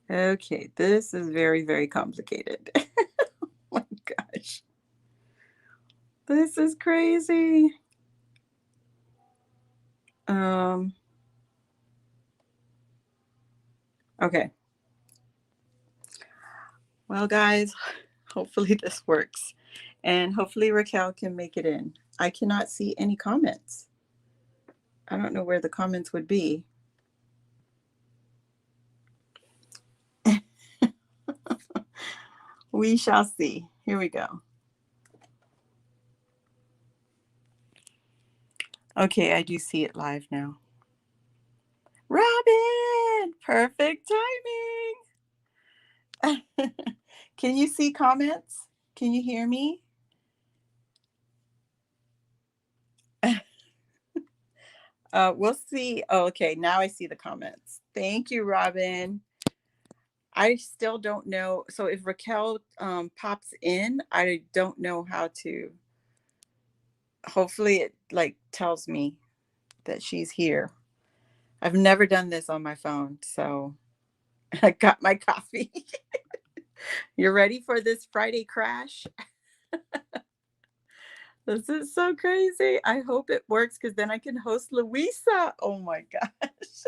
Okay, this is very, very complicated. Oh my gosh. This is crazy. Um, okay. Well, guys, hopefully this works. And hopefully Raquel can make it in. I cannot see any comments. I don't know where the comments would be. We shall see. Here we go. Okay, I do see it live now. Robin, perfect timing. Can you see comments? Can you hear me? We'll see. Oh, okay, now I see the comments. Thank you, Robin. I still don't know. So if Raquel pops in, I don't know how to. Hopefully, it like tells me that she's here. I've never done this on my phone, so I got my coffee. You're ready for this Friday crash? This is so crazy. I hope it works because then I can host Louisa. Oh my gosh.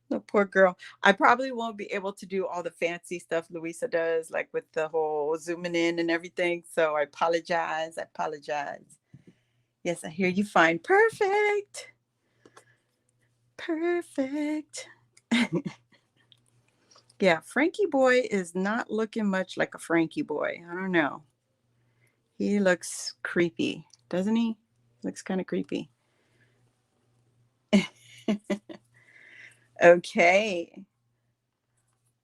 The poor girl. I probably won't be able to do all the fancy stuff Louisa does, like with the whole zooming in and everything. So I apologize. I apologize. Yes, I hear you fine. Perfect. Perfect. Yeah, Frankie boy is not looking much like a Frankie boy. I don't know. He looks creepy, doesn't he? Looks kind of creepy. Okay.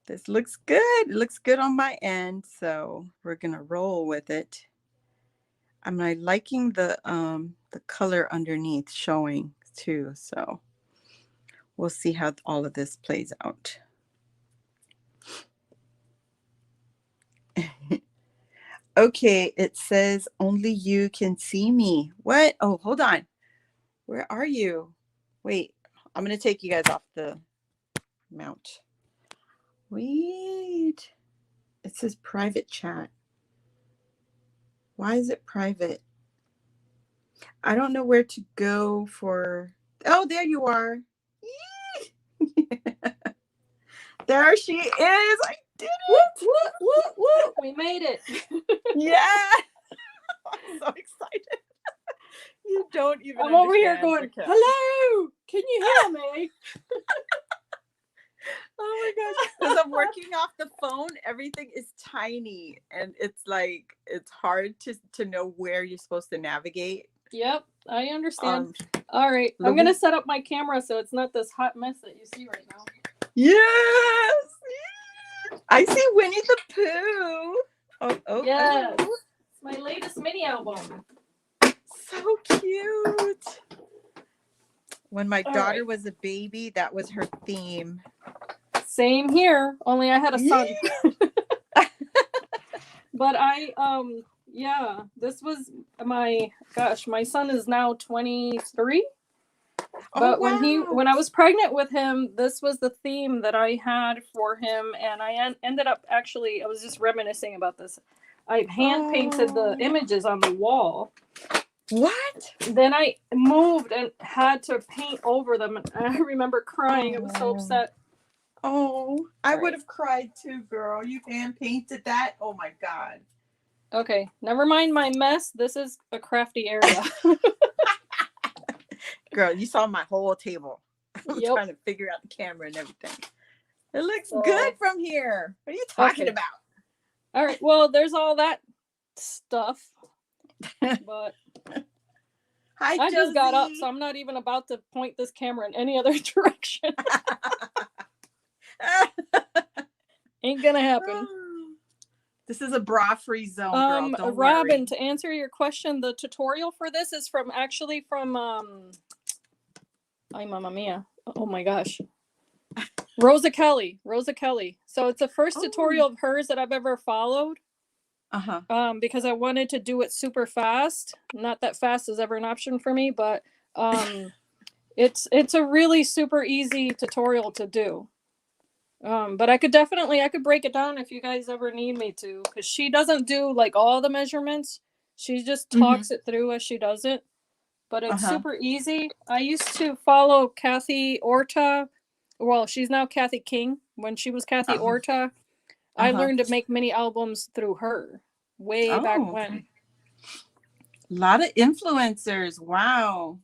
This looks good. It looks good on my end, so we're gonna roll with it. I'm liking the color underneath showing too, so we'll see how all of this plays out. Okay, it says only you can see me. What? Oh, hold on. Where are you? Wait, I'm gonna take you guys off the mount. Wait. It says private chat. Why is it private? I don't know where to go for. Oh, there you are. There she is. I did Whoop, it. whoop, whoop, whoop. We made it. Yeah. I'm so excited. You don't even I'm over here understand, going, Raquel. hello. Can you hear me? Oh my gosh. Because I'm working off the phone, everything is tiny and it's like it's hard to know where you're supposed to navigate. Yep, I understand. All right, I'm going to set up my camera so it's not this hot mess that you see right now. Yes. I see Winnie the Pooh. Oh, yes. Oh. It's my latest mini album. So cute. When my daughter was a baby, that was her theme. Same here, only I had a son. But yeah, this was my son is now 23. But when I was pregnant with him, this was the theme that I had for him, and I ended up I was just reminiscing about this. I hand painted the images on the wall. What? Then I moved and had to paint over them, and I remember crying. I was so upset. Oh, I would have cried too, girl. You hand painted that? Oh my God. Okay, never mind my mess. This is a crafty area. Girl, you saw my whole table. I'm trying to figure out the camera and everything. It looks good from here. What are you talking about? All right, well, there's all that stuff. But I just got up, so I'm not even about to point this camera in any other direction. Ain't gonna happen. This is a bra-free zone, girl. Don't Robin, worry. to answer your question, the tutorial for this is from ay, mamma mia. Oh my gosh. Rosa Kelly. So it's the first tutorial of hers that I've ever followed. Because I wanted to do it super fast. Not that fast is ever an option for me, but it's a really super easy tutorial to do. But I could break it down if you guys ever need me to, because she doesn't do like all the measurements. She just Mm-hmm. talks it through as she does it. But it's Uh-huh. super easy. I used to follow Kathy Orta. Well, she's now Kathy King. When she was Kathy Uh-huh. Orta, I Uh-huh. learned to make mini albums through her way back Oh, when. okay. A lot of influencers. Wow.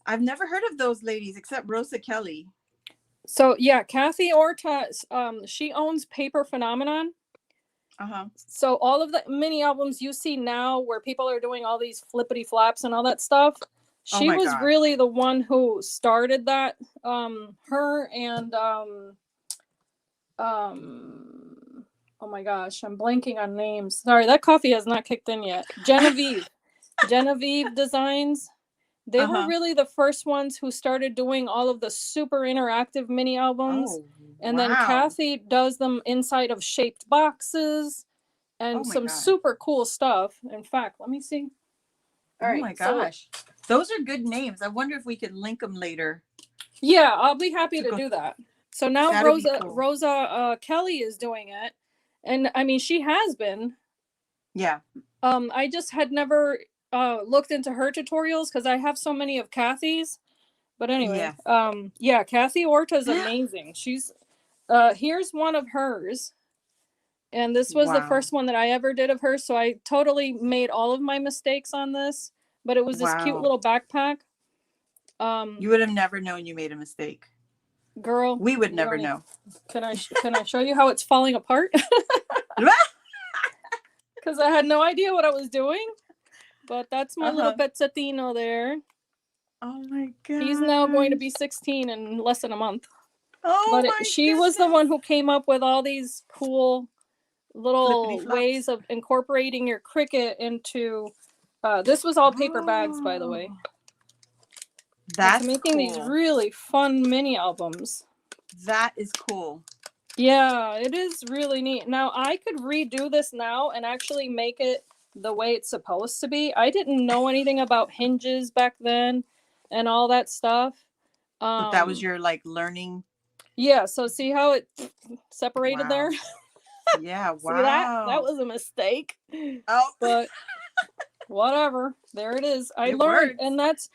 I've never heard of those ladies except Rosa Kelly. So yeah, Kathy Orta, she owns Paper Phenomenon. Uh-huh. So all of the mini albums you see now where people are doing all these flippity flaps and all that stuff, Oh she my was gosh. really the one who started that. Her and um oh my gosh, I'm blanking on names. Sorry, that coffee has not kicked in yet. Genevieve Designs. They were Uh-huh. really the first ones who started doing all of the super interactive mini albums. Oh, And then wow. Kathy does them inside of shaped boxes Oh and my some gosh. super cool stuff. In fact, let me see. All Oh right. my So, gosh. Those are good names. I wonder if we could link them later yeah, I'll be happy to to go. do that. So now That'd be Rosa cool. Rosa Kelly is doing it. And I mean, she has been. Yeah. I just had never looked into her tutorials because I have so many of Kathy's. But anyway, Yes. yeah, Kathy Orta's amazing. She's here's one of hers. And this was the Wow. first one that I ever did of hers, so I totally made all of my mistakes on this. But it was this cute Wow. little backpack. You would have never known you made a mistake. Girl, We would you never don't need. know. Can I show you how it's falling apart? Because I had no idea what I was doing. But that's my little Uh-huh. Bezzatino there. Oh my He's now going to be gosh. 16 in less than a month. Oh But my she was the goodness. one who came up with all these cool Flippity little flops. ways of incorporating your Cricut into. This was all paper bags, by the way, Oh, into that's making these cool. really fun mini albums. That is cool. Yeah, it is really neat. Now, I could redo this now and actually make it the way it's supposed to be. I didn't know anything about hinges back then and all that stuff. So that was Um, your like learning. yeah, so see how it separated there? Wow. Yeah. See that? That Wow. was a mistake. Oh, But whatever, there it is. I it learned, works. and that's,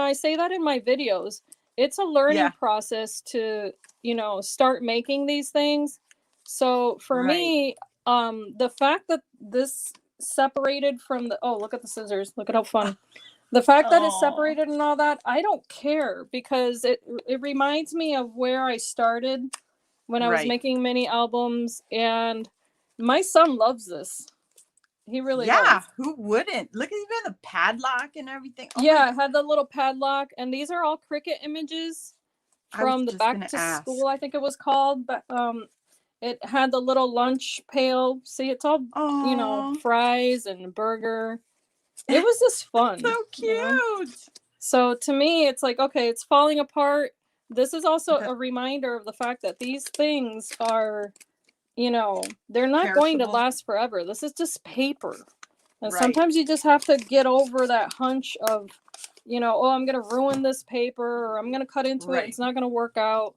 I say that in my videos. It's a learning Yeah. process to, start making these things. So for Right. me, the fact that this separated from the, oh, look at the scissors, look at how fun, the fact that it's Oh. separated and all that, I don't care, because it reminds me of where I started when I was Right. making mini albums, and my son loves this. He really Yeah. does. Who wouldn't? Look at even the padlock and everything. Oh my Yeah, God. it had the little padlock, and these are all Cricut images I was from the just back gonna to school, ask. I think it was called. But it had the little lunch pail. See, it's all, Oh, fries and burger. It was just so fun. cute. So to me, it's like, okay, it's falling apart. This is also The a reminder of the fact that these things are, they're not going to perishable. last forever. This is just paper. And Right. sometimes you just have to get over that hunch of, oh, I'm going to ruin this paper, or I'm going to cut into it. Right. It's not going to work out.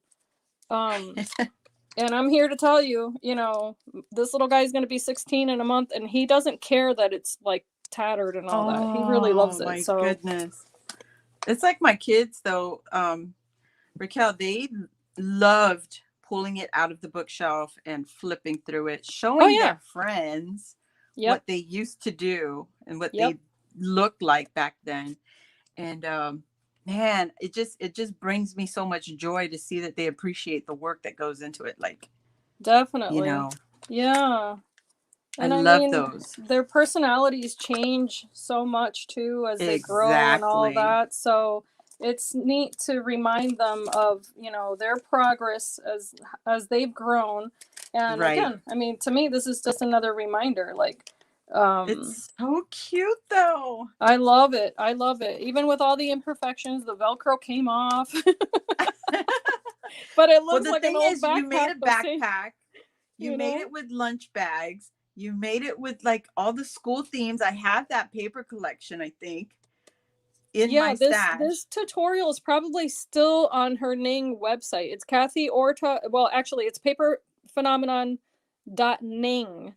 And I'm here to tell you, this little guy's going to be 16 in a month, and he doesn't care that it's like tattered and all that. He really loves Oh it. my So, goodness. It's like my kids though. Raquel, they loved pulling it out of the bookshelf and flipping through it, oh, showing yeah. their friends Yep. what they used to do and what Yep. they looked like back then. And man, it just brings me so much joy to see that they appreciate the work that goes into it. Like, you Definitely. know, Yeah. I And I love mean, those. their personalities change so much too as they grow and all Exactly. that. So it's neat to remind them of, their progress as they've grown. And Right. again, I mean, to me, this is just another reminder. Like, um, It's so cute though. I love it. I love it. Even with all the imperfections, the Velcro came off, but it Well, looks the like an thing old is, you made backpack. a The same, backpack. You you made know. it with lunch bags. You made it with like all the school themes. I have that paper collection, I think. in Yeah, my this stash. tutorial is probably still on her Ning website. It's Kathy Orta. Well, actually, it's paperphenomenon.ning.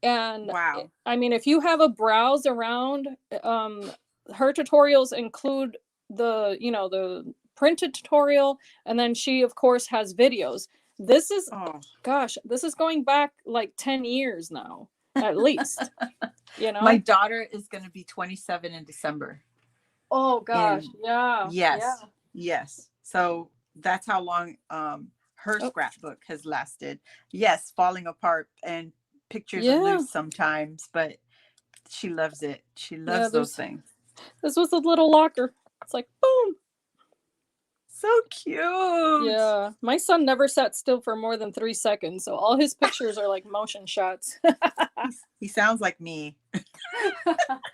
And Wow. I mean, if you have a browse around, um, her tutorials include the printed tutorial, and then she, of course, has videos. This is, Oh, gosh, this is going back like 10 years now, at least, you my know? daughter is going to be 27 in December. Oh, gosh. And Yeah. Yeah. yes, yes. So that's how long her Oh, scrapbook has lasted. Yes, falling apart and pictures are yeah. loose sometimes, but she loves it. She Yeah. loves those things. This was a little locker. It's like, boom. So cute. Yeah. My son never sat still for more than 3 seconds. So all his pictures are like motion shots. He sounds like me.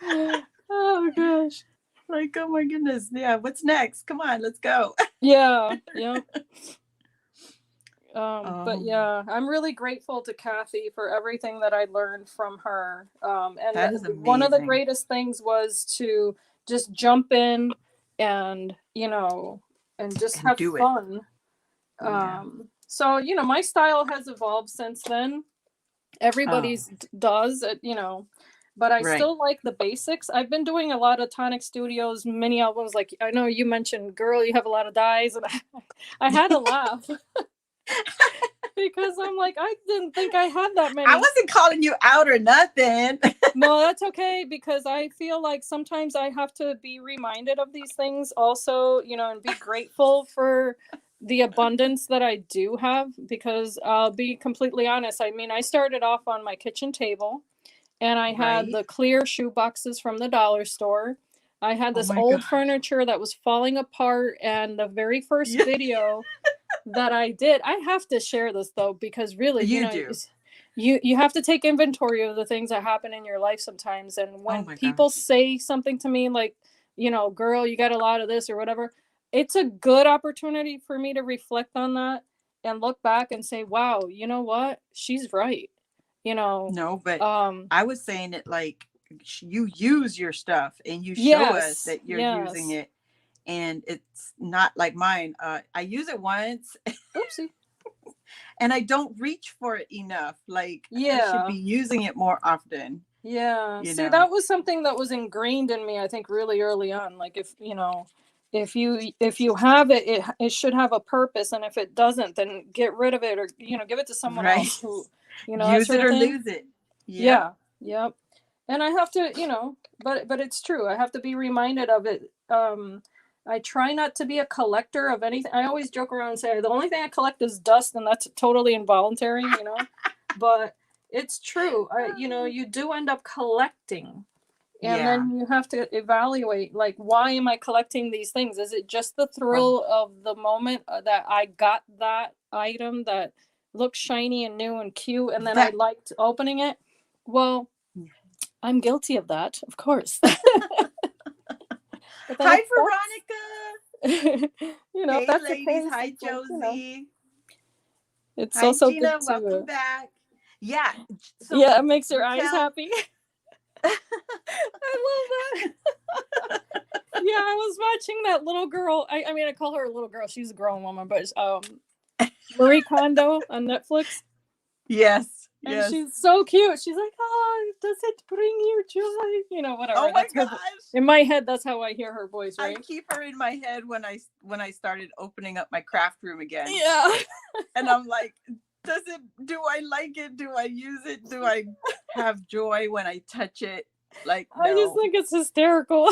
Oh, gosh. Like, oh my goodness. Yeah, what's next? Come on, let's go. Yeah. Yeah. But Oh, yeah, I'm really grateful to Kathy for everything that I learned from her. And that is one of the amazing. greatest things was to just jump in and, and just And have do it. fun. Yeah. So, my style has evolved since then. Oh, Everybody's does, but I right. still like the basics. I've been doing a lot of Tonic Studios mini albums. Like, I know you mentioned, girl, you have a lot of dyes, and I had to laugh. Because I'm like, I didn't think I had that I many. wasn't calling you out or nothing. No, that's okay, because I feel like sometimes I have to be reminded of these things also, and be grateful for the abundance that I do have, because I'll be completely honest. I mean, I started off on my kitchen table, and I had Right. the clear shoe boxes from the dollar store. I had Oh this my old gosh. furniture that was falling apart, and the very first Yeah, video that I did. I have to share this though, because really, you do. you have to take inventory of the things that happen in your life sometimes. And Oh when my people gosh. say something to me like, girl, you got a lot of this or whatever, it's a good opportunity for me to reflect on that and look back and say, wow, you know what? She's right. You know, No, but um, I was saying it like you use your stuff and you show us yes, that you're using yes. it, and it's not like mine. I use it once Oopsie. and I don't reach for it enough. Like I should Yeah. be using it more often, Yeah. you See, know. that was something that was ingrained in me, I think, really early on. Like, if you have it, it should have a purpose, and if it doesn't, then get rid of it, or give it to someone Right. else who, that Use sort it of or thing. lose it. Yep. Yeah. Yep. And I have to, but it's true. I have to be reminded of it. I try not to be a collector of anything. I always joke around and say the only thing I collect is dust, and that's totally involuntary. But it's true. You do end up collecting, and Yeah. then you have to evaluate, like, why am I collecting these things? Is it just the Oh, thrill of the moment, that I got that item that looks shiny and new and cute, and then I that. liked opening it? Well, I'm guilty of that, of course. But then Hi, if Veronica. if Hey, that's the ladies. case, Hi, it's like, Josie. it's Hi, also Gina. good Welcome to, back. Yeah. yeah, So it makes your eyes tell. happy. I love that. Yeah, I was watching that little girl. I mean, I call her a little girl. She's a grown woman, but Marie Kondo on Netflix, Yes. and Yes. she's so cute. She's like, "Oh, does it bring you joy?" Oh Whatever. my That's her. gosh. In my head, that's how I hear her voice, I right? keep her in my head when I started opening up my craft room again. Yeah. And I'm like, do I like it? Do I use it? Do I have joy when I touch it? Like, I just no. think it's hysterical.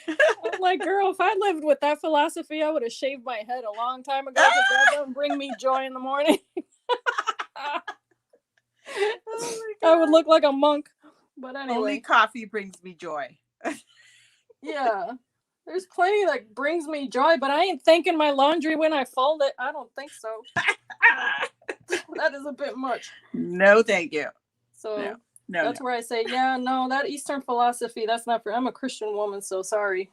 I'm like, girl, if I lived with that philosophy, I would have shaved my head a long time ago, because that don't bring me joy in the morning. Oh my I would god. look like a monk. But Only anyway, coffee brings me joy. yeah. There's plenty that brings me joy, but I ain't thinking my laundry when I fold it. I don't think so. That is a bit much. No, thank you. No, So no, no. that's where I say, yeah, no, that Eastern philosophy, that's not for, I'm a Christian woman, so sorry.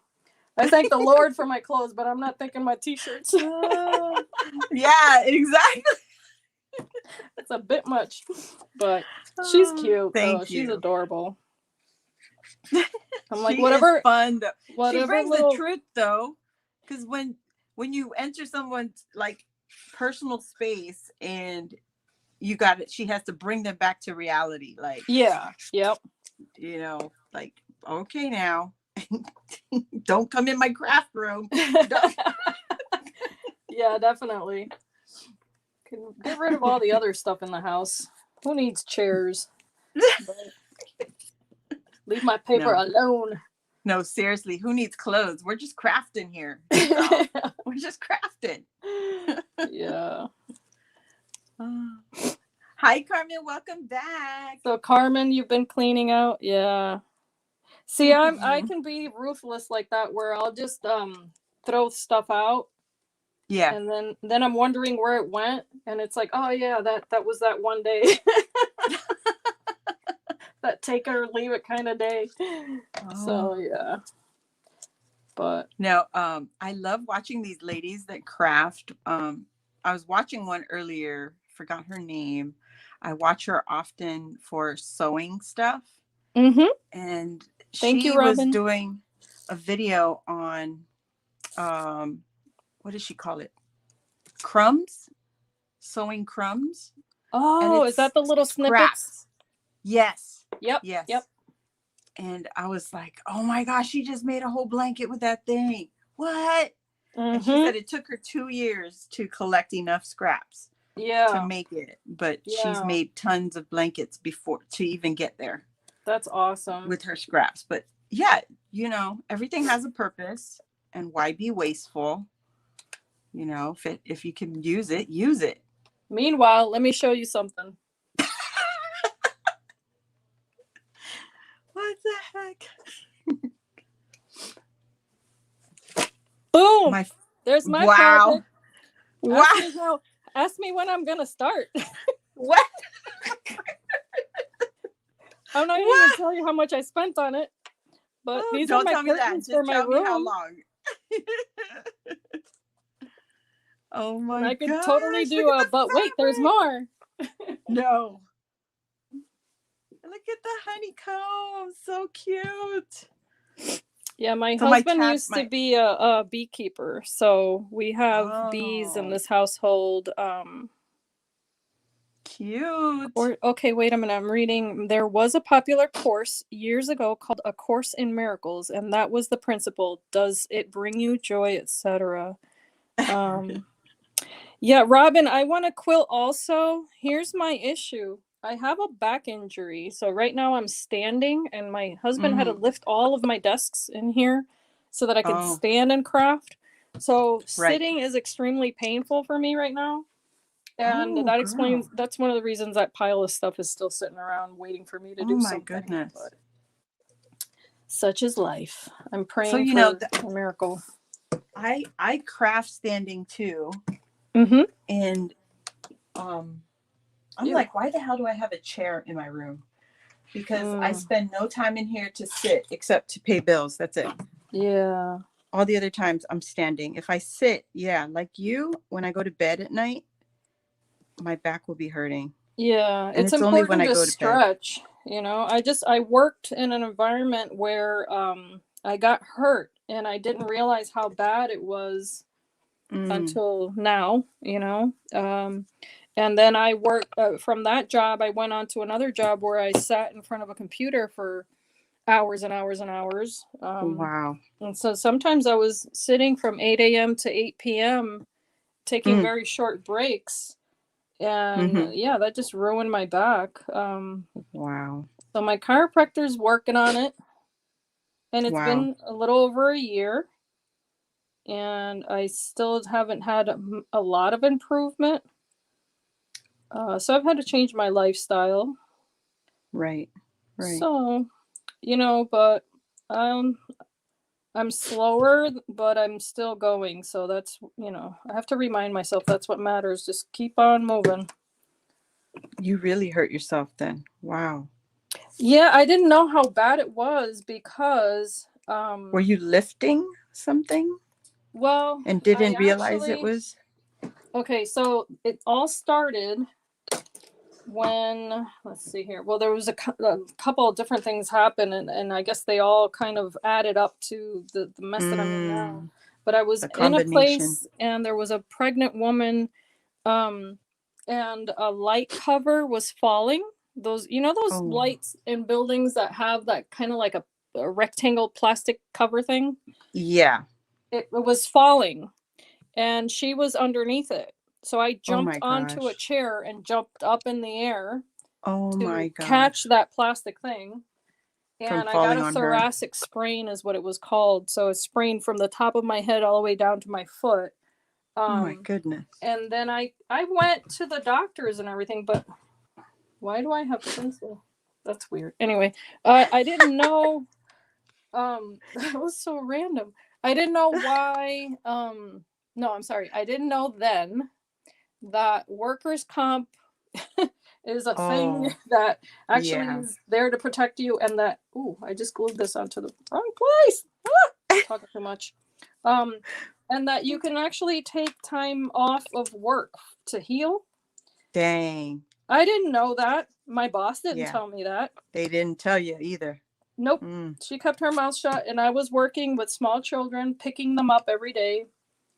I thank the Lord for my clothes, but I'm not thinking my t-shirts. Yeah, exactly. It's a bit much, but she's cute though. Thank She's you. adorable. I'm like, She whatever, is fun though. She whatever brings the little. truth though, because when you enter someone's like personal space and you got it, she has to bring them back to reality. Like, Yeah. Yep. like, okay, now don't come in my craft room. Yeah, definitely. Can get rid of all the other stuff in the house. Who needs chairs? Leave my paper alone. No, seriously, who needs clothes? We're just crafting here. We're just crafting. Yeah. Hi, Carmen. Welcome back. So, Carmen, you've been cleaning out? Yeah. See, I can be ruthless like that, where I'll just throw stuff out. Yeah. And then I'm wondering where it went, and it's like, oh yeah, that was that one day. That take it or leave it kind of day. So yeah. But no, I love watching these ladies that craft. I was watching one earlier, forgot her name. I watch her often for sewing stuff. And Thank you, she was Robin. doing a video on what does she call it? Crumbs? Sewing crumbs. Oh, is that the little snippets? Yes. Yep. Yes. Yep. And I was like, oh my gosh, she just made a whole blanket with that thing. What? And she said it took her 2 years to collect enough scraps to make it. But she's made tons of blankets before to even get there. That's awesome. With her scraps. But yeah, everything has a purpose. And why be wasteful? If you can use it, use it. Meanwhile, let me show you something. What the heck? Boom! There's my wow. Project. Ask me when I'm gonna start. What? I'm not even gonna tell you how much I spent on it. But these are my curtains for my room. Me how long. Oh my god! I could totally do a. But wait, there's more. No. Look at the honeycomb, so cute. Yeah, my husband used to be a beekeeper, so we have bees in this household. Cute. Okay, wait a minute. I'm reading. There was a popular course years ago called A Course in Miracles, and that was the principle. Does it bring you joy, etc.? Yeah, Robin, I want to quilt also. Here's my issue. I have a back injury, so right now I'm standing, and my husband had to lift all of my desks in here so that I could stand and craft. So sitting is extremely painful for me right now. And that explains, that's one of the reasons that pile of stuff is still sitting around waiting for me to do something. Oh my goodness. But such is life. I'm praying for a miracle. I craft standing too. And I'm like, why the hell do I have a chair in my room? Because I spend no time in here to sit except to pay bills. That's it. Yeah. All the other times I'm standing. If I sit, like you, when I go to bed at night, my back will be hurting. Yeah, and it's only when I go to stretch. Bed. I worked in an environment where I got hurt, and I didn't realize how bad it was until now. And then I worked from that job. I went on to another job where I sat in front of a computer for hours and hours and hours. Wow. And so sometimes I was sitting from 8 a.m. to 8 p.m. taking very short breaks. And that just ruined my back. Wow. So my chiropractor's working on it. And it's been a little over a year. And I still haven't had a lot of improvement. So I've had to change my lifestyle. Right. So, but I'm slower, but I'm still going. So that's, I have to remind myself that's what matters. Just keep on moving. You really hurt yourself then. Wow. Yeah, I didn't know how bad it was because... were you lifting something? Well... And didn't realize it was... Okay, so it all started when, let's see here. Well, there was a couple of different things happen, and I guess they all kind of added up to the mess that I'm in now. But I was The in a combination. place, and there was a pregnant woman, um, and a light cover was falling. Those, those Oh, lights in buildings that have that kind of like a rectangle plastic cover thing. yeah. It was falling, and she was underneath it. So I Oh jumped my onto a gosh. chair and jumped up in the air Oh my to catch gosh. that plastic thing. From And I got falling a on her. thoracic sprain, is what it was called. So a sprain from the top of my head all the way down to my foot. Oh my Um, goodness. and then I went to the doctors and everything, but why do I have pencil? That's weird. Anyway, I didn't know. That was so random. I didn't know why. No, I'm sorry. I didn't know then that workers' comp is a thing Oh, that actually yeah. is there to protect you, and that, ooh, I just glued this onto the wrong place. Talking too much. Um, and that you can actually take time off of work to heal. Dang. I didn't know that. My boss didn't Yeah. tell me that. They didn't tell you either. Nope. Mm. She kept her mouth shut, and I was working with small children, picking them up every day.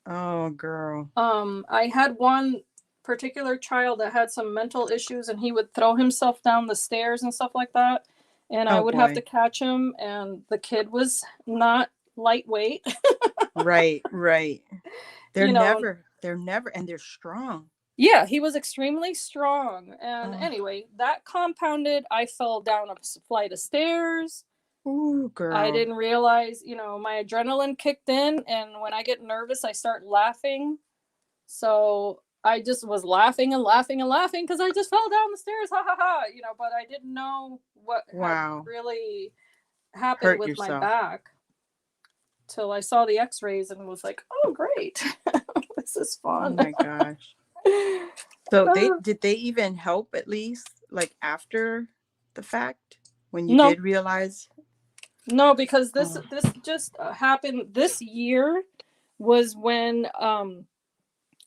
Oh, girl. I had one particular child that had some mental issues, and he would throw himself down the stairs and stuff like that. And I Oh would have to boy. catch him, and the kid was not lightweight. Right, right. you know, They're never, and they're strong. yeah, he was extremely strong. And Oh, anyway, that compounded. I fell down a flight of stairs. ooh, I girl. didn't realize, my adrenaline kicked in, and when I get nervous, I start laughing. So I just was laughing and laughing and laughing because I just fell down the stairs, ha ha ha, but I didn't know what had Wow. really happened Hurt with my yourself. back till I saw the x-rays and was like, oh, great. This is Oh fun. my gosh. So they even help at least like after the fact when you No, did realize? no, because this Oh. this just happened this year was when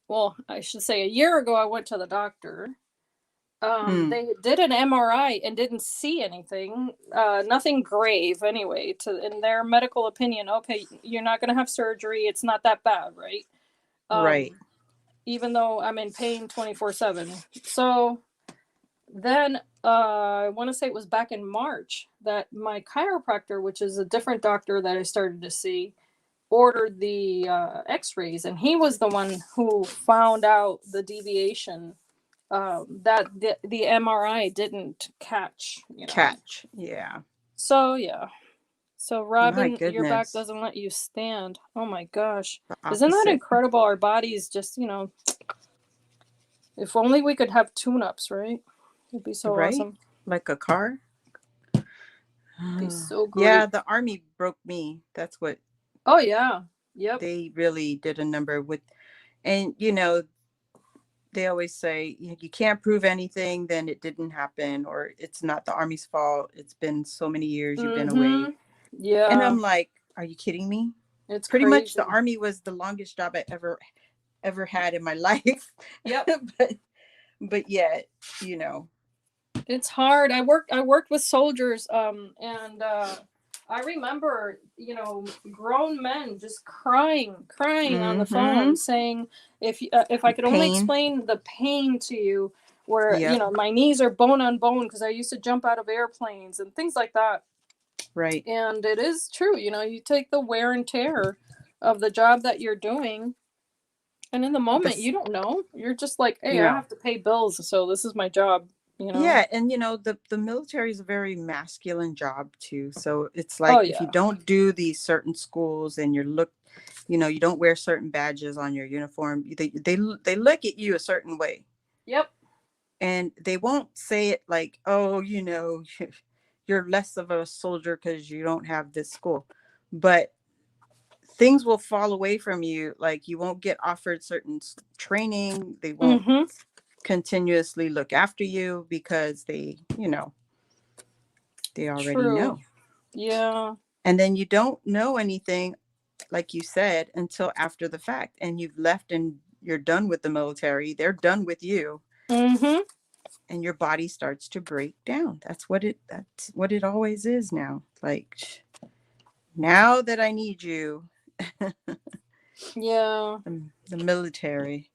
well, I should say a year ago I went to the doctor. Mm, They did an MRI and didn't see anything, nothing grave anyway. In their medical opinion, okay, you're not going to have surgery. It's not that bad, right? right. Um, Even though I'm in pain 24/7. So then, I want to say it was back in March that my chiropractor, which is a different doctor that I started to see, ordered the X-rays, and he was the one who found out the deviation that the MRI didn't catch. Catch. Yeah. So yeah. So My Robin, your back goodness. doesn't let you stand. Oh my gosh. The Isn't that opposite. incredible? Our bodies just, if only we could have tune-ups, right? It'd be so Right? awesome. Like a car. It'd be so Yeah, great. the army broke me. That's what Oh yeah. Yep. they really did a number with. And they always say you can't prove anything, then it didn't happen, or it's not the army's fault. It's been so many years you've been away. Mm-hmm. And Yeah. I'm like, are you kidding me? It's Pretty much the crazy. army was the longest job I ever had in my life. Yep. but but yet, you know. It's hard. I worked with soldiers, and I remember, grown men just crying on the phone Mhm. saying, if I could only Pain. explain the pain to you, where, Yep. my knees are bone on bone because I used to jump out of airplanes and things like that. Right. And it is true, you take the wear and tear of the job that you're doing, and in the moment But you don't know. You're just like, hey, I no. have to pay bills, so this is my job. Yeah, and the military is a very masculine job too. So it's Oh like if you yeah. don't do these certain schools and you don't wear certain badges on your uniform, they look at you a certain way. Yep. And they won't say it like, "Oh, you're less of a soldier because you don't have this school." But things will fall away from you, like you won't get offered certain training. They won't Mm-hmm. continuously look after you because they already True. know. Yeah. And then you don't know anything, like you said, until after the fact, and you've left and you're done with the military. They're done with you. Mm-hmm. and your body starts to break down. That's what it always is now. Like, now that I need you, Yeah. the military,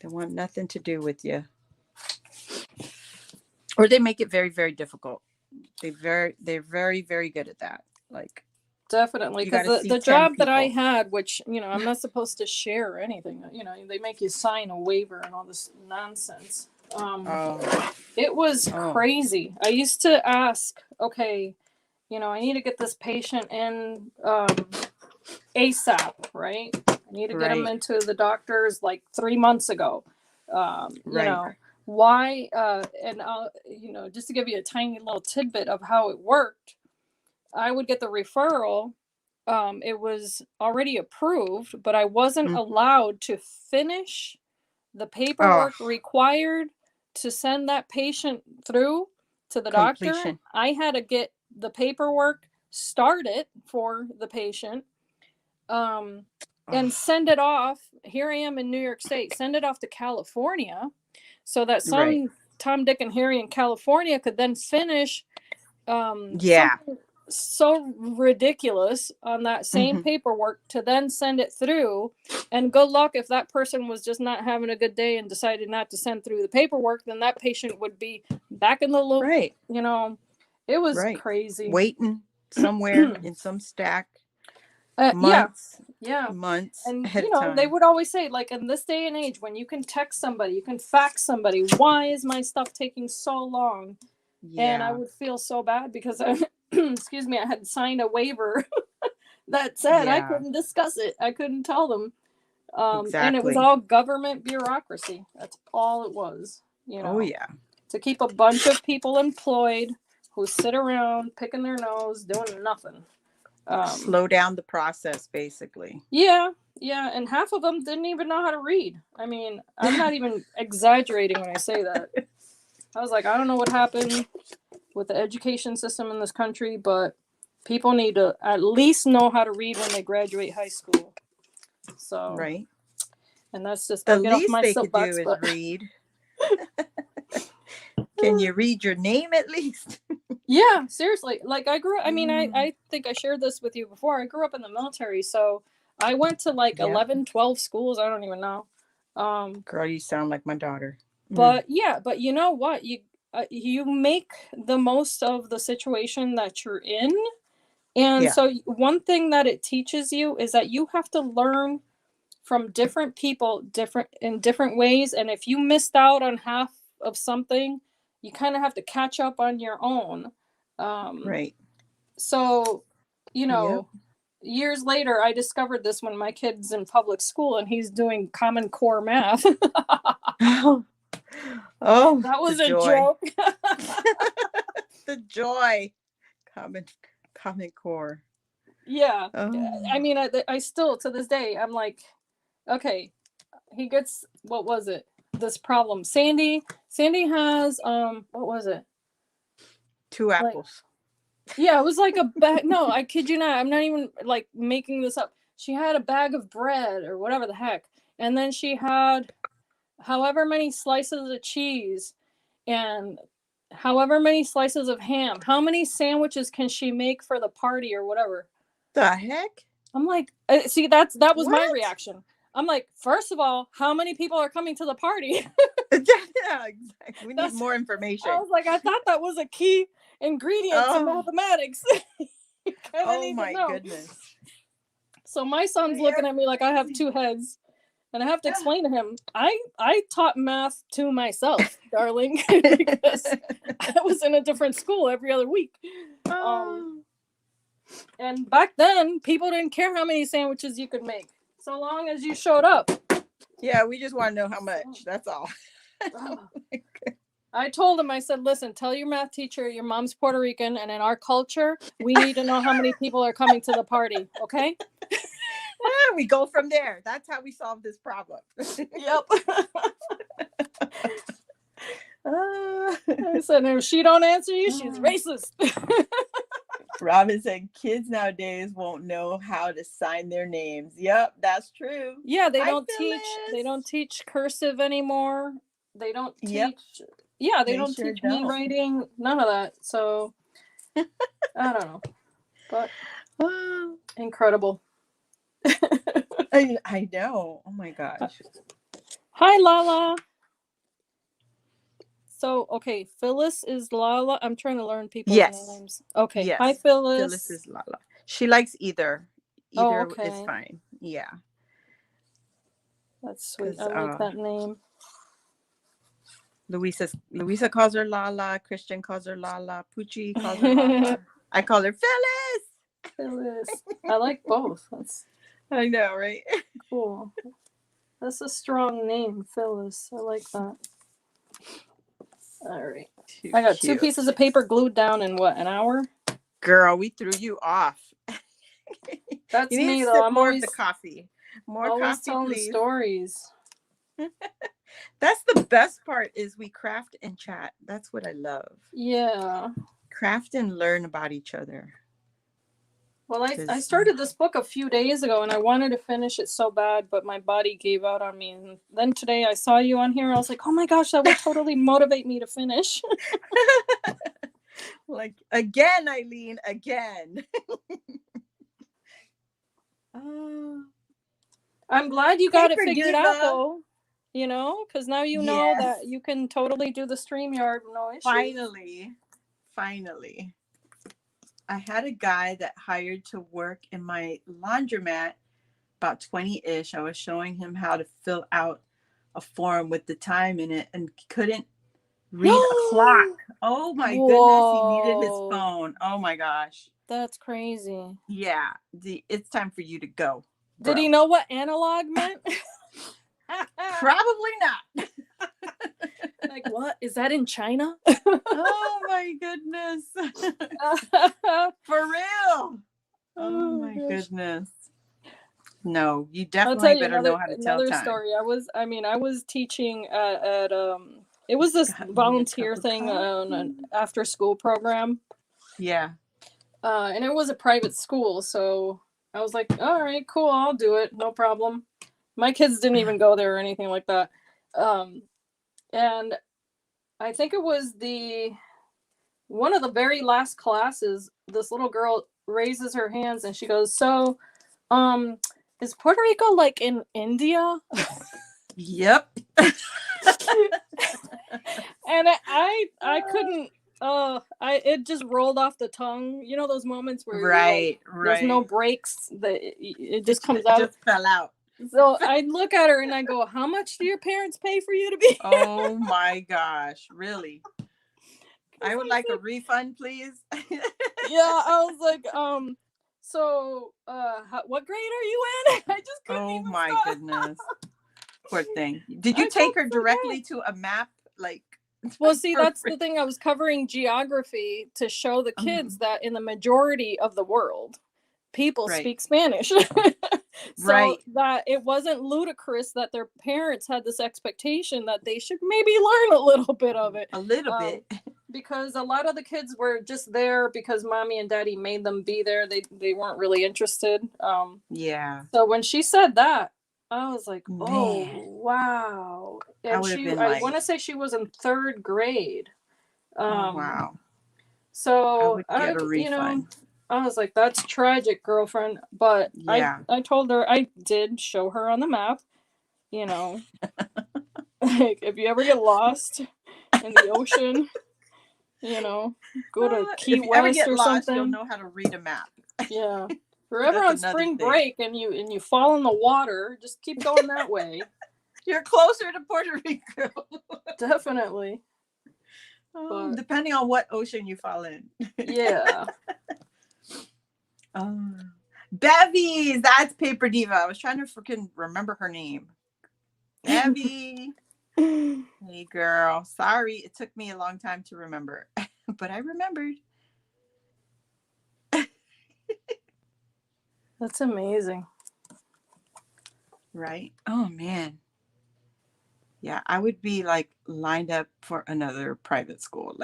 they want nothing to do with you. Or they make it very, very difficult. They're very, very good at that. Like, Definitely, you got because to see the 10 job that I people. had, which, I'm not supposed to share or anything, they make you sign a waiver and all this nonsense. Oh, It was oh, crazy. I used to ask, okay, I need to get this patient in ASAP, right? I need to get him right, into the doctors like 3 months ago. You right. know, why? And just to give you a tiny little tidbit of how it worked, I would get the referral. It was already approved, but I wasn't Mm. allowed to finish the Oh, paperwork required to send that patient through to the doctor. completion. I had to get the paperwork started for the patient, um, and Oh, send it off. Here I am in New York State, send it off to California so that right. some Tom, Dick, and Harry in California could then finish Yeah. something so ridiculous on that same Hmm. paperwork to then send it through. And good luck if that person was just not having a good day and decided not to send through the paperwork, then that patient would be back in the loop. Right. It was Right. crazy. Waiting somewhere in some stack Yeah, months, yeah. months And ahead of they time. would always say, like, in this day and age when you can text somebody, you can fax somebody, why is my stuff taking so long? And I Yeah. would feel so bad because I excuse me, I had signed a waiver that said I Yeah. couldn't discuss it. I couldn't tell them. And it was Exactly. all government bureaucracy. That's all it was, Oh, yeah. to keep a bunch of people employed who sit around picking their nose, doing nothing. Um, Slow down the process, basically. yeah, yeah. And half of them didn't even know how to read. I mean, I'm not even exaggerating when I say that. I was like, I don't know what happened with the education system in this country, but people need to at least know how to read when they graduate high school. So, Right. and that's just, The I'll get off least my they could do soapbox, is but read. Can you read your name at least? yeah, seriously. Like I mean, Mm. I think I shared this with you before. I grew up in the military, so I went to like Yeah. 11, 12 schools. I don't even know. Girl, you sound like my daughter. Mm. But yeah, but you know what? You make the most of the situation that you're in. And Yeah. so one thing that it teaches you is that you have to learn from different people different in different ways, and if you missed out on half of something, you kind of have to catch up on your own. um Right. so you Yep. know years later I discovered this when my kid's in public school and he's doing common core math. Oh, oh, That the was a joy. joke. The joy. Common, common core. Yeah, I Oh, mean, I still to this day I'm like, okay, he gets, what was it, this problem, Sandy has, what was it, two like, apples. yeah, it was like a bag. No, I kid you not. I'm not even like making this up. She had a bag of bread or whatever the heck. And then she had however many slices of cheese and however many slices of ham. How many sandwiches can she make for the party or whatever? The heck? I'm like, see, that was my What? reaction. I'm like, first of all, how many people are coming to the party? Yeah, exactly. We need That's, more I information. was like, I thought that was a key ingredient to Oh, mathematics. You kind of oh need to my know. goodness. So my son's You're looking at me like I have crazy. two heads, and I have to explain to him, I taught math to myself, darling, because I was in a different school every other week. Um, Oh, and back then, people didn't care how many sandwiches you could make, so long as you showed up. yeah, we just want to know how much. That's all. I told him, I said, listen, tell your math teacher your mom's Puerto Rican, and in our culture, we need to know how many people are coming to the party, okay? We go from there. That's how we solve this problem. Yep. uh, I said, if she don't answer you, she's racist. Robin said kids nowadays won't know how to sign their names. Yep, that's true. Yeah, Hi, they don't Phyllis. teach cursive anymore. They don't Yep. teach, Yeah, they They don't sure teach me don't. writing, none of that. So I don't know, but Oh, incredible. I know. Oh my gosh. Hi, Lala. So, okay, Phyllis is Lala. I'm trying to learn people's Yes. names. Okay, hi, Yes. Phyllis Phyllis. is Lala. She likes either. Oh, Either is okay. fine. Yeah. That's sweet. Because I like that name. Louisa calls her Lala. Christian calls her Lala. Poochie calls her Lala. I call her Phyllis. Phyllis. I like both. That's I know, right? cool. That's a strong name, Phyllis. I like that. All right. Too I got 2 cute. pieces of paper glued down in what, an hour? Girl, we threw you off. That's You need me to though. sip I'm more of the coffee. More always coffee, telling please. stories. That's the best part is we craft and chat. That's what I love. Yeah. Craft and learn about each other. Well, I started this book a few days ago and I wanted to finish it so bad, but my body gave out on me. And then today I saw you on here. I was like, oh my gosh, that would totally motivate me to finish. Like, again, Eileen, again. I'm glad you got it Paper figured out, Diva. though. You know, because now you know Yes. that you can totally do the StreamYard, no issue. Finally. I had a guy that hired to work in my laundromat, about 20-ish. I was showing him how to fill out a form with the time in it and couldn't read a clock. Oh my goodness, he needed his phone. Oh my gosh. That's crazy. Yeah, it's time for you to go. Bro. Did he know what analog meant? Probably not. Like, what? Is that in China? Oh my goodness. For real. Oh my goodness. No, you definitely better know how to tell time. Another story. I was teaching at it was this volunteer thing on an after school program. Yeah. And it was a private school, so I was like, all right, cool, I'll do it, no problem. My kids didn't even go there or anything like that. And I think it was one of the very last classes, this little girl raises her hands and she goes, so, is Puerto Rico like in India? Yep. And I couldn't, it just rolled off the tongue. You know those moments where right. There's no breaks, that it just comes out. It just fell out. So I look at her and I go, how much do your parents pay for you to be here? Oh my gosh, really? I would like a refund, please. Yeah, I was like, so what grade are you in? I just couldn't even my stop. Goodness. Poor thing. Did you take her directly to a map? Well, see, that's the thing. I was covering geography to show the kids that in the majority of the world, people speak Spanish. So that it wasn't ludicrous that their parents had this expectation that they should maybe learn a little bit of it. A little bit. Because a lot of the kids were just there because mommy and daddy made them be there. They weren't really interested. Yeah. So when she said that, I was like, oh, wow. And I want to say she was in 3rd grade. Wow. So I would get a refund. I was like, that's tragic, girlfriend. But yeah. I told her, I did show her on the map, like if you ever get lost in the ocean, go to Key West or something. You'll know how to read a map. Yeah. If you're ever on spring break and you fall in the water, just keep going that way. You're closer to Puerto Rico. Definitely. Depending on what ocean you fall in. Yeah. Bevies, that's Paper Diva. I was trying to freaking remember her name. Bevy. Hey girl, sorry it took me a long time to remember, but I remembered. That's amazing. Right? Oh man. Yeah, I would be lined up for another private school,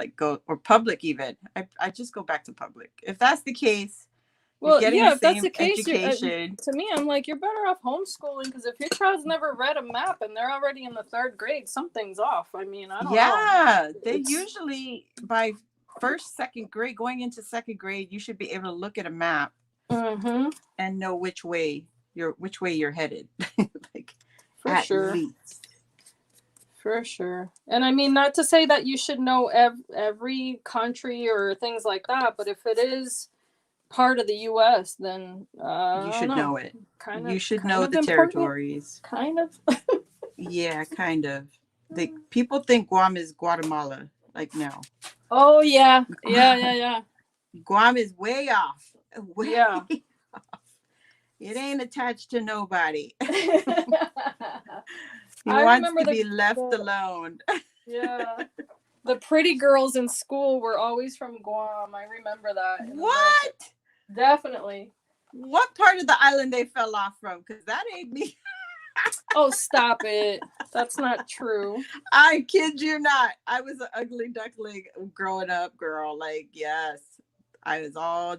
or public even. I just go back to public. If that's the case, You're Well, getting yeah, the if that's same the case, education. to me, I'm like, you're better off homeschooling because if your child's never read a map and they're already in the third grade, something's off. I mean, I don't know. Yeah, they usually by first, second grade, going into second grade, you should be able to look at a map and know which way you're headed. Like For at sure. least. For sure. And I mean, not to say that you should know every country or things like that, but if it is part of the U.S., then You should know it. You should know the important. territories. Kind of. Yeah, kind of. People think Guam is Guatemala. Like, no. Oh yeah, yeah. Guam is way off. Way Yeah. off. It ain't attached to nobody. He wants to be left alone. Yeah. The pretty girls in school were always from Guam. I remember that. What? Definitely. What part of the island they fell off from? Because that ain't me. Oh, stop it. That's not true. I kid you not. I was an ugly duckling growing up, girl. Like, yes. I was all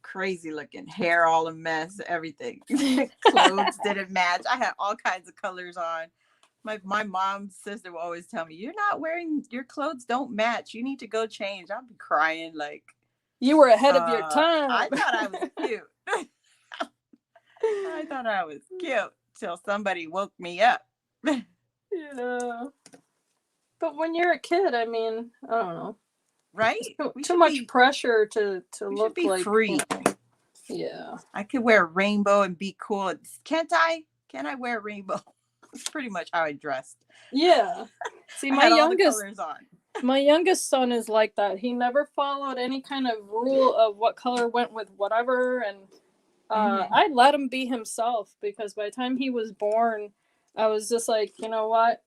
crazy looking. Hair all a mess. Everything. Clothes didn't match. I had all kinds of colors on. My mom's sister will always tell me, you're not wearing, your clothes don't match. You need to go change. I'll be crying like. You were ahead of your time. I thought I was cute. I thought I was cute till somebody woke me up. Yeah. But when you're a kid, I mean, I don't know. Right? Too much pressure to look be like free. Yeah. I could wear a rainbow and be cool. Can't I? Can I wear a rainbow? That's pretty much how I dressed. Yeah. See, my youngest son is like that. He never followed any kind of rule of what color went with whatever, and I let him be himself because by the time he was born, I was just like, you know what?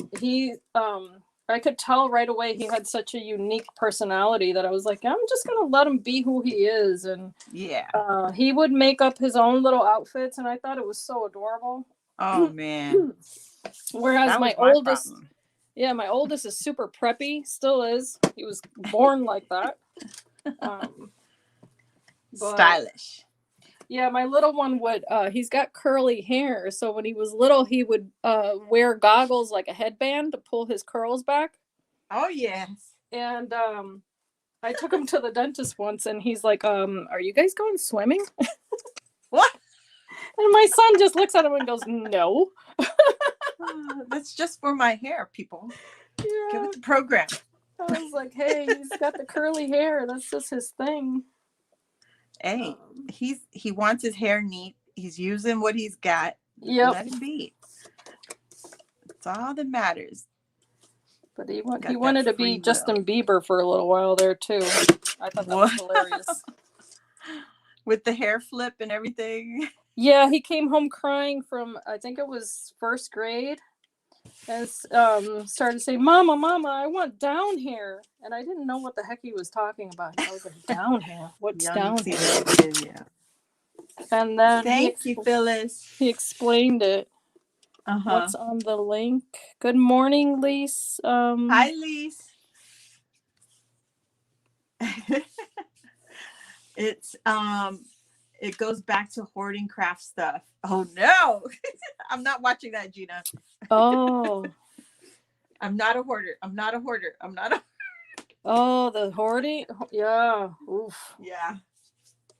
I could tell right away he had such a unique personality that I was like, I'm just gonna let him be who he is, and he would make up his own little outfits, and I thought it was so adorable. Oh man. Whereas my oldest, my oldest is super preppy, still is. He was born like that. Stylish. Yeah, my little one would, he's got curly hair. So when he was little, he would wear goggles like a headband to pull his curls back. Oh, yes. And I took him to the dentist once and he's like, are you guys going swimming? What? And my son just looks at him and goes, no. That's just for my hair, people. Yeah. Give it the program. I was like, hey, he's got the curly hair. That's just his thing. Hey, he wants his hair neat. He's using what he's got. Yep. Let him be. That's all that matters. But he wanted to be Justin Bieber for a little while there too. I thought that was hilarious. With the hair flip and everything. Yeah, he came home crying from, I think it was first grade, and started saying, Mama, I want down hair. And I didn't know what the heck he was talking about. I was like, down hair? What's down hair? Yeah. And then Thank you, Phyllis. He explained it. What's on the link? Good morning, Lise. Hi, Lise. It's it goes back to hoarding craft stuff. Oh no. I'm not watching that, Gina. Oh. I'm not a hoarder. Oh, the hoarding? Yeah. Oof. Yeah.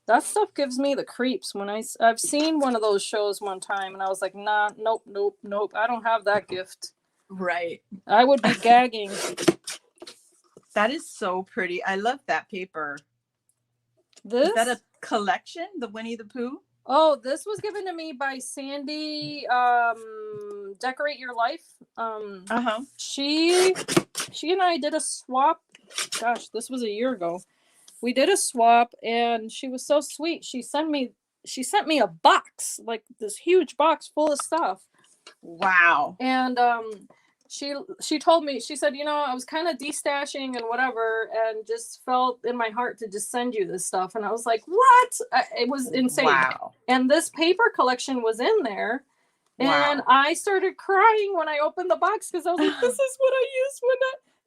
That stuff gives me the creeps. When I've seen one of those shows one time and I was like, nah, nope. I don't have that gift. Right. I would be gagging. That is so pretty. I love that paper. Is that a collection? The Winnie the Pooh? Oh, this was given to me by Sandy. Decorate Your Life. She and I did a swap. Gosh, this was a year ago. We did a swap, and she was so sweet. She sent me a box, like this huge box full of stuff. Wow. And she told me, she said, I was kind of destashing and whatever, and just felt in my heart to just send you this stuff. And I was like, what? It was insane. Wow. And this paper collection was in there. Wow. And I started crying when I opened the box because I was like, this is what I used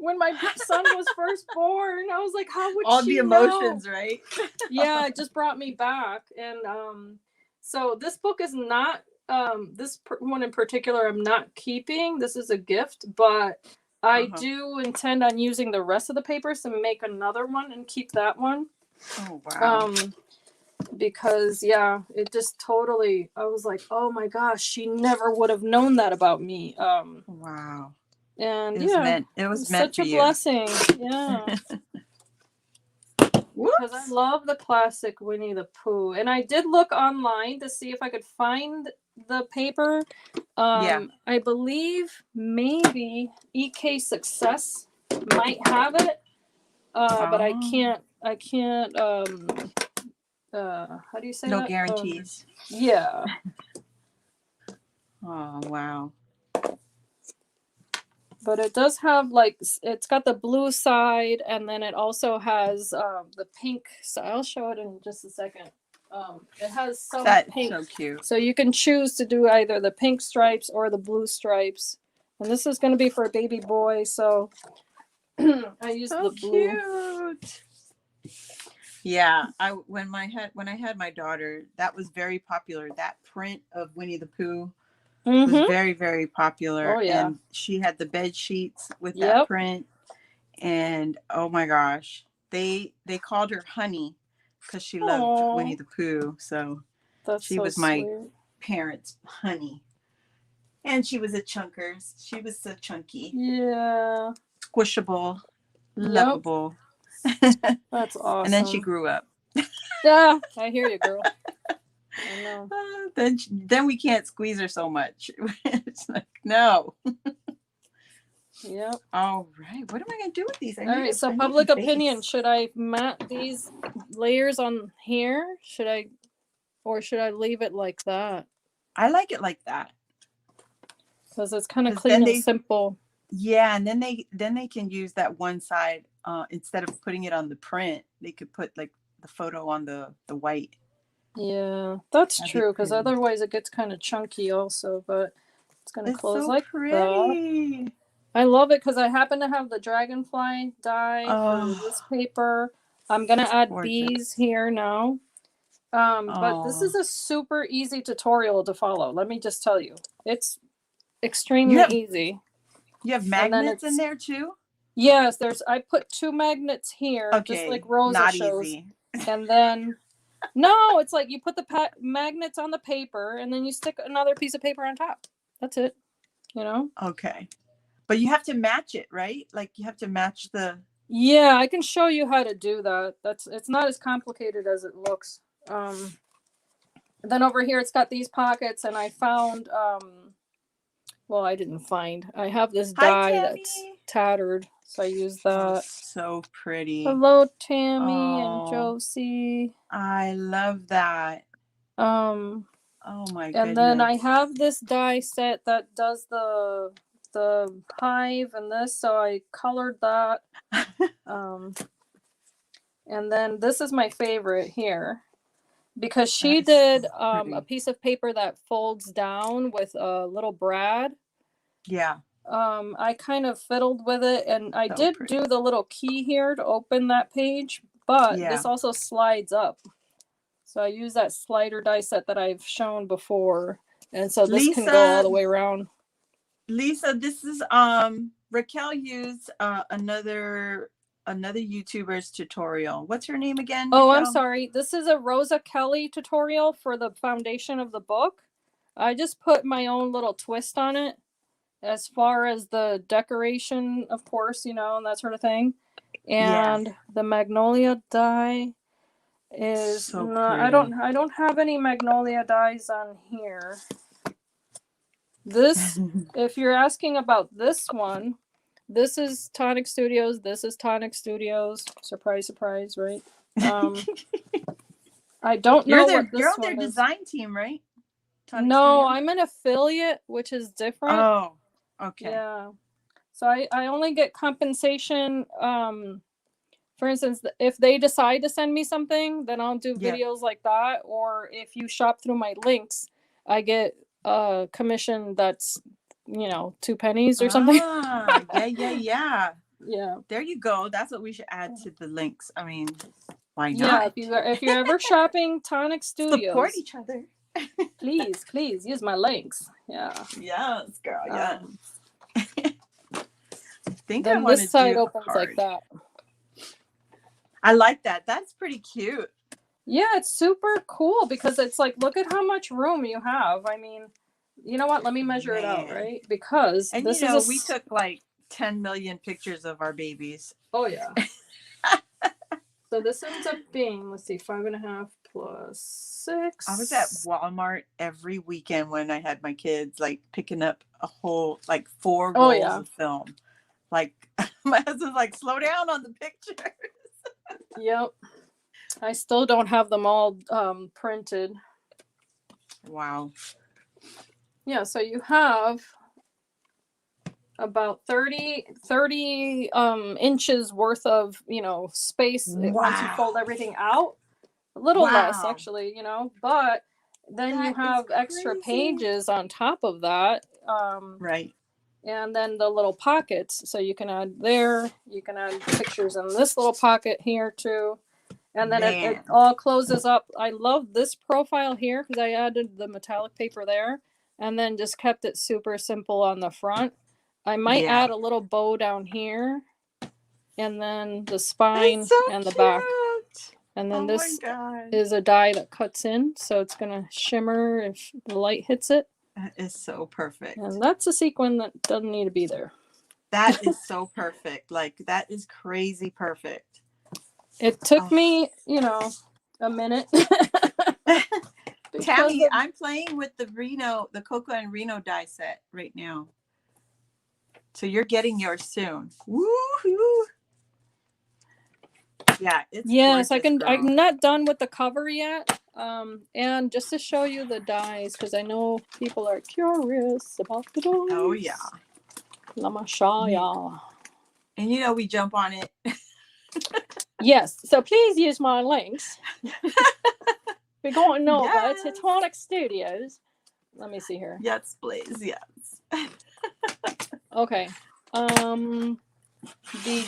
when my son was first born. I was like, how would all she the emotions, know? right? Yeah, it just brought me back. And so this book is not one in particular I'm not keeping. This is a gift, but I do intend on using the rest of the papers to make another one and keep that one. Oh wow. Because yeah, it just totally, I was like, oh my gosh, she never would have known that about me. Wow. And it was meant such for a you. blessing. Yeah. Because I love the classic Winnie the Pooh. And I did look online to see if I could find the paper. I believe maybe EK Success might have it. But I can't how do you say no that? guarantees. Yeah. Oh wow. But it does have like, it's got the blue side, and then it also has the pink. So I'll show it in just a second. It has some pink. So cute. So you can choose to do either the pink stripes or the blue stripes. And this is going to be for a baby boy, so I used the blue. Cute. Yeah, when I had my daughter, that was very popular. That print of Winnie the Pooh was very, very popular. Oh, yeah. And she had the bed sheets with that print. And oh my gosh, they called her Honey because she loved Winnie the Pooh. So she was my parents' honey. And she was a chunkers. She was so chunky. Yeah. Squishable. Lovable. That's awesome. And then she grew up. Yeah, I hear you, girl. I know. Then we can't squeeze her so much. It's like, no. Yep. All right. What am I going to do with these? All right. So public opinion. Should I mat these layers on here? Or should I leave it like that? I like it like that. Because it's kind of clean and simple. Yeah. And then they can use that one side instead of putting it on the print. They could put like the photo on the white. Yeah, that's true. Because otherwise it gets kind of chunky also. But it's going to close so like pretty. That. I love it because I happen to have the dragonfly die for this paper. I'm going to add bees here now. But this is a super easy tutorial to follow. Let me just tell you. It's extremely easy. You have magnets in there too? Yes, I put 2 magnets here, just like Rosa shows. Easy. And then, no, it's like you put the magnets on the paper and then you stick another piece of paper on top. That's it. You know? Okay. But you have to match it, right? Like you have to match the... Yeah, I can show you how to do that. It's not as complicated as it looks. Then over here it's got these pockets, and I found well, I didn't find. I have this die that's tattered, so I use that. Oh, so pretty. Hello, Tammy and Josie. I love that. Oh my goodness. And then I have this die set that does the hive and this, so I colored that. And then this is my favorite here. Because she did a piece of paper that folds down with a little brad. Yeah. I kind of fiddled with it, and I did do the little key here to open that page, but this also slides up. So I use that slider die set that I've shown before, and so this can go all the way around. Lisa, this is Raquel used another YouTuber's tutorial. What's her name again? Oh, Raquel? I'm sorry. This is a Rosa Kelly tutorial for the foundation of the book. I just put my own little twist on it as far as the decoration, of course, you know, and that sort of thing. And the magnolia die is so I don't have any magnolia dies on here. This, if you're asking about this one, this is Tonic Studios. This is Tonic Studios. Surprise, surprise, right? I don't know what this you're on their design team, right? Tonic Studios? I'm an affiliate, which is different. Oh, okay. Yeah. So I only get compensation. For instance, if they decide to send me something, then I'll do videos like that. Or if you shop through my links, I get a commission that's, you know, 2 pennies or something. Yeah. Yeah. There you go. That's what we should add to the links. I mean, why Yeah, not? if you're ever shopping Tonic Support Studios, each other. please use my links. Yeah. Yes, girl. Yes. I think I Then want this to side do a opens like card. that. I like that. That's pretty cute. Yeah, it's super cool because it's like, look at how much room you have. I mean, you know what? Let me measure it out, right? Because And this is we took like 10 million pictures of our babies. Oh yeah. So this ends up being, let's see, 5.5 plus 6. I was at Walmart every weekend when I had my kids, like picking up a whole, like 4 rolls of film. Like my husband's like, slow down on the pictures. Yep. I still don't have them all printed. Wow. Yeah, so you have about 30 inches worth of, space once you fold everything out. A little less, actually, but then you have extra pages on top of that. Right. And then the little pockets. So you can add there. You can add pictures in this little pocket here too. And then it all closes up. I love this profile here because I added the metallic paper there and then just kept it super simple on the front. I might add a little bow down here and then the spine and the back. And then this is a die that cuts in. So it's going to shimmer if the light hits it. That is so perfect. And that's a sequin that doesn't need to be there. That is so perfect. Like, that is crazy perfect. It took me, a minute. Tammy, I'm playing with the Coco and Reno die set right now. So you're getting yours soon. Woohoo! Yeah, it's yes, gorgeous, I'm not done with the cover yet. And just to show you the dies, because I know people are curious about the dies. Oh yeah. Let me show y'all. And we jump on it. Yes, so please use my links. We're going over to Tonic Studios. Let me see here. Yes, please. Yes. Okay. The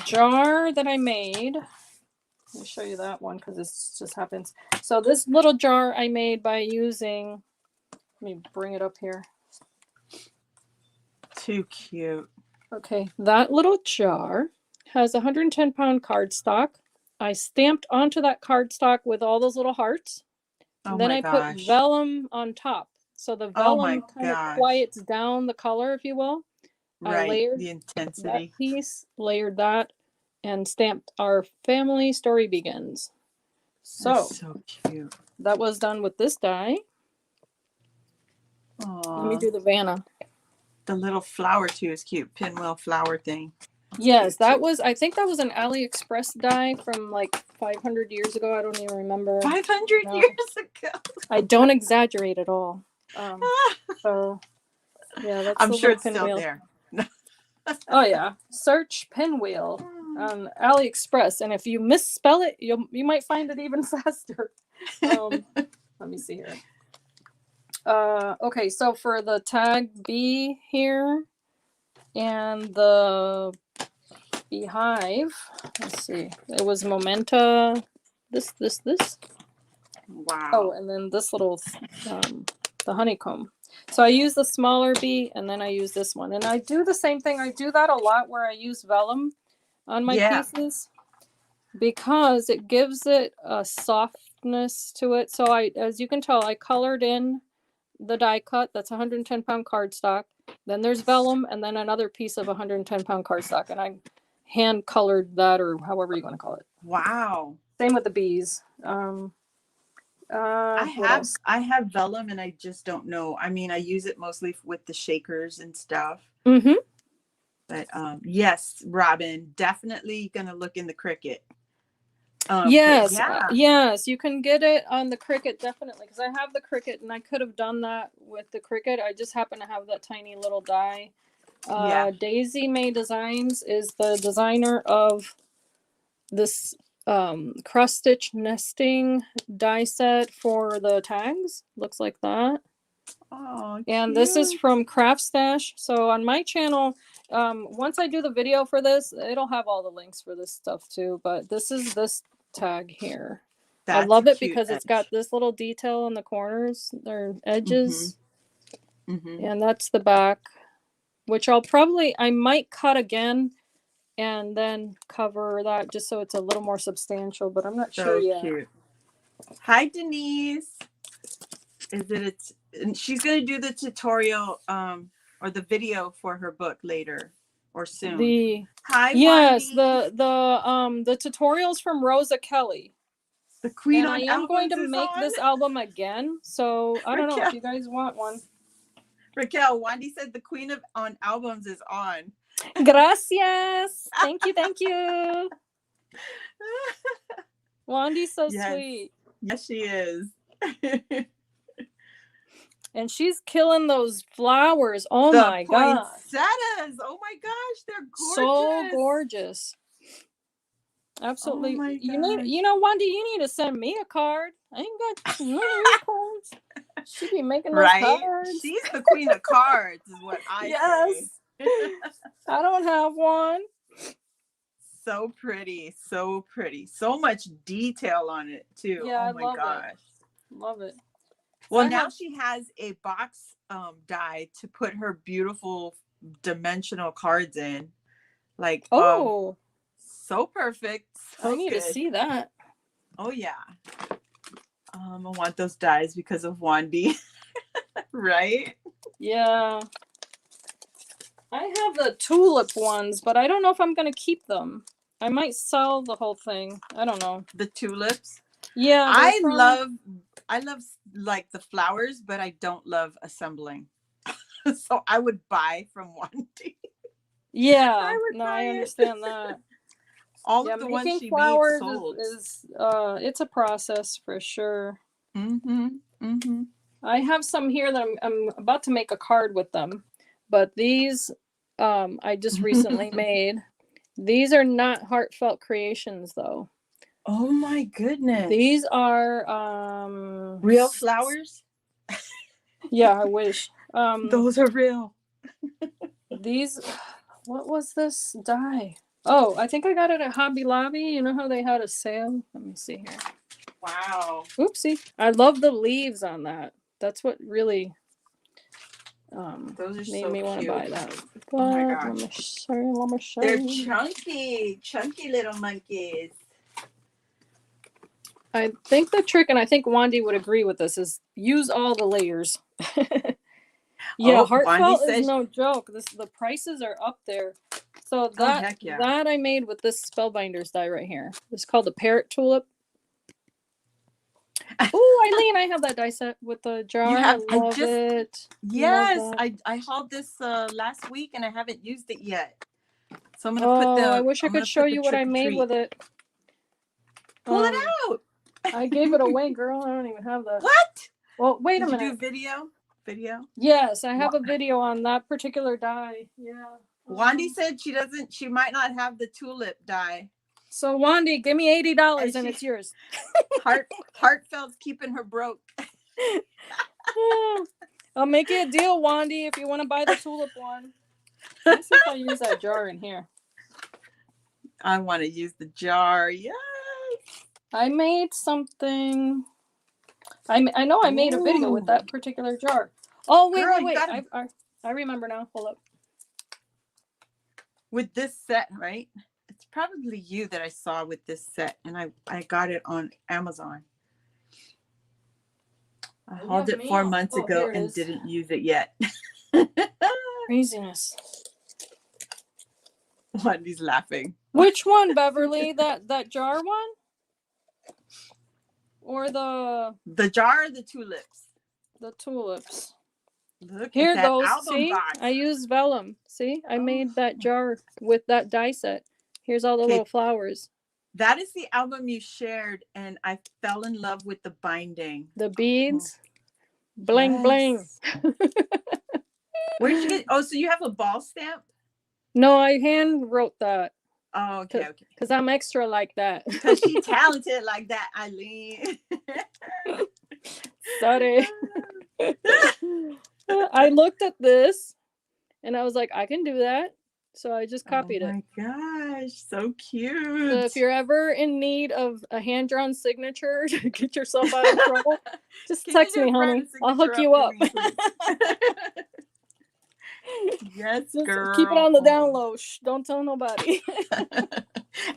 jar that I made. Let me show you that one because this just happens. So this little jar I made by using, let me bring it up here. Too cute. Okay, that little jar has 110-pound cardstock. I stamped onto that cardstock with all those little hearts. And then I put vellum on top. So the vellum kind of quiets down the color, if you will. Right, I layered the intensity. That piece, layered that, and stamped Our Family Story Begins. That's so cute. That was done with this die. Aww. Let me do the Vanna. The little flower too is cute. Pinwheel flower thing. Yes, that was, I think that was an AliExpress die from like 500 years ago. I don't even remember. 500 years ago. I don't exaggerate at all. So, yeah, that's I'm sure it's pinwheel. still there. Oh yeah, search pinwheel on AliExpress, and if you misspell it, you might find it even faster. Let me see here. Okay, so for the tag B here and the beehive, let's see. It was Momenta. This. Wow. Oh, and then this little the honeycomb. So I use the smaller bee and then I use this one. And I do the same thing. I do that a lot where I use vellum on my pieces because it gives it a softness to it. So as you can tell, I colored in the die cut. That's 110-pound cardstock. Then there's vellum and then another piece of 110-pound cardstock. And I hand colored that, or however you want to call it. Wow. Same with the bees. I have vellum and I just don't know. I mean, I use it mostly with the shakers and stuff. Mm-hmm. But yes, Robin, definitely gonna look in the Cricut. Yes, yes, you can get it on the Cricut, definitely, because I have the Cricut and I could have done that with the Cricut. I just happen to have that tiny little die. Daisy May Designs is the designer of this cross stitch nesting die set for the tags. Looks like that. Oh, And this is cute. from Craft Stash. So on my channel, once I do the video for this, it'll have all the links for this stuff too. But this is this tag here. I That's a love it cute because it's got edge. this little detail on the corners or Mm-hmm. edges. Mm-hmm. And that's the back, which I might cut again and then cover that just so it's a little more substantial, but I'm not sure So yet. cute. Hi, Denise. And she's gonna do the tutorial or the video for her book later or soon. Hi, Yes, Wandy. the tutorials from Rosa Kelly. The Queen And I on am going Albums to is make on. this album again. So I don't know if you guys want one. Raquel, Wandy said the Queen on Albums is on. Gracias. Thank you, thank you. Wandy's so sweet. Yes, she is. And she's killing those flowers. Oh my god. Poinsettias. Oh my gosh, they're gorgeous. So gorgeous. Absolutely. Oh my You gosh. Wandy, you need to send me a card. I ain't got cards. She be making those cards. She's the queen of cards, is what I say. I don't have one. So pretty, so pretty. So much detail on it too. Yeah, oh my gosh. Love it. Well, now she has a box die to put her beautiful dimensional cards in. Like, so perfect. So I need to see that. Oh yeah. I want those dies because of Wandy. Right? Yeah. I have the tulip ones, but I don't know if I'm going to keep them. I might sell the whole thing. I don't know. The tulips? Yeah. I love like the flowers, but I don't love assembling. So I would buy from Wandy. Yeah. I understand that. All of the ones she flowers made sold. It's a process for sure. Mm-hmm. Mm-hmm. I have some here that I'm about to make a card with them, but these I just recently made. These are not heartfelt creations though. Oh my goodness. These are real flowers? Yeah, I wish. Those are real. These, what was this die? Oh, I think I got it at Hobby Lobby. You know how they had a sale? Let me see here. Wow. Oopsie. I love the leaves on that. That's what really those are made so me want to buy that. But oh my gosh. Let me show They're you. chunky little monkeys. I think the trick, and I think Wandy would agree with this, is use all the layers. Yeah, heartfelt is no joke. The prices are up there. So that I made with this Spellbinders die right here. It's called the Parrot Tulip. Oh, Eileen, I have that die set with the jar. I love it. Yes, I hauled this last week and I haven't used it yet. So I'm gonna put I wish I could show you what I made with it. Pull it out. I gave it away, girl. I don't even have that. What? Well, wait a minute. Did you do video? Yes, I have a video on that particular die. Yeah. Wandy said she might not have the tulip die. So Wandy, give me $80 and it's yours. Heartfelt's keeping her broke. I'll make you a deal, Wandy, if you want to buy the tulip one. Let's see if I use that jar in here. I want to use the jar. Yes. I made something. I know I made a video with that particular jar. Oh, wait. I remember now. Hold up. With this set, right? It's probably you that I saw with this set, and I got it on Amazon. I hauled it 4 months ago and didn't use it yet. Craziness. Wandy's laughing. Which one, Beverly? That jar one? Or the jar or the tulips? The tulips. Look here at that goes. album See, box. I used vellum. See, I made that jar with that die set. Here's all the little flowers. That is the album you shared, and I fell in love with the binding. The beads, bling bling. Where'd you get? Oh, so you have a ball stamp? No, I hand wrote that. Oh, okay. Because I'm extra like that. Because she's talented like that, Eileen. Sorry. I looked at this and I was like, I can do that. So I just Oh copied it. my gosh, so So if cute. you're ever in need of a hand-drawn signature to get yourself out of trouble, just Can you text me, just write a honey. I'll hook signature up you for up. me, please? Yes, Just keep it girl. on the down Oh. low. Shh, don't tell nobody.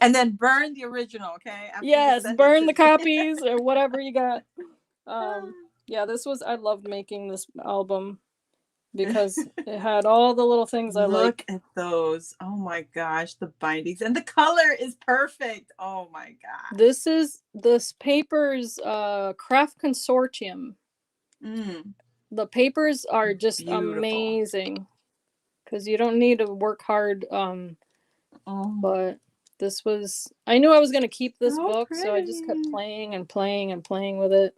And then burn the original, okay? After you Yes, send it burn to the me. copies or whatever you got. Yeah, I loved making this album because it had all the little things I Look like. at those. Oh my gosh, the bindings and the color is perfect. Oh my gosh. This paper's craft consortium. The papers are just Beautiful. amazing because you don't need to work hard. But this was, I knew I was going to keep this So book, so I just kept pretty. playing and playing and playing with it.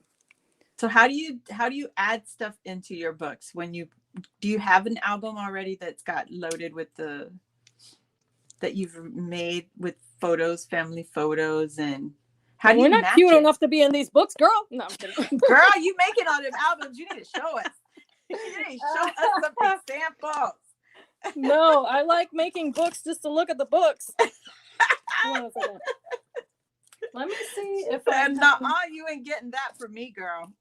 So how do you add stuff into your books when you do you have an album already that's got loaded with that you've made with photos, family photos, and how do We're you not match cute it? enough to be in these books, girl. No, I'm kidding. Girl, you making all them albums, you need to show us. You need to show us some examples. No, I like making books just to look at the books. Hold on a second. Let me see if I And not all you ain't getting that from me, girl.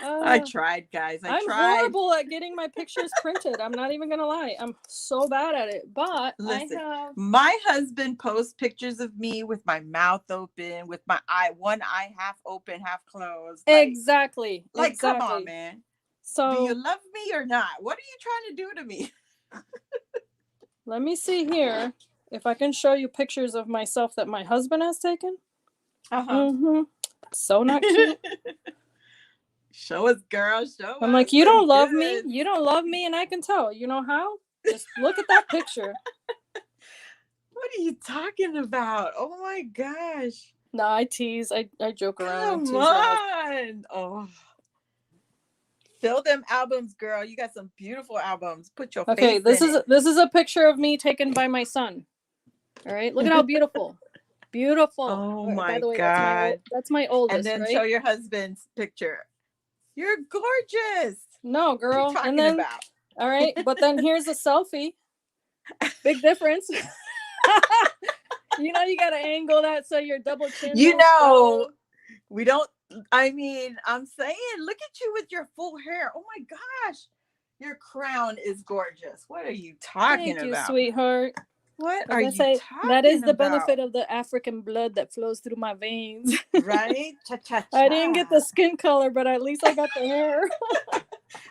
I tried, guys. I'm horrible at getting my pictures printed. I'm not even gonna lie. I'm so bad at it. But listen, my husband posts pictures of me with my mouth open, with my one eye half open, half closed. Exactly. Come on, man. So do you love me or not? What are you trying to do to me? Let me see here if I can show you pictures of myself that my husband has taken. So not cute. Show us, girl. Show us. I'm like, you don't love me. You don't love me, and I can tell. You know how? Just look at that picture. What are you talking about? Oh my gosh. No, I tease. I joke around. Come on. Oh. Fill them albums, girl. You got some beautiful albums. Put your face in it. This is a picture of me taken by my son. All right, look at how beautiful. Beautiful. Oh my by the way, God. That's my oldest. And then show your husband's picture. You're gorgeous. No, girl. What are you talking about? All right, but then here's a selfie. Big difference. You know, you gotta angle that so your double chin. You know, we don't. I mean, I'm saying, look at you with your full hair. Oh my gosh, your crown is gorgeous. What are you talking about? Thank you, sweetheart. What are you talking about? That is the benefit of the African blood that flows through my veins. Right? Cha-cha-cha. I didn't get the skin color, but at least I got the hair.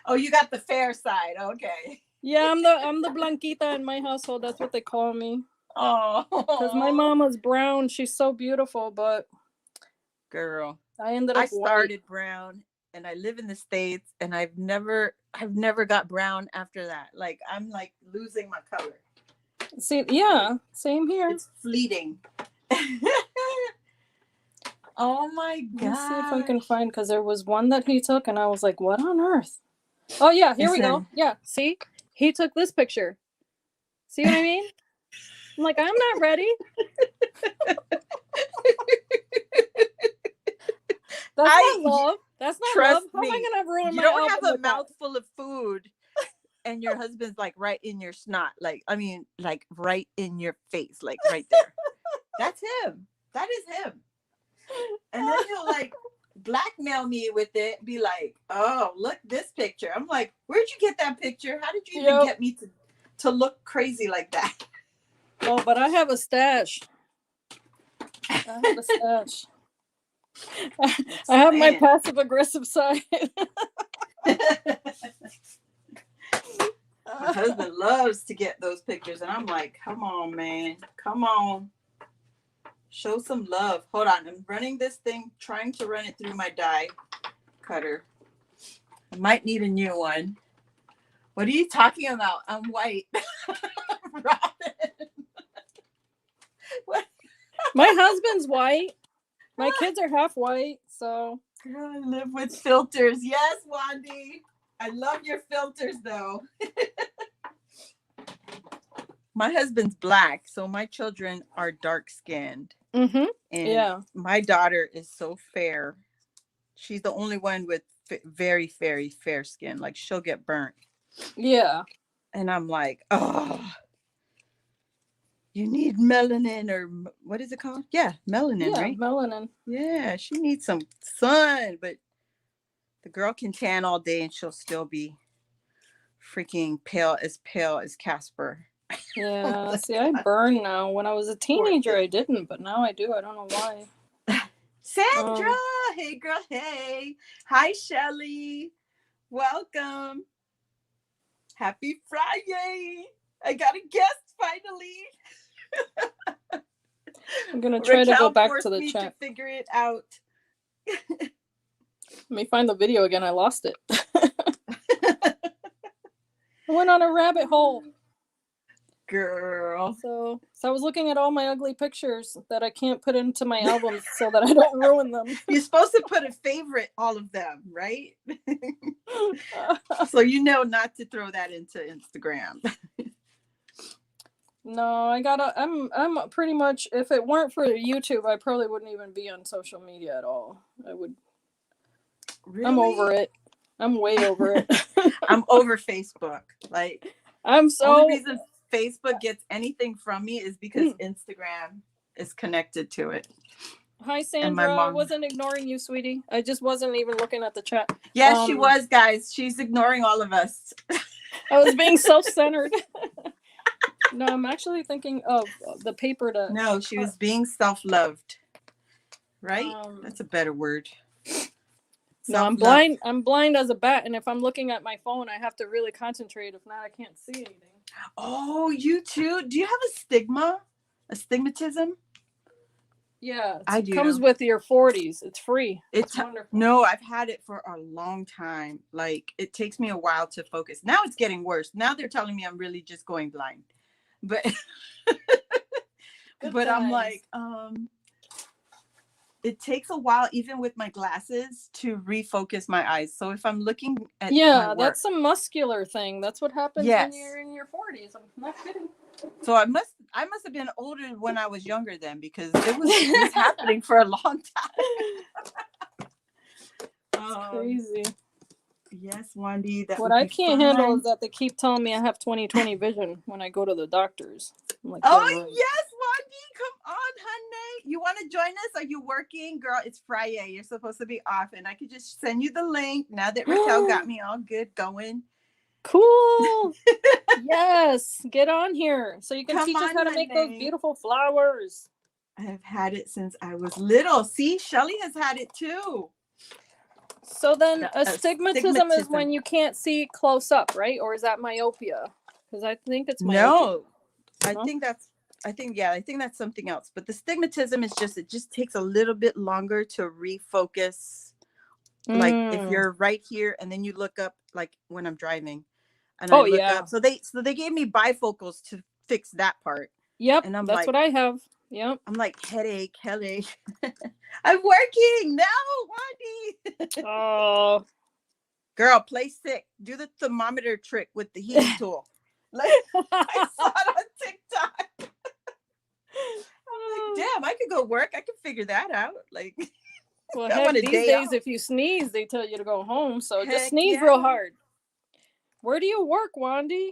Oh, you got the fair side. Okay. Yeah, I'm the Blanquita in my household. That's what they call me. Oh. Because my mama's brown. She's so beautiful, but girl, I started white. Brown, and I live in the States, and I've never got brown after that. Like, I'm like losing my color. See, yeah, same here. It's fleeting. Oh my God. Let's see if I can find, because there was one that he took, and I was like, what on earth? Oh, yeah, here we go. Yeah, see? He took this picture. See what I mean? I'm like, I'm not ready. That's not love. That's not love. How am I going to ruin my album? You don't have a mouthful of food and your husband's like right in your snot. Like, I mean, like right in your face, like right there. That's him. That is him. And then he'll like blackmail me with it, be like, oh, look this picture. I'm like, where'd you get that picture? How did you even get me to look crazy like that? Oh, but I have a stash. I have my passive aggressive side. My husband loves to get those pictures, and I'm like, come on, man. Come on. Show some love. Hold on. I'm running this thing, trying to run it through my die cutter. I might need a new one. What are you talking about? I'm white. Robin. What? My husband's white. My kids are half white, so. Girl, I live with filters. Yes, Wandy. I love your filters, though. My husband's black, so my children are dark-skinned. Mm-hmm. And Yeah. my daughter is so fair. She's the only one with very, very fair skin. Like she'll get burnt. Yeah. And I'm like, oh, you need melanin or what is it called? Yeah, melanin, Yeah. right? Melanin. Yeah, she needs some sun, but the girl can tan all day and she'll still be freaking pale as Casper. Oh Yeah. my See, I God, burn now. When I was a poor teenager, thing. I didn't, but now I do. I don't know why. Sandra, Um, hey girl, hey. Hi, Shelly. Welcome. Happy Friday. I got a guest finally. I'm gonna try to go Raquel back to forced the me to chat. figure it out. Let me find the video again. I lost it. I went on a rabbit hole. Girl. So I was looking at all my ugly pictures that I can't put into my albums so that I don't ruin them. You're supposed to put a favorite, all of them, right? So you know not to throw that into Instagram. No, I'm pretty much, if it weren't for YouTube, I probably wouldn't even be on social media at all. Really? I'm over it. I'm way over it. I'm over Facebook. Like, I'm only so reason Facebook gets anything from me is because Instagram is connected to it. Hi, And my Sandra. I mom. wasn't ignoring you, sweetie. I just wasn't even looking at the chat. Yes, she was, guys. She's ignoring all of us. I was being self-centered. No, I'm actually thinking of the paper to. No, she was being self-loved. Right? That's a better word. No, I'm blind. I'm blind as a bat, and if I'm looking at my phone, I have to really concentrate. If not, I can't see anything. Oh, you too? Do you have a stigma? A stigmatism? Yeah, I do. Comes with your 40s. It's free. It's wonderful. No, I've had it for a long time. Like, it takes me a while to focus. Now it's getting worse. Now they're telling me I'm really just going blind. But but I'm like, it takes a while, even with my glasses, to refocus my eyes. So if I'm looking at my work, that's a muscular thing. That's what happens when you're in your 40s. I'm not kidding. So I must have been older when I was younger then, because it was happening for a long time. It's crazy. Yes, Wandy. What I can't handle is that they keep telling me I have 20/20 vision when I go to the doctors. I'm like, oh yes, Wandy, come on, honey. You want to join us? Are you working, girl? It's Friday. You're supposed to be off, and I could just send you the link now that Raquel got me all good going. Cool. Yes, get on here so you can teach us how to make those beautiful flowers. I have had it since I was little. See, Shelly has had it too. So then astigmatism is when you can't see close up, right? Or is that myopia? Because I think it's myopia. No, I think that's something else. But the stigmatism is it just takes a little bit longer to refocus. Like if you're right here and then you look up, like when I'm driving and I look up. So they gave me bifocals to fix that part. Yep. And I'm that's what I have. Yep. I'm like, headache. I'm working now, Wandy. Oh. Girl, play sick. Do the thermometer trick with the heating tool. Like, I saw it on TikTok. I'm like, damn, I could go work. I can figure that out. Like, well, heck, these days, if you sneeze, they tell you to go home. So just sneeze real hard. Where do you work, Wandy?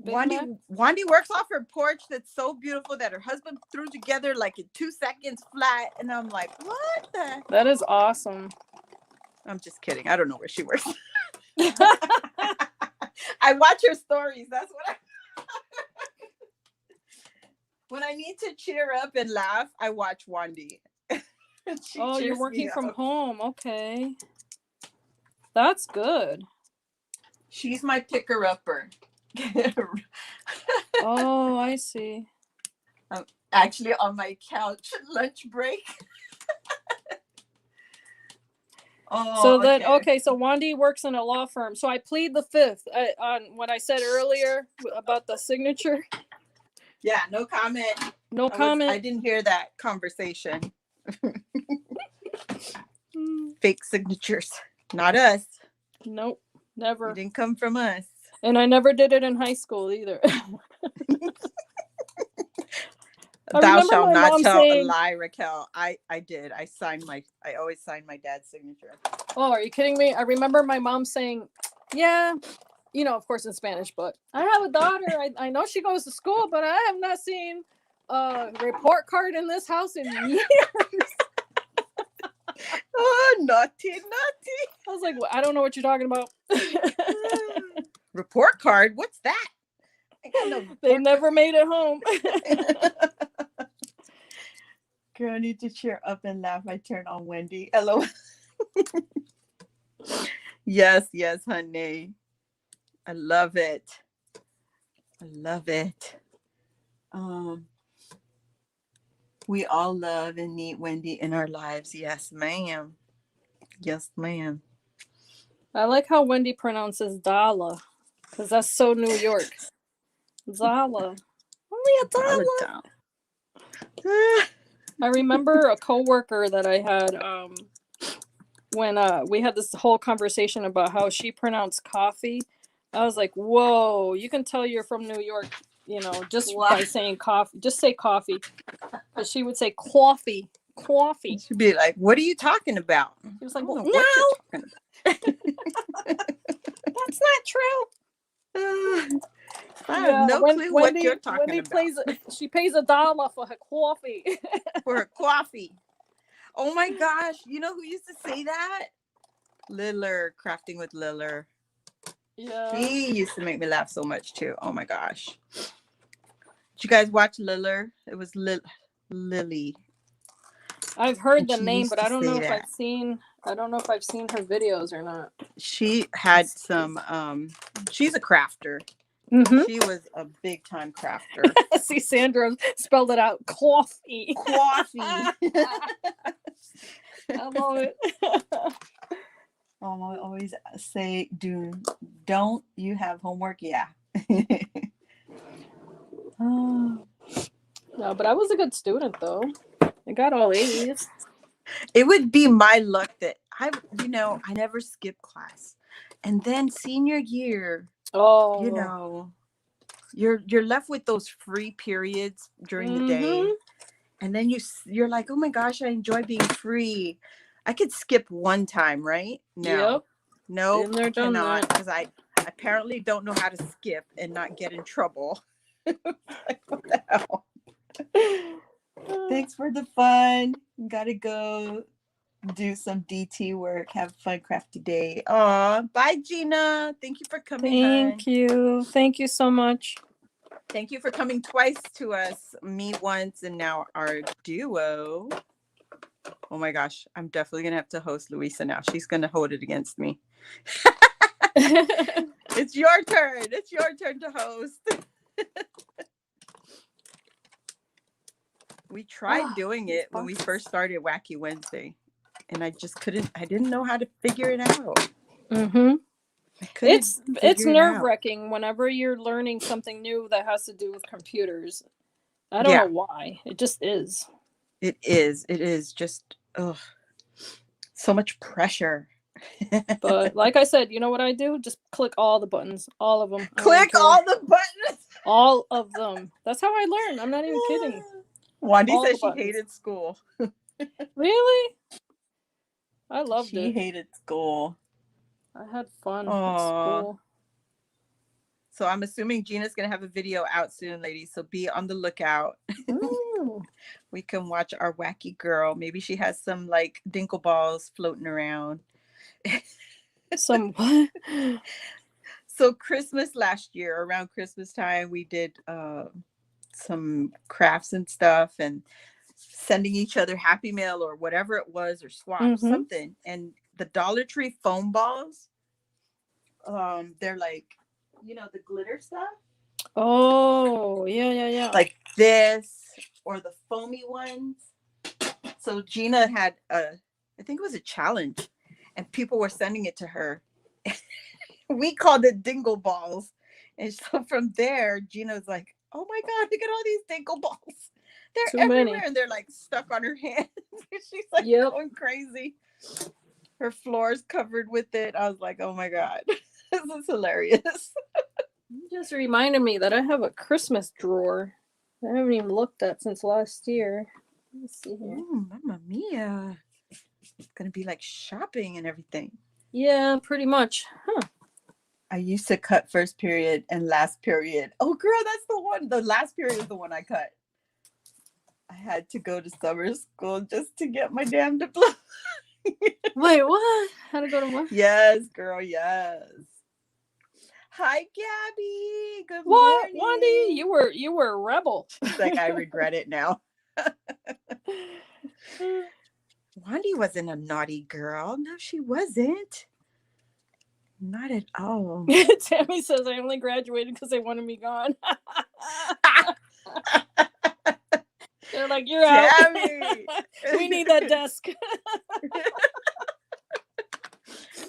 Wandy works off her porch that's so beautiful that her husband threw together like in 2 seconds flat. And I'm like, what the? That is awesome. I'm just kidding. I don't know where she works. I watch her stories. That's what when I need to cheer up and laugh, I watch Wandy. Oh, you're working from home. Okay. That's good. She's my picker-upper. Oh, I see. I'm actually on my couch lunch break. So Wandy works in a law firm. So I plead the fifth on what I said earlier about the signature. Yeah, no comment. No comment. I didn't hear that conversation. Fake signatures. Not us. Nope, never. It didn't come from us. And I never did it in high school either. I Thou remember shalt my not mom tell a saying, lie, Raquel. I did. I always signed my dad's signature. "Oh, are you kidding me?" I remember my mom saying, "Yeah, you know, of course in Spanish, but I have a daughter. I know she goes to school, but I have not seen a report card in this house in years." Oh, naughty, naughty. I was like, well, I don't know what you're talking about. Report card? What's that? I got no report They never made it home. Girl, I need to cheer up and laugh. I turn on Wendy. Hello. Yes, yes, honey. I love it. I love it. Um, we all love and need Wendy in our lives. Yes, ma'am. Yes, ma'am. I like how Wendy pronounces Dala, because that's so New York. Zala. Only a Dala. I remember a coworker that I had when we had this whole conversation about how she pronounced coffee. I was like, whoa, you can tell you're from New York, you know, just by saying coffee. Just say coffee. But she would say coffee. Coffee. She'd be like, what are you talking about? She was like, Well, well, what you're talking that's not true. I have no clue what you're talking about. She pays $1 for her coffee. For her coffee. Oh my gosh. You know who used to say that? Liller, crafting with Liller. Yeah. He used to make me laugh so much too. Oh my gosh. Did you guys watch Liller? It was Lily. I've heard the name, but I don't know if I've seen her videos or not. She had some she's a crafter. Mm-hmm. She was a big time crafter. See, Sandra spelled it out. Coffee. Coffee. I love it. I always say, don't you have homework? Yeah. No, but I was a good student though. I got all A's. It would be my luck that I never skipped class. And then senior year, you're left with those free periods during the day. And then you're like, oh my gosh, I enjoy being free. I could skip one time, right? No. Nope, I cannot, because I apparently don't know how to skip and not get in trouble. Like, what the hell? Thanks for the fun. Gotta go do some DT work. Have a fun crafty day. Aw, bye, Gina. Thank you for coming. Thank you. Thank you so much. Thank you for coming twice to us. Me once and now our duo. Oh my gosh, I'm definitely gonna have to host Louisa now. She's gonna hold it against me. It's your turn. It's your turn to host. We tried doing it when we first started Wacky Wednesday, and I didn't know how to figure it out. It's nerve-wracking whenever you're learning something new that has to do with computers. I don't know why. It just is. It is just so much pressure. But like I said, you know what I do? Just click all the buttons, all of them. Click all the buttons. All of them. That's how I learn. I'm not even kidding. Wandy said she hated school. Really? I loved it. She hated school. I had fun at school. So I'm assuming Gina's going to have a video out soon, ladies. So be on the lookout. We can watch our wacky girl. Maybe she has some like dinkle balls floating around. Some what? So Christmas last year, around Christmas time, we did some crafts and stuff and sending each other Happy Mail or whatever it was, or swap something. And the Dollar Tree foam balls, they're like, the glitter stuff. Oh, yeah. Like this, or the foamy ones. So Gina had I think it was a challenge, and people were sending it to her. We called it dingle balls. And so from there, Gina's like, oh my God, look at all these dingle balls. They're everywhere, and they're like stuck on her hands. She's like going crazy. Her floor's covered with it. I was like, oh my God, this is hilarious. You just reminded me that I have a Christmas drawer. I haven't even looked at since last year. Let's see here. Ooh, Mamma Mia. It's gonna be like shopping and everything. Yeah, pretty much. Huh. I used to cut first period and last period. Oh, girl, that's the one. The last period is the one I cut. I had to go to summer school just to get my damn diploma. Wait, what? How to go to what? Yes, girl, yes. Hi, Gabby. Good What, Wandy? morning. You were a rebel. She's like, I regret it now. Wandy wasn't a naughty girl. No, she wasn't. Not at all. Tammy says I only graduated because they wanted me gone. They're like, you're Tammy. out. We need that desk.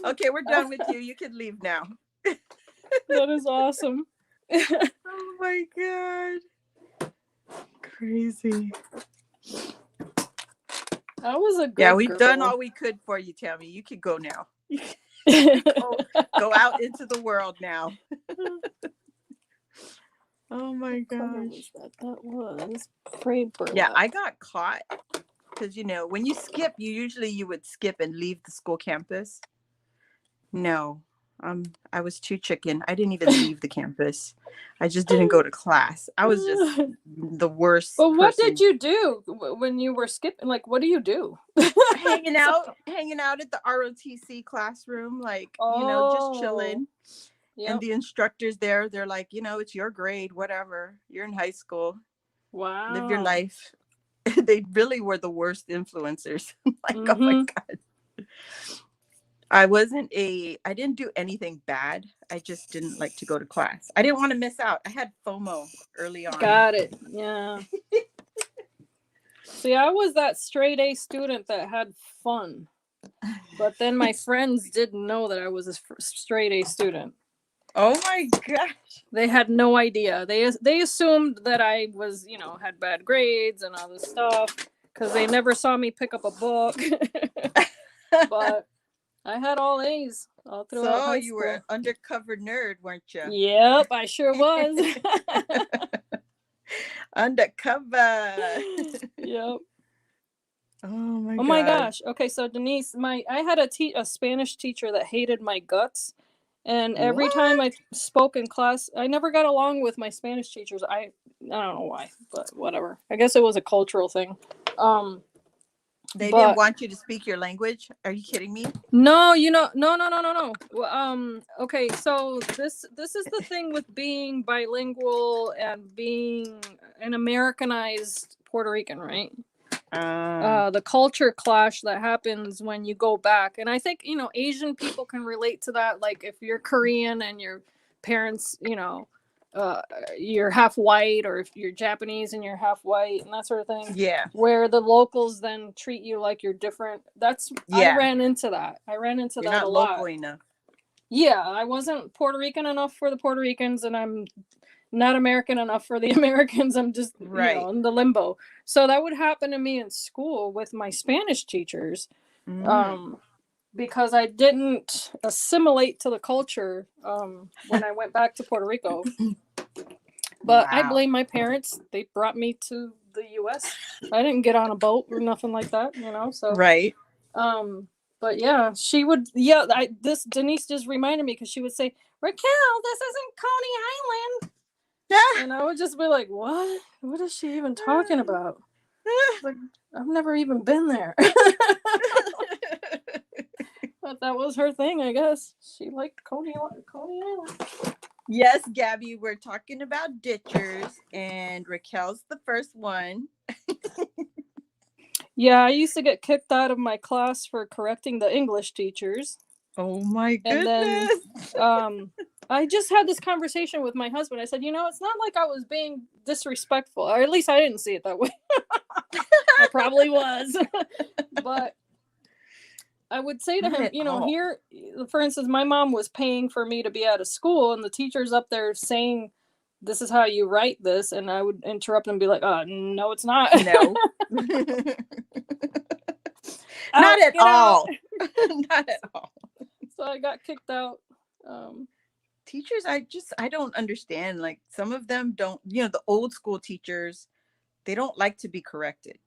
Okay, we're done with you. You can leave now. That is awesome. Oh my God. Crazy. That was a good Yeah, we've girl. done all we could for you, Tammy. You can go now. Go out into the world now. Oh my gosh. That was Friyay. Yeah, I got caught because when you skip, you would skip and leave the school campus. No, I was too chicken. I didn't even leave the campus. I just didn't go to class. I was just the worst. But what person. did you do when you were skipping? Like, what do you do? hanging out at the ROTC classroom, like just chilling. Yep. And the instructors there, they're like, it's your grade, whatever. You're in high school. Wow. Live your life. They really were the worst influencers. Like, oh my God. I didn't do anything bad. I just didn't like to go to class. I didn't want to miss out. I had FOMO early on. Got it. Yeah. See, I was that straight A student that had fun. But then my friends didn't know that I was a straight A student. Oh my gosh. They had no idea. They assumed that I was, had bad grades and all this stuff because they never saw me pick up a book. But I had all A's all throughout high school. So you were an undercover nerd, weren't you? Yep, I sure was. Undercover. Yep. Oh my gosh. Okay, so Denise, I had a Spanish teacher that hated my guts. And every time I spoke in class, I never got along with my Spanish teachers. I don't know why, but whatever. I guess it was a cultural thing. They didn't want you to speak your language? Are you kidding me? No, no. Okay, so this is the thing with being bilingual and being an Americanized Puerto Rican, right? The culture clash that happens when you go back, and I think Asian people can relate to that. Like if you're Korean and your parents, you're half white, or if you're Japanese and you're half white, and that sort of thing. Yeah. Where the locals then treat you like you're different. I ran into that. You're that a lot. Local enough. Yeah, I wasn't Puerto Rican enough for the Puerto Ricans, and I'm not American enough for the Americans. I'm just in the limbo. So that would happen to me in school with my Spanish teachers, because I didn't assimilate to the culture when I went back to Puerto Rico. But I blame my parents. They brought me to the U.S. I didn't get on a boat or nothing like that, So right. But yeah, she would. This Denise just reminded me because she would say, "Raquel, this isn't Coney Island." And I would just be like, what? What is she even talking about? Like, I've never even been there. But that was her thing, I guess. She liked Coney Island. Yes, Gabby, we're talking about ditchers, and Raquel's the first one. Yeah, I used to get kicked out of my class for correcting the English teachers. Oh my goodness. And then I just had this conversation with my husband. I said, it's not like I was being disrespectful, or at least I didn't see it that way. I probably was. But I would say to him, here, for instance, my mom was paying for me to be out of school, and the teacher's up there saying, this is how you write this. And I would interrupt and be like, no, it's not. No. Not at all. Not at all. So I got kicked out. teachers, I don't understand. Like some of them don't, the old school teachers, they don't like to be corrected.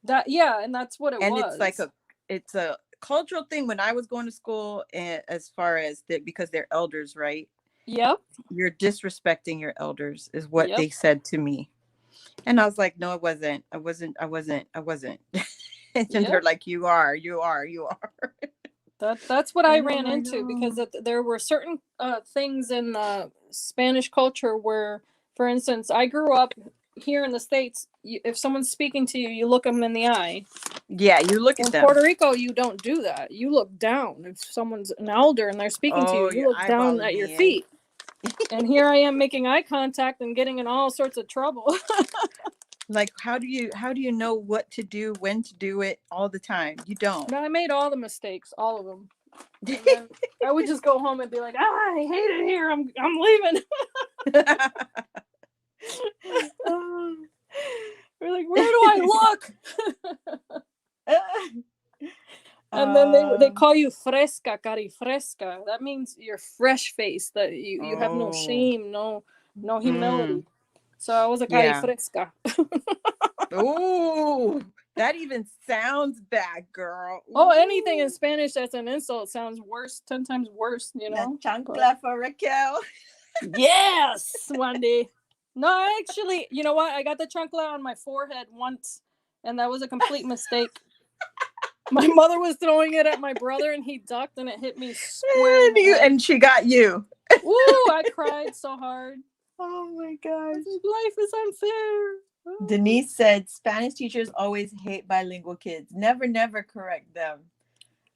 And that's what it And it's like was. it's a cultural thing when I was going to school, and as far as that, because they're elders, right? Yep. You're disrespecting your elders is what Yep. they said to me. And I was like, no, it wasn't. I wasn't. And they're Yep. like, you are, you are, you are. That's what I And I'm ran like, into, because oh. there were certain things in Spanish culture where, for instance, I grew up here in the States. If someone's speaking to you, you look them in the eye. Yeah, you look In at them. Puerto Rico, you don't do that. You look down. If someone's an elder and they're speaking to you, Oh, you you're look down at eyeballing your me, eh? feet. And here I am making eye contact and getting in all sorts of trouble. Like, how do you know what to do, when to do it all the time? You don't. No, I made all the mistakes, all of them. And then I would just go home and be like, I hate it here. I'm leaving. We're like, where do I look? And then they call you fresca, cari fresca. That means you're fresh faced, that you have no Oh. shame, no humility. So I was a cari Yeah. fresca. Oh, that even sounds bad, girl. Oh, anything in Ooh. Spanish that's an insult sounds worse, 10 times worse, La But chancla for Raquel. yes, Wendy. No, actually, you know what? I got the chancla on my forehead once, and that was a complete mistake. My mother was throwing it at my brother, and he ducked, and it hit me square in the head. And she got you. Ooh, I cried so hard. Oh my gosh. Life is unfair. Denise said Spanish teachers always hate bilingual kids. Never correct them.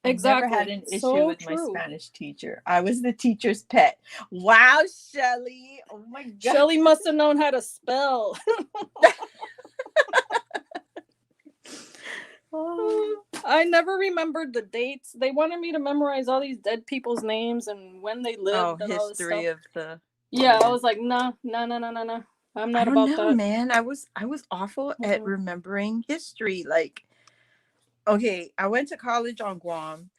Exactly. I never had an issue so with true. my Spanish teacher. I was the teacher's pet. Wow, Shelly. Oh my God. Shelly must have known how to spell. I never remembered the dates. They wanted me to memorize all these dead people's names and when they lived and all this history stuff. of the. Yeah, I was like, no. I'm not I don't about know, that. man. I was awful at remembering history. Like, okay, I went to college on Guam,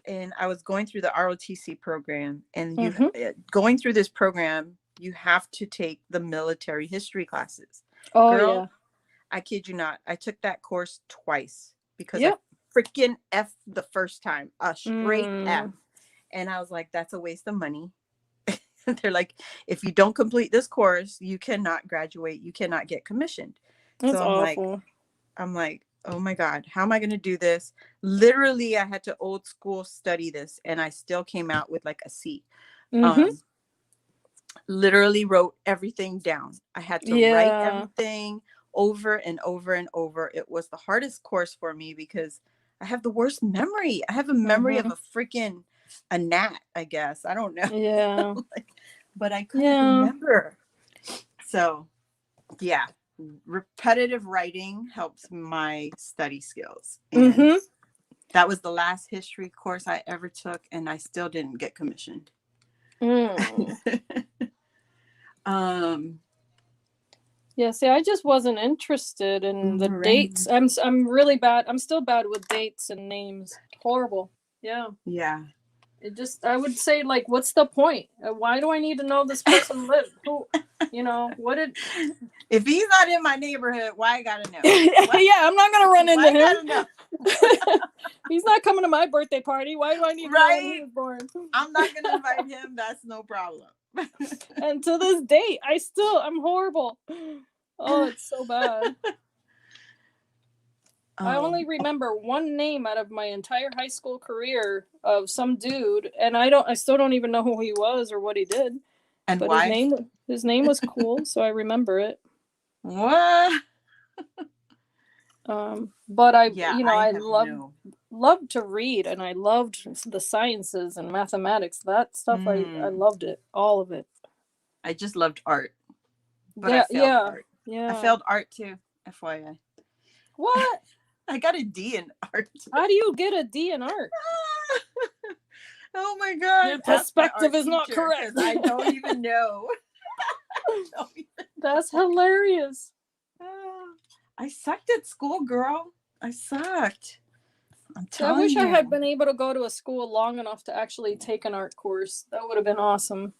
and I was going through the ROTC program, and going through this program, you have to take the military history classes. Oh, Girl, yeah. I kid you not. I took that course twice because Yep. I freaking F the first time, a straight F. And I was like, that's a waste of money. They're like, if you don't complete this course, you cannot graduate. You cannot get commissioned. That's So awful. I'm like, oh my God, how am I going to do this? Literally, I had to old school study this, and I still came out with like a C. Literally wrote everything down. I had to write everything over and over and over. It was the hardest course for me because I have the worst memory. I have a memory of a gnat, I guess. I don't know. Yeah. But I couldn't remember. So, yeah, repetitive writing helps my study skills. And that was the last history course I ever took, and I still didn't get commissioned. Yeah, see, I just wasn't interested in the dates. I'm really bad. I'm still bad with dates and names. Horrible. Yeah. Yeah. It just, I would say, like, what's the point? Why do I need to know this person lived? Who, what did... If he's not in my neighborhood, why I gotta know? Yeah, I'm not gonna run into him. Gotta know? He's not coming to my birthday party. Why do I need to know when he was born? I'm not gonna invite him. That's no problem. And to this date, I'm horrible. Oh, it's so bad. I only remember one name out of my entire high school career of some dude, and I still don't even know who he was or what he did. And but why? His name was cool, so I remember it. What? But I loved to read, and I loved the sciences and mathematics. That stuff, I loved it, all of it. I just loved art. But I failed art. Yeah. I failed art too, FYI. What? I got a D in art. How do you get a D in art? Oh my God. Your perspective is not correct. I don't even know. That's hilarious. I sucked at school, girl. I sucked. I'm telling you. I wish I had been able to go to a school long enough to actually take an art course. That would have been awesome.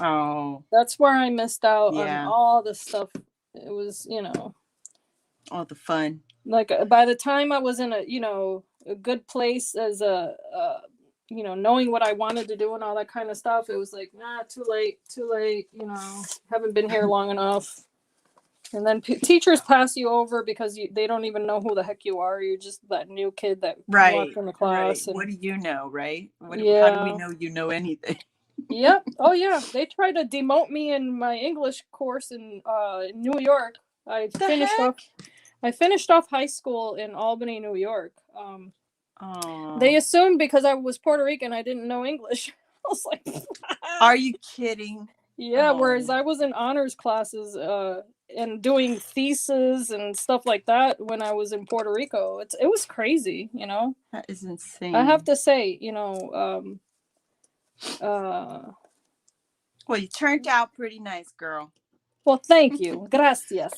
Oh, That's where I missed out on yeah. all the stuff. It was, All the fun. like by the time I was in a good place as knowing what I wanted to do and all that kind of stuff, it was like, nah, too late, haven't been here long enough. And then teachers pass you over because they don't even know who the heck you are. You're just that new kid that walked Right. in the Right. class. And What do you know, right? How do we yeah. know you know anything? Yep. Oh yeah. They tried to demote me in my English course in New York. I The finished off heck? I finished off high school in Albany, New York. They Oh. assumed because I was Puerto Rican I didn't know English. I was like, Are you kidding? yeah. Whereas Oh. I was in honors classes and doing theses and stuff like that when I was in Puerto Rico. It was crazy, That is I have insane. to say, Well, you turned out pretty nice, girl. well, thank you. Gracias.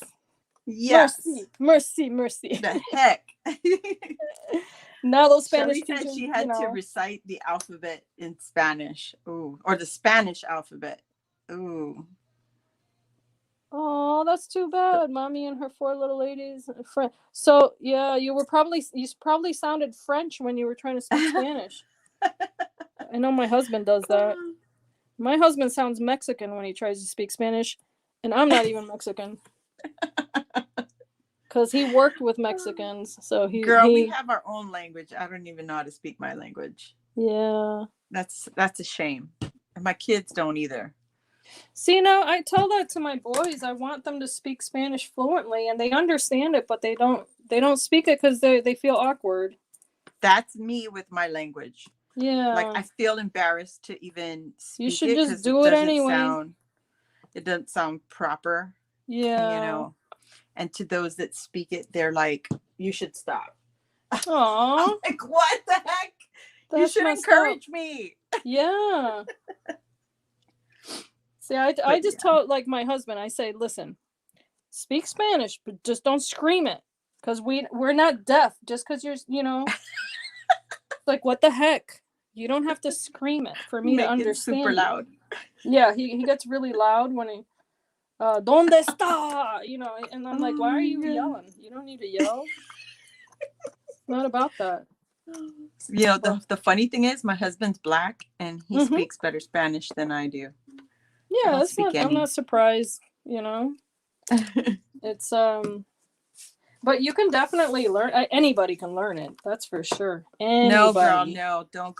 Yes. Mercy. Mercy. Mercy. The heck. Now those Spanish Shelly said teachers, she had to recite the alphabet in Spanish. Ooh. Or the Spanish alphabet. Ooh. oh, that's too bad. Mommy and her four little ladies. So yeah, you probably sounded French when you were trying to speak Spanish. I know my husband does that. My husband sounds Mexican when he tries to speak Spanish, and I'm not even Mexican because he worked with Mexicans. So Girl, we he have our own language. I don't even know how to speak my language. yeah. That's a shame. And my kids don't either. See, I tell that to my boys. I want them to speak Spanish fluently, and they understand it, but they don't speak it because they feel awkward. That's me with my language. Yeah. Like I feel embarrassed to even speak you should it just because do it anyway. It doesn't sound proper. Yeah. And to those that speak it, they're like, you should stop. Aww. Like, what the heck? You should encourage me. Yeah. See, I just told like my husband, I say, listen, speak Spanish, but just don't scream it. Because we're not deaf. Just because you're, like, what the heck? You don't have to scream it for me to understand. It super loud. Yeah, he gets really loud when he, ¿Dónde está? And I'm like, why are you yelling? You don't need to yell. It's not about that. The funny thing is my husband's black and he speaks better Spanish than I do. Yeah, I'm not surprised, It's but you can definitely learn. Anybody can learn it. That's for sure. Anybody. No, girl, no. Don't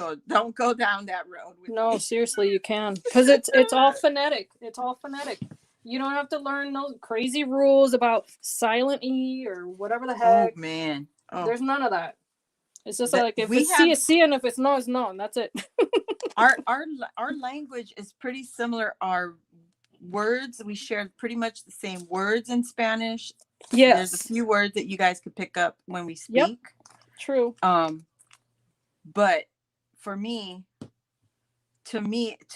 go down that road with No, me. seriously, you can. Because it's all phonetic. It's all phonetic. You don't have to learn those crazy rules about silent E or whatever the heck. Oh, man. Oh. There's none of that. It's just like if it's C, it's C, and if it's no, it's no, and that's it. Our language is pretty similar. Our words, we share pretty much the same words in Spanish. Yes. There's a few words that you guys could pick up when we speak. Yep. True. But for me, to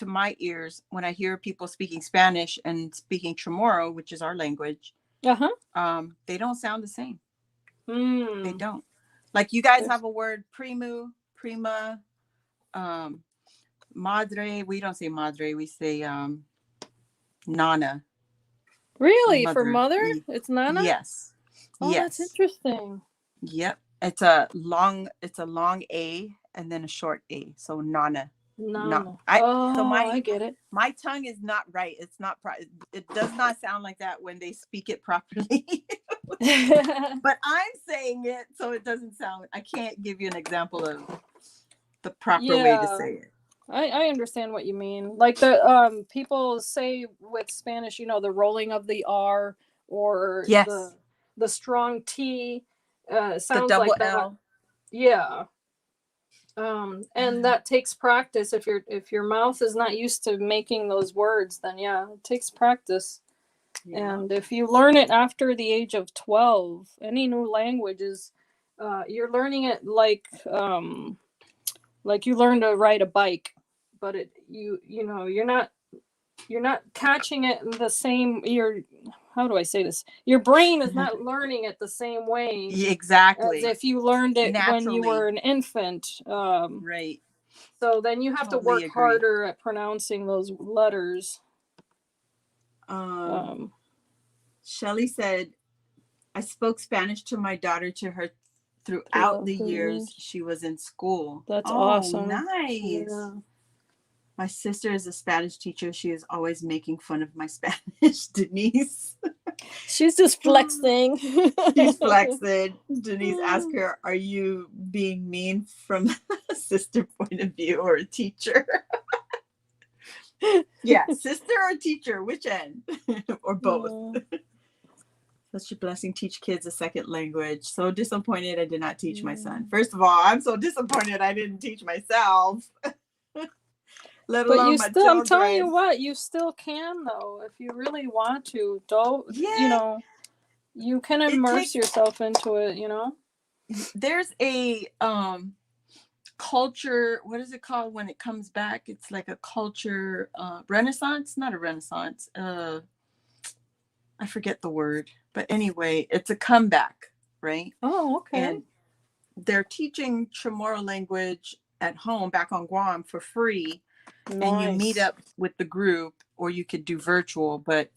my ears, when I hear people speaking Spanish and speaking Chamorro, which is our language, they don't sound the same. They don't. Like you guys have a word prima, madre. We don't say madre. We say nana. Really? For mother? It's nana? Yes. Oh, yes. That's interesting. Yep. It's a long A and then a short A. So nana. No. I get it. My tongue is not right. It's not it does not sound like that when they speak it properly. But I'm saying it so it doesn't sound. I can't give you an example of the proper way to say it. I understand what you mean. Like the people say with Spanish, the rolling of the R or the strong T sounds the double like that. L. Yeah. And that takes practice. If your mouth is not used to making those words, then it takes practice. Yeah. And if you learn it after the age of 12, any new language is you're learning it like you learn to ride a bike, but you're not catching it in the same how do I say this? Your brain is not learning it the same way exactly as if you learned it when you were an infant. Right. So then you have to work harder at pronouncing those letters. Um, Shelly said, I spoke Spanish to my daughter to her throughout throughout the the years years. she was in school. That's Oh, awesome. nice. Yeah. My sister is a Spanish teacher. She is always making fun of my Spanish, Denise. She's just flexing. She's flexing. Denise asked her, are you being mean from a sister point of view or a teacher? Yeah, sister or teacher, which end? Or both. Such a blessing, teach kids a second language. So disappointed I did not teach my son. First of all, I'm so disappointed I didn't teach myself. Let But alone you my still, children. I'm telling you what, you still can though, if you really want to. Don't, Yeah. you know, you can immerse yourself into it, you know? There's a culture, what is it called when it comes back? It's like a culture renaissance, not a renaissance. I forget the word, but anyway, it's a comeback, right? Oh, okay. And they're teaching Chamorro language at home back on Guam for free. Nice. And you meet up with the group, or you could do virtual, but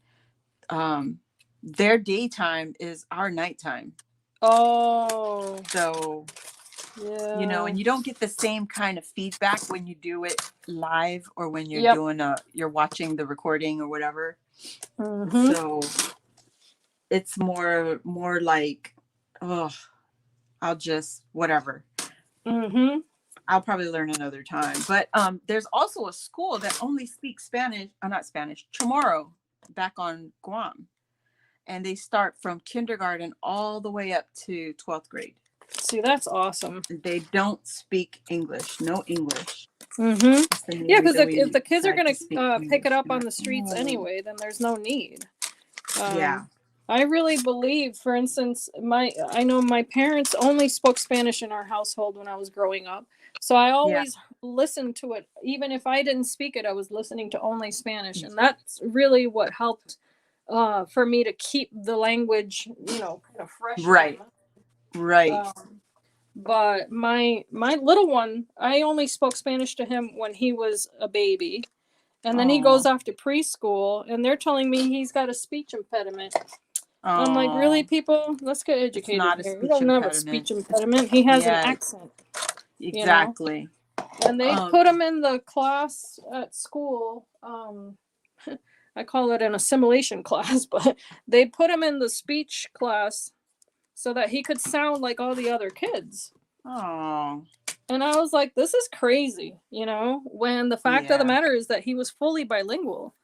their daytime is our nighttime. Oh. So, yeah. You know, and you don't get the same kind of feedback when you do it live or when you're doing you're watching the recording or whatever. Mm-hmm. So it's more like, oh, I'll just whatever. Mm-hmm. I'll probably learn another time. But there's also a school that only speaks Spanish, not Spanish, Chamorro, back on Guam. And they start from kindergarten all the way up to 12th grade. See, that's awesome. They don't speak English, no English. Mm-hmm. Yeah, because if the kids are going to pick it up on the streets anyway, then there's no need. Yeah. I really believe, for instance, I know my parents only spoke Spanish in our household when I was growing up. So I always listened to it. Even if I didn't speak it, I was listening to only Spanish. And that's really what helped for me to keep the language, you know, kind of fresh. Right. Right. But my little one, I only spoke Spanish to him when he was a baby. And then he goes off to preschool, and they're telling me he's got a speech impediment. I'm like, really, people? Let's get educated here. He doesn't have a speech impediment. He has an accent. Exactly. You know? And they put him in the class at school. I call it an assimilation class, but they put him in the speech class so that he could sound like all the other kids. Oh. And I was like, this is crazy, you know, when the fact of the matter is that he was fully bilingual.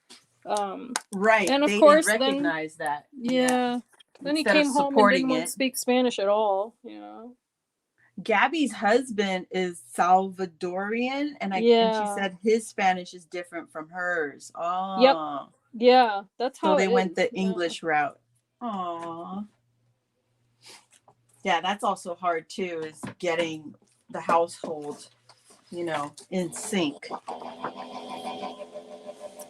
Right. And of course, didn't recognize that. Yeah. Then instead he came home and didn't want to speak Spanish at all, you know. Gabby's husband is Salvadorian, and and she said his Spanish is different from hers. Oh. Yep. Yeah, that's how. So they went the English route. Oh. Yeah, that's also hard too, is getting the household, you know, in sync.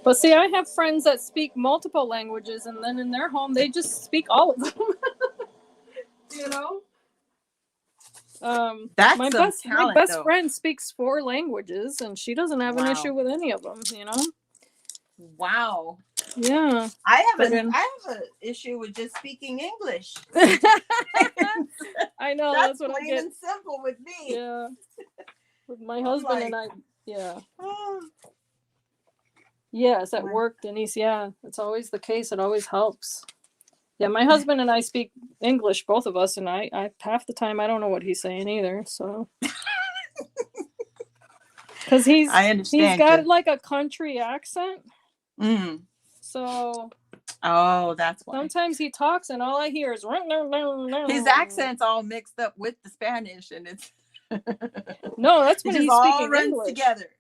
But see, I have friends that speak multiple languages, and then in their home, they just speak all of them. You know? That's my best friend speaks 4 languages, and she doesn't have an issue with any of them, you know? Wow. Yeah. I have an issue with just speaking English. I know, that's what I get. Plain and simple with me. Yeah. With my husband and I, yeah. Yes, at work, Denise, yeah. It's always the case. It always helps. Yeah, my husband and I speak English, both of us, and I half the time I don't know what he's saying either, so. Because he's got like a country accent. Mm. So. Oh, that's why. Sometimes he talks and all I hear is. His accent's all mixed up with the Spanish, and it's. No, that's when he's speaking English. Together.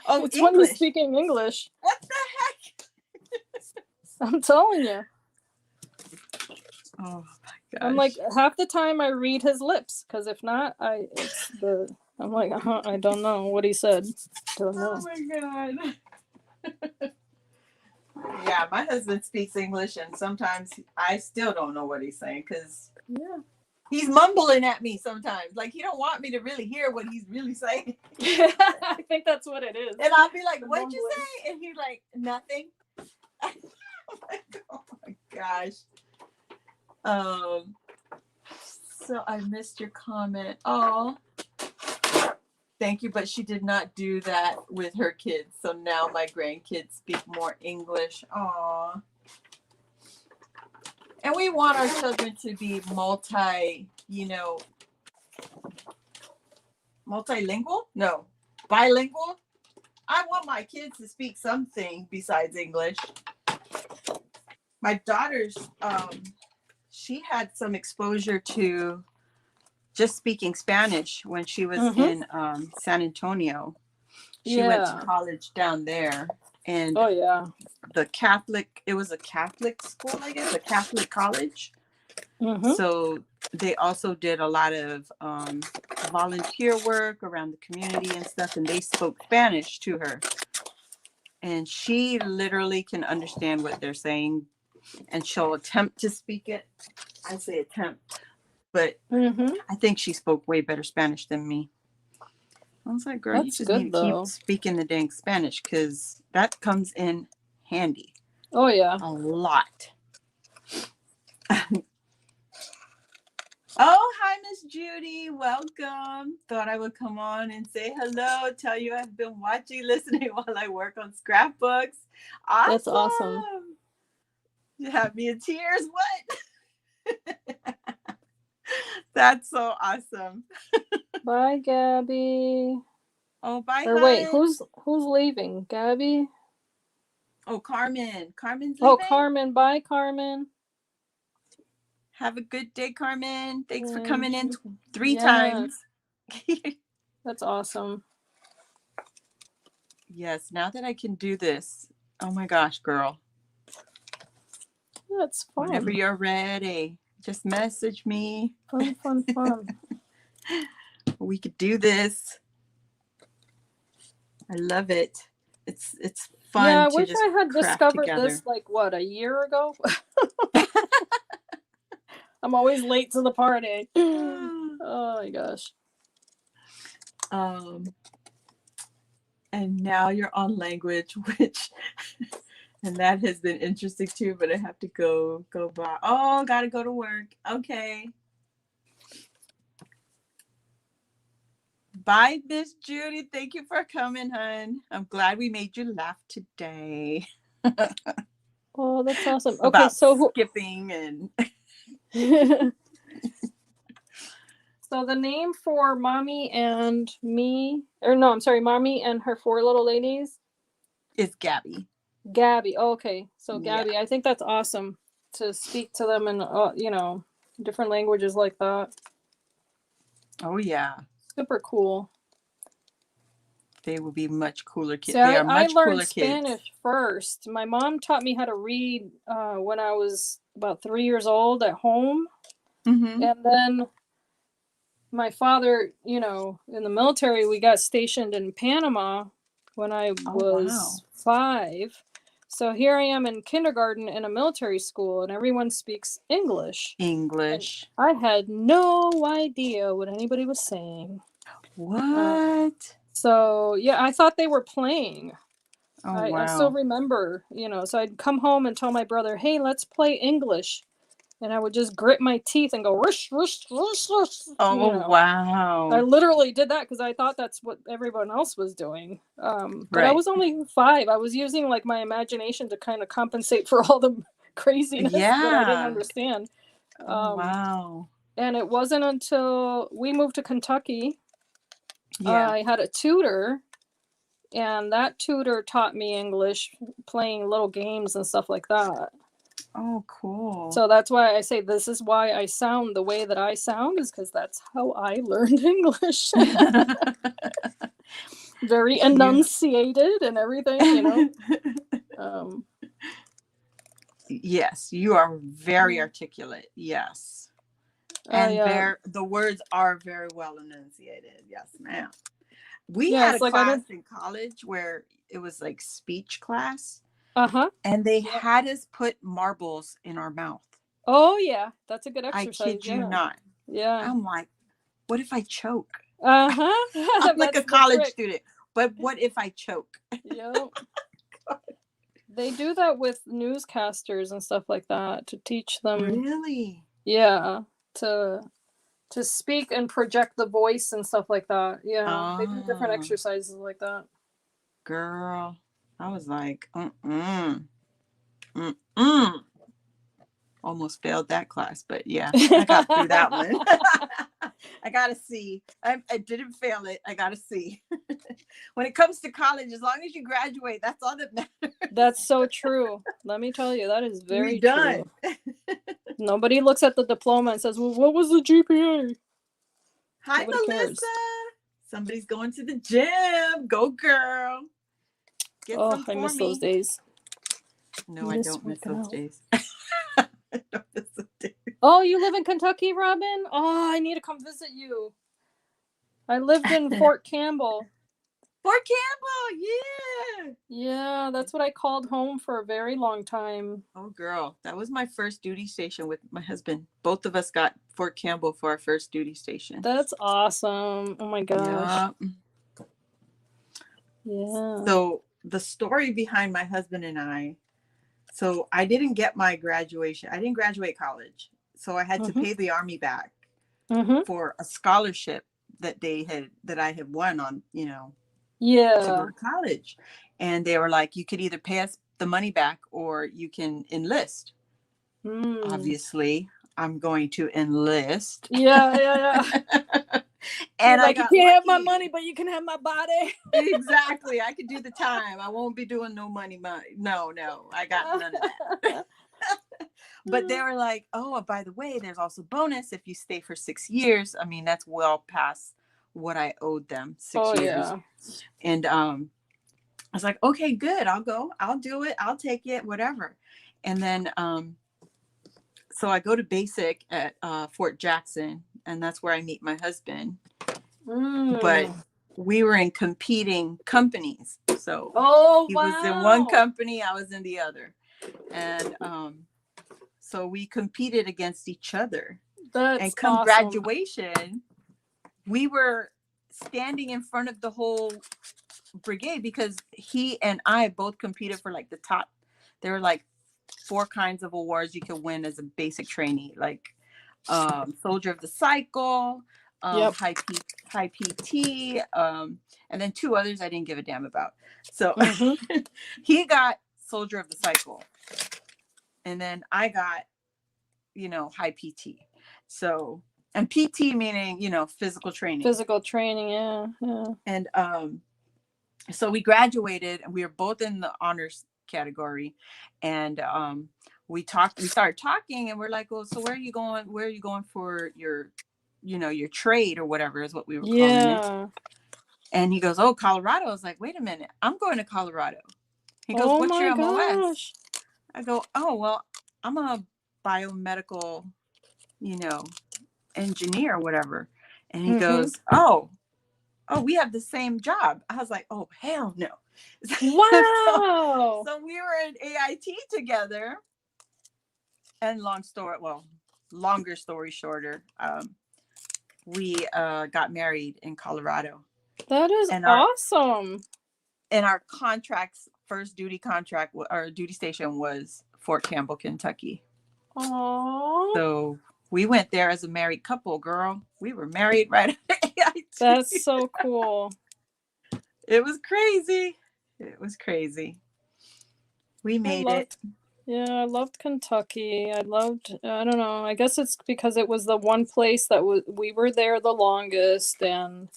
Oh, it's English. When he's speaking English. What the heck? I'm telling you. Oh my gosh. I'm like, half the time I read his lips, because if not, I'm like, I don't know what he said. Don't know. Oh my god. Yeah, my husband speaks English, and sometimes I still don't know what he's saying, because he's mumbling at me sometimes. Like, he don't want me to really hear what he's really saying. I think that's what it is. And I'll be like, what'd you say? And he's like, nothing. gosh. So I missed your comment. Oh, thank you, but she did not do that with her kids. So now my grandkids speak more English. Aw. And we want our children to be multilingual? No, bilingual. I want my kids to speak something besides English. My daughter's, she had some exposure to just speaking Spanish when she was in San Antonio. She went to college down there, and it was a Catholic school, I guess, a Catholic college. So they also did a lot of volunteer work around the community and stuff, and they spoke Spanish to her. And she literally can understand what they're saying, and she'll attempt to speak it. I say attempt, but I think she spoke way better Spanish than me. I was like, girl, you just need to keep speaking the dang Spanish, because that comes in handy. Oh, yeah. A lot. Oh, hi, Miss Judy. Welcome. Thought I would come on and say hello. Tell you I've been watching, listening while I work on scrapbooks. Awesome. That's awesome. You have me in tears. What? That's so awesome. Bye, Gabby. Oh, bye. Or wait, who's leaving? Gabby? Oh, Carmen. Carmen's leaving. Oh, Carmen. Bye, Carmen. Have a good day, Carmen. Thanks for coming in 3 times. That's awesome. Yes, now that I can do this. Oh my gosh, girl. That's fun. Whenever you're ready, just message me. Fun. We could do this. I love it. It's fun. Yeah, I to wish just I had discovered together. this a year ago. I'm always late to the party. Oh my gosh. And now you're on language, and that has been interesting too, but I have to go by. Oh, gotta go to work. Okay. Bye, Miss Judy. Thank you for coming, hon. I'm glad we made you laugh today. Oh, that's awesome. Okay, so skipping and so the name for Mommy and me, Mommy and her 4 little ladies is Gabby. Gabby. Oh, okay. So Gabby, yeah. I think that's awesome to speak to them in different languages like that. Oh yeah. Super cool. They will be much cooler kids. See, they are much I learned cooler Spanish kids. first. My mom taught me how to read when I was about 3 years old at home. And then my father, in the military, we got stationed in Panama when I was 5. So here I am in kindergarten in a military school, and everyone speaks English. And I had no idea what anybody was saying. What? So, yeah, I thought they were playing. Oh, I still remember, so I'd come home and tell my brother, hey, let's play English. And I would just grit my teeth and go, rush, rush, rush, rush. Oh, wow. I literally did that because I thought that's what everyone else was doing. But I was only 5. I was using my imagination to kind of compensate for all the craziness that I didn't understand. Wow. And it wasn't until we moved to Kentucky, I had a tutor, and that tutor taught me English, playing little games and stuff like that. Oh, cool. So that's why I say this is why I sound the way that I sound, is because that's how I learned English. Very enunciated and everything, Yes, you are very articulate. Yes. And the words are very well enunciated. Yes, ma'am. We had a class in college where it was speech class. And they had us put marbles in our mouth. Oh, yeah. That's a good exercise. I kid you not. Yeah. I'm like, what if I choke? I'm like a college student. But what if I choke? Yep. They do that with newscasters and stuff like that to teach them. Really? Yeah, to speak and project the voice and stuff like that. Yeah, they do different Oh, exercises like that. girl. I was like, mm-mm. Almost failed that class, but yeah, I got through that one. I got a C. I didn't fail it. I got a C. When it comes to college, as long as you graduate, that's all that matters. That's so true. Let me tell you, that is very We done. true. Nobody looks at the diploma and says, "Well, what was the GPA?" Hi, Nobody Melissa. cares. Somebody's going to the gym. Go, girl. Get some I for miss me. those days. No, I don't miss those days. I don't miss those days. Oh, you live in Kentucky, Robin? Oh, I need to come visit you. I lived in Fort Campbell. Fort Campbell, yeah. Yeah, that's what I called home for a very long time. Oh, girl, that was my first duty station with my husband. Both of us got Fort Campbell for our first duty station. That's awesome. Oh my gosh. Yeah. So the story behind my husband and I, so I didn't get my graduation. I didn't graduate college. So I had to pay the Army back for a scholarship that I had won on, to go to college. And they were like, you could either pay us the money back or you can enlist. Obviously, I'm going to enlist. Yeah. And like, you can't have my money, but you can have my body. Exactly. I could do the time. I won't be doing no money. No, I got none of that. But they were like, oh, by the way, there's also bonus if you stay for 6 years. I mean, that's well past what I owed them, 6 years. Yeah. And I was like, okay, good. I'll go. I'll do it. I'll take it, whatever. And then so I go to basic at Fort Jackson, and that's where I meet my husband. But we were in competing companies. So he was in one company, I was in the other. And so we competed against each other. And come graduation, we were standing in front of the whole brigade because he and I both competed for like the top. There were like 4 kinds of awards you could win as a basic trainee, like Soldier of the Cycle, high PT, and then 2 others I didn't give a damn about. So he got Soldier of the Cycle, and then I got, high PT. So, and PT meaning, physical training. Yeah. And so we graduated, and we were both in the honors category, and we started talking, and we're like, well, so where are you going for your your trade or whatever is what we were calling it. And he goes, oh, Colorado. I was like, wait a minute, I'm going to Colorado. He goes, what's your MOS? I go, oh, well, I'm a biomedical engineer or whatever. And he goes, oh, we have the same job. I was like, oh, hell no. Wow. So we were in AIT together. And longer story shorter, we got married in Colorado. That is awesome. And our first duty contract, our duty station was Fort Campbell, Kentucky. Aww. So we went there as a married couple, girl. We were married right at AIT. That's so cool. It was crazy. We made it. Yeah, I loved Kentucky. I don't know. I guess it's because it was the one place that we were there the longest, and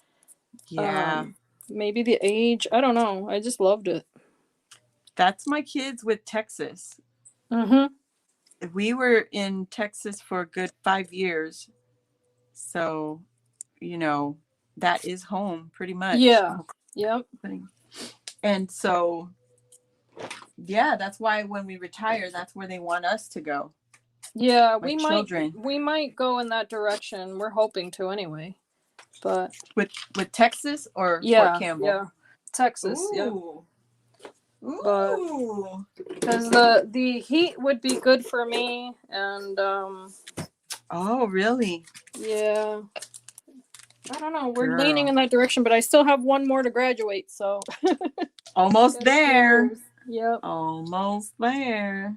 maybe the age. I don't know. I just loved it. That's my kids with Texas. We were in Texas for a good 5 years. So, that is home pretty much. Yeah. Yep. And so, yeah, that's why when we retire, that's where they want us to go. Yeah, we might go in that direction. We're hoping to anyway. But with Texas or Fort Campbell? Yeah, Texas. Ooh. Yep. Ooh. Because the heat would be good for me, and oh, really? Yeah. I don't know. We're leaning in that direction, but I still have 1 more to graduate, so almost there. Yep. Almost there.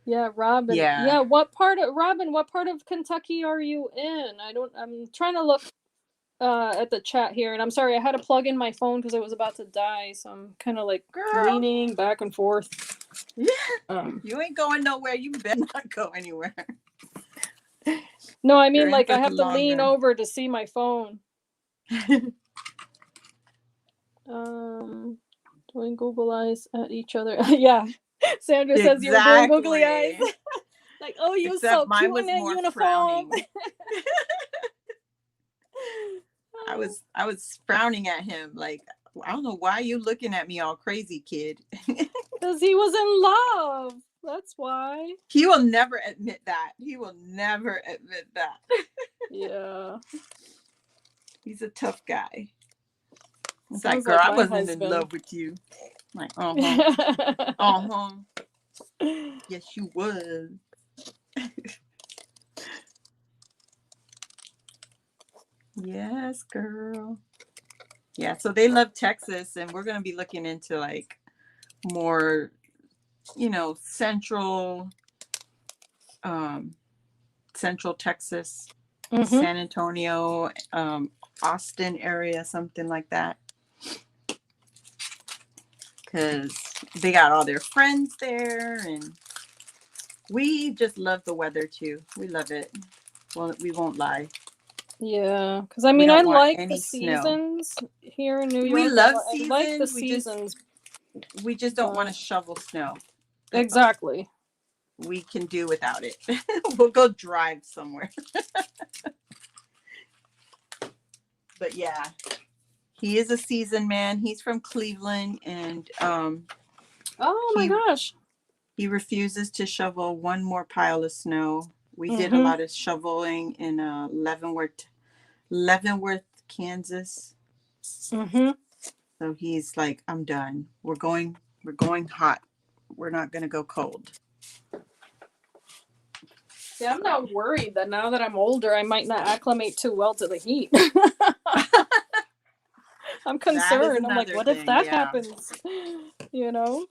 Yeah, Robin. Yeah. Yeah, Robin, what part of Kentucky are you in? I'm trying to look at the chat here, and I'm sorry, I had to plug in my phone because it was about to die, so I'm kind of like Girl. leaning back and forth. Yeah. You ain't going nowhere. You better not go anywhere. No, I mean, like, I have to lean over to see my phone. Doing Google eyes at each other. Yeah. Sandra says you were doing googly eyes. Like, oh, you Except so cute in that uniform. I was frowning at him like, I don't know why you looking at me all crazy, kid. Because he was in love. That's why. He will never admit that. He will never admit that. Yeah. He's a tough guy. It's Sounds like, girl, like I wasn't husband. in love with you. Like, uh-huh. Yes, you was. Yes, girl. Yeah, so they love Texas, and we're going to be looking into like more, central Texas, San Antonio, Austin area, something like that. Because they got all their friends there, and we just love the weather too. We love it. Well, we won't lie. Yeah, because I mean, I like the seasons here in New York. We love seasons. I like the seasons. We just don't want to shovel snow. Exactly. We can do without it. We'll go drive somewhere. But yeah, he is a seasoned man. He's from Cleveland, and oh my gosh, he refuses to shovel one more pile of snow. We did a lot of shoveling in Leavenworth, Kansas. So he's like, I'm done. We're going hot. We're not going to go cold. Yeah, I'm not worried that now that I'm older, I might not acclimate too well to the heat. I'm concerned. I'm like, what if that happens? You know?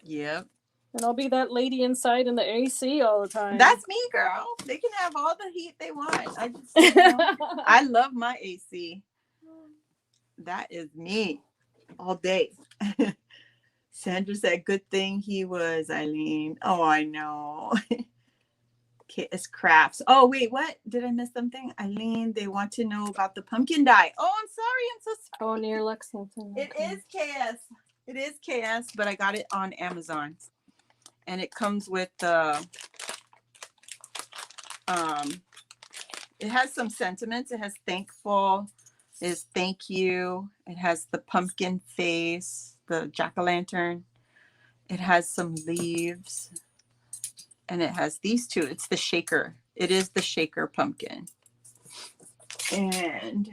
Yep. And I'll be that lady inside in the AC all the time. That's me, girl. They can have all the heat they want. I love my AC. That is me all day. Sandra said, good thing he was, Eileen. Oh, I know. It's crafts. Oh, wait, what? Did I miss something? Eileen, they want to know about the pumpkin dye. Oh, I'm sorry. I'm so sorry. Oh, near Lexington. It is KS. It is KS, but I got it on Amazon. And it comes with it has some sentiments. It has thankful, is thank you. It has the pumpkin face, the jack-o'-lantern. It has some leaves. And it has these two. It's the shaker. It is the shaker pumpkin. And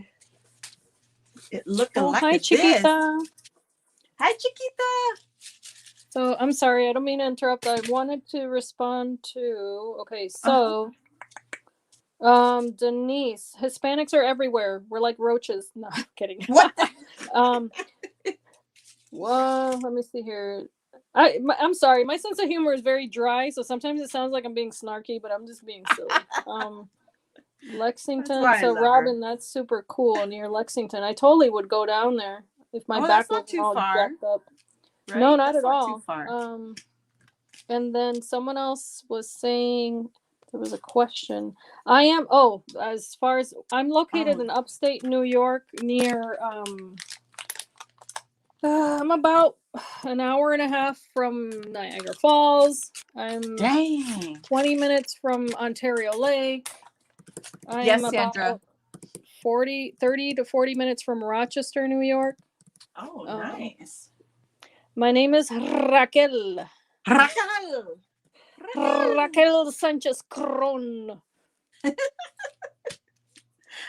it looked like hi, Chiquita. Hi, Chiquita. So I'm sorry, I don't mean to interrupt. I wanted to respond to so Denise, Hispanics are everywhere. We're like roaches. No, I'm kidding. What? Well, let me see here. I'm sorry. My sense of humor is very dry, so sometimes it sounds like I'm being snarky, but I'm just being silly. Lexington. So Robin, that's super cool near Lexington. I totally would go down there if my back wasn't all jacked up. Right? No, not at all. Too far. And then someone else was saying there was a question. As far as I'm located in upstate New York near I'm about an hour and a half from Niagara Falls. I'm 20 minutes from Ontario Lake. I am about 30 to 40 minutes from Rochester, New York. Oh, nice. My name is Raquel. Raquel Sanchez Cron.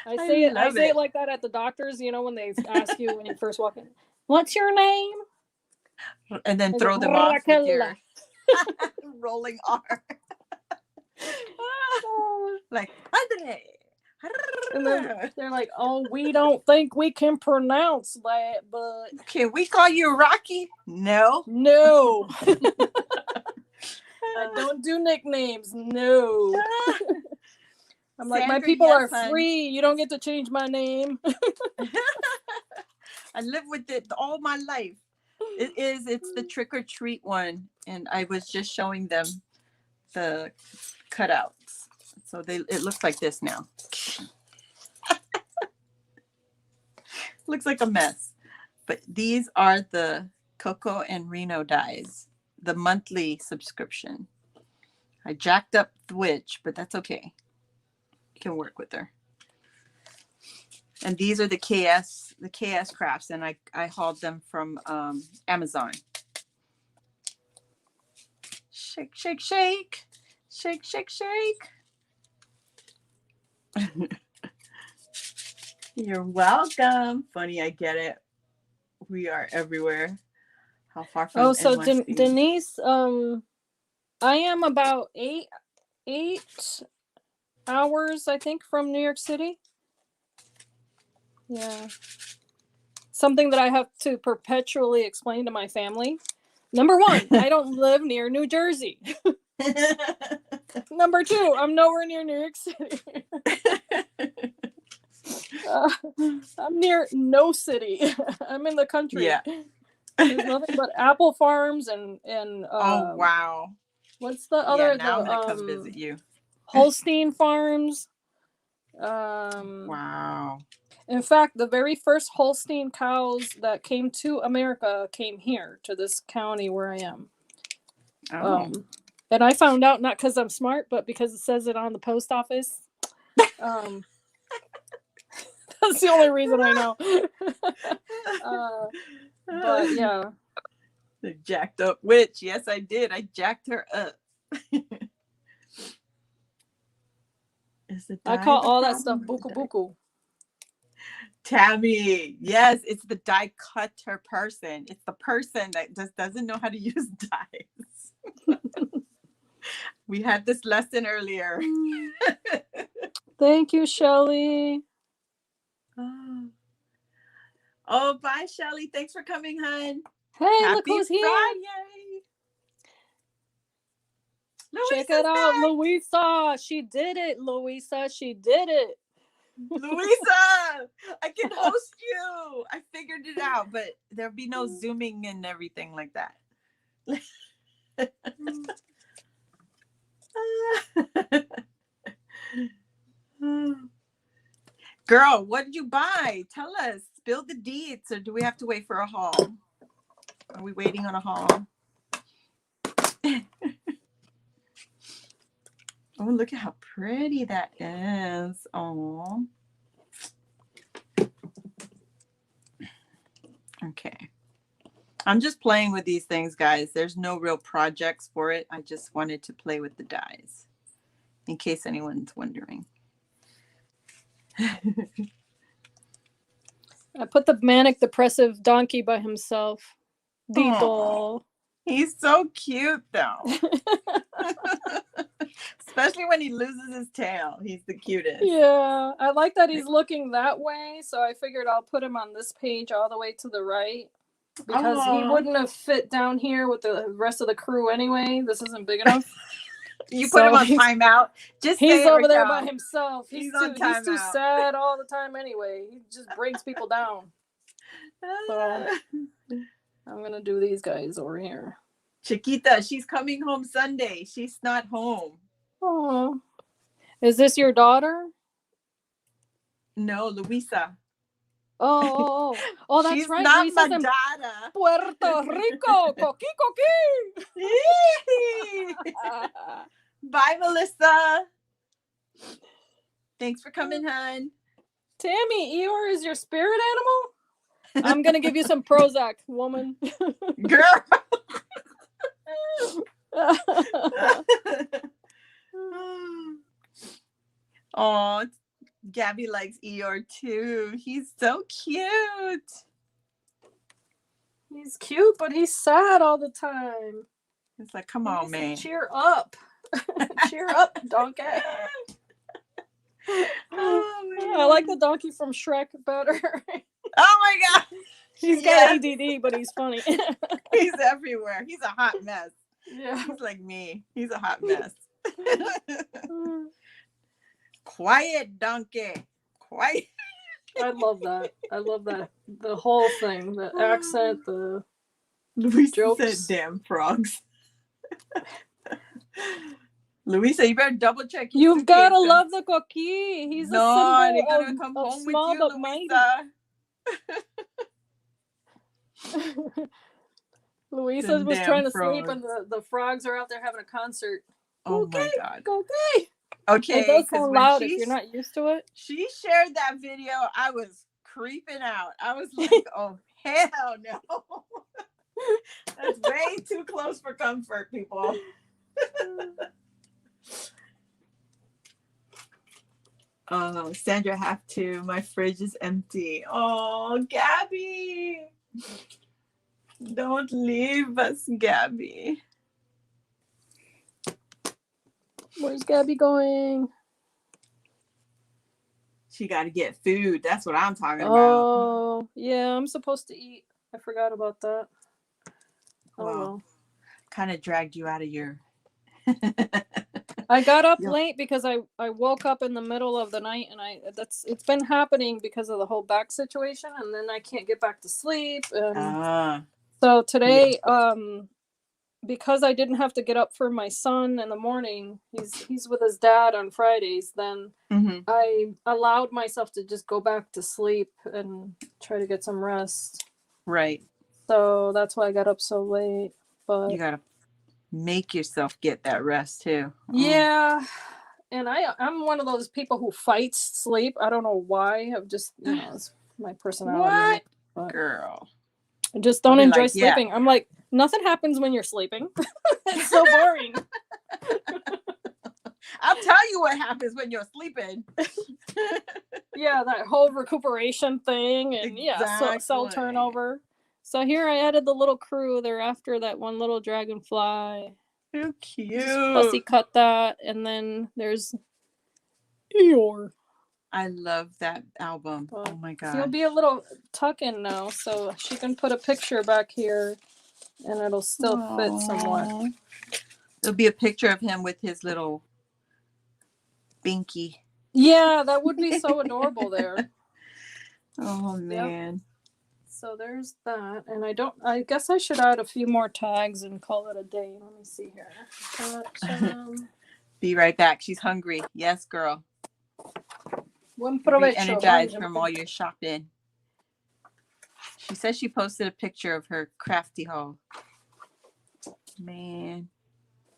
I say it like that at the doctors, when they ask you when you first walk in. What's your name? And then throw them off with your rolling R. Like, Andre. And then they're like, "Oh, we don't think we can pronounce that, but can we call you Rocky?" No. No. I don't do nicknames. No. I'm like, my Sandra, people yes, are hun. free. You don't get to change my name. I live with it all my life. It's the trick or treat one. And I was just showing them the cutouts. So it looks like this now. Looks like a mess. But these are the Coco and Reno dies, the monthly subscription. I jacked up the witch, but that's okay. You can work with her. And these are the KS crafts, and I hauled them from Amazon. Shake, shake, shake, shake, shake, shake. You're welcome. Funny, I get it. We are everywhere. How far from? Oh, so NYC? Denise, I am about eight hours, I think, from New York City. Yeah. Something that I have to perpetually explain to my family. Number one, I don't live near New Jersey. Number two, I'm nowhere near New York City. I'm near no city. I'm in the country. Yeah. There's nothing but apple farms and oh wow. What's the other? Yeah, now the I'm gonna come visit you. Holstein farms. Wow. In fact, the very first Holstein cows that came to America came here to this county where I am. Oh. And I found out not because I'm smart, but because it says it on the post office. That's the only reason I know. But yeah. The jacked up witch. Yes, I did. I jacked her up. I call all that stuff buku buku. Tammy, yes, it's the die cutter person. It's the person that just doesn't know how to use dies. We had this lesson earlier. Thank you, Shelly. Oh, bye, Shelly. Thanks for coming, hun. Hey, Happy look who's Friday. Here. Check it out, back. Louisa. She did it, Louisa. She did it. Louisa, I can host you. I figured it out, but there'll be no Zooming and everything like that. Girl, what did you buy? Tell us. Spill the deets, or do we have to wait for a haul? Are we waiting on a haul? Oh, look at how pretty that is. Oh. Okay. I'm just playing with these things, guys. There's no real projects for it. I just wanted to play with the dies, in case anyone's wondering. I put the manic depressive donkey by himself. Dito. Aww. He's so cute, though. Especially when he loses his tail. He's the cutest. Yeah, I like that he's looking that way, so I figured I'll put him on this page all the way to the right. Because he wouldn't have fit down here with the rest of the crew anyway. This isn't big enough. You put him on timeout. Just he's over there by himself. He's too sad all the time anyway. He just brings people down. So I'm gonna do these guys over here. Chiquita, she's coming home Sunday. She's not home. Oh, is this your daughter? No, Luisa. Oh, that's she's right. Not Luisa's my in daughter. Puerto Rico. Coqui. Bye, Melissa. Thanks for coming, hon. Tammy, Eeyore is your spirit animal? I'm going to give you some Prozac, woman. Girl. Oh, Gabby likes Eeyore too. He's so cute. He's cute, but he's sad all the time. It's like, come on, man. Cheer up. Cheer up, donkey. Oh I like man. the donkey from Shrek better. Oh my god. He's got Yeah. ADD, but he's funny. He's everywhere. He's a hot mess. Yeah. He's like me. He's a hot mess. Quiet donkey. Quiet. I love that. I love that. The whole thing, the accent, the Louisa said, jokes. damn frogs. Louisa, you better double check your You've suitcase. gotta love the coquille. He's a No, they're symbol gonna come of home with small you, but mighty. Louisa. Louisa Them was damn trying to sleep, frogs. and the frogs are out there having a concert. Oh Okay, my god. okay. Okay, It does because sound when loud if you're not used to it. she shared that video, I was creeping out. I was like, oh hell no. That's way too close for comfort, people. Oh, Sandra, have to. My fridge is empty. Oh, Gabby. Don't leave us, Gabby. Where's Gabby going? She got to get food. That's what I'm talking about. Oh, yeah, I'm supposed to eat. I forgot about that. Oh, well. Kind of dragged you out of your... I got up late because I woke up in the middle of the night, and it's been happening because of the whole back situation, and then I can't get back to sleep. So today, because I didn't have to get up for my son in the morning, he's with his dad on Fridays, then I allowed myself to just go back to sleep and try to get some rest. Right. So that's why I got up so late. But you gotta make yourself get that rest too. Yeah. And I'm one of those people who fights sleep. I don't know why. I've just, it's my personality. What? Girl. I just don't enjoy sleeping. Yeah. I'm like, nothing happens when you're sleeping. It's so boring. I'll tell you what happens when you're sleeping. Yeah, that whole recuperation thing and cell turnover. So here I added the little crew. They're after that one little dragonfly. So cute. Just fussy cut that, and then there's Eeyore. I love that album. Oh my god. He'll be a little tuck in now, so she can put a picture back here, and it'll still fit somewhat. It'll be a picture of him with his little binky. Yeah, that would be so adorable there. Oh man. Yep. So there's that, and I guess I should add a few more tags and call it a day. Let me see here. But, be right back. She's hungry. Yes, girl. Buen provecho. Be energized from all your shopping. She says she posted a picture of her crafty haul. Man.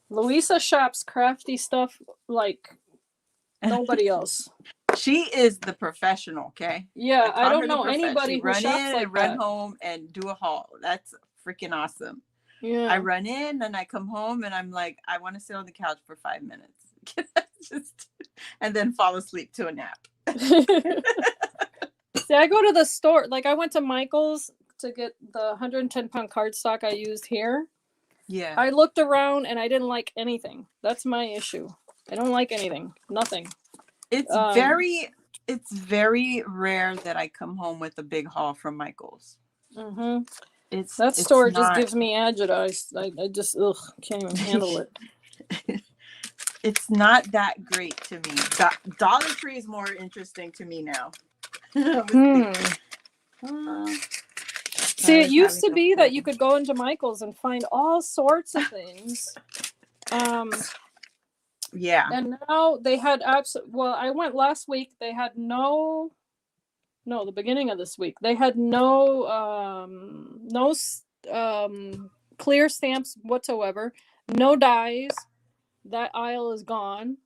Louisa shops crafty stuff like nobody else. She is the professional, okay? Yeah, I don't know anybody who shops like and run home and do a haul. That's freaking awesome. Yeah. I run in and I come home and I'm like, I want to sit on the couch for 5 minutes. And then fall asleep to a nap. See, I go to the store. Like I went to Michael's to get the 110-pound cardstock I used here. Yeah. I looked around and I didn't like anything. That's my issue. I don't like anything. Nothing. It's very rare that I come home with a big haul from Michael's. Mm-hmm. That store just gives me agita. I just can't even handle it. It's not that great to me. Dollar Tree is more interesting to me now. See, it used to be that you could go into Michael's and find all sorts of things. Yeah. And now they had well, I went last week. They had the beginning of this week. They had no clear stamps whatsoever. No dyes. That aisle is gone.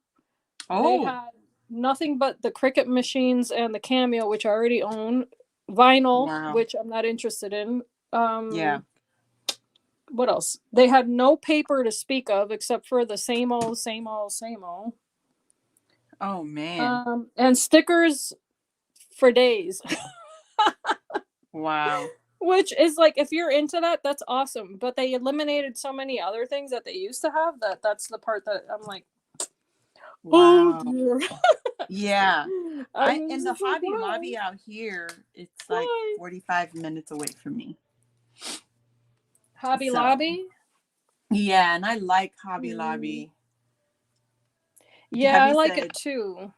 Oh. They had nothing but the Cricut machines and the Cameo, which I already own. Vinyl, which I'm not interested in. Yeah. What else? They had no paper to speak of except for the same old. Oh man. And stickers for days. Wow. Which is like, if you're into that, that's awesome. But they eliminated so many other things that they used to have that's the part that I'm like, Oh Wow. dear. Yeah. I I'm in the just like, Hobby why? Lobby out here, it's like Why? 45 minutes away from me. Hobby So Lobby? yeah, and I like Hobby Mm. Lobby. Yeah, I Gabby like it said, too.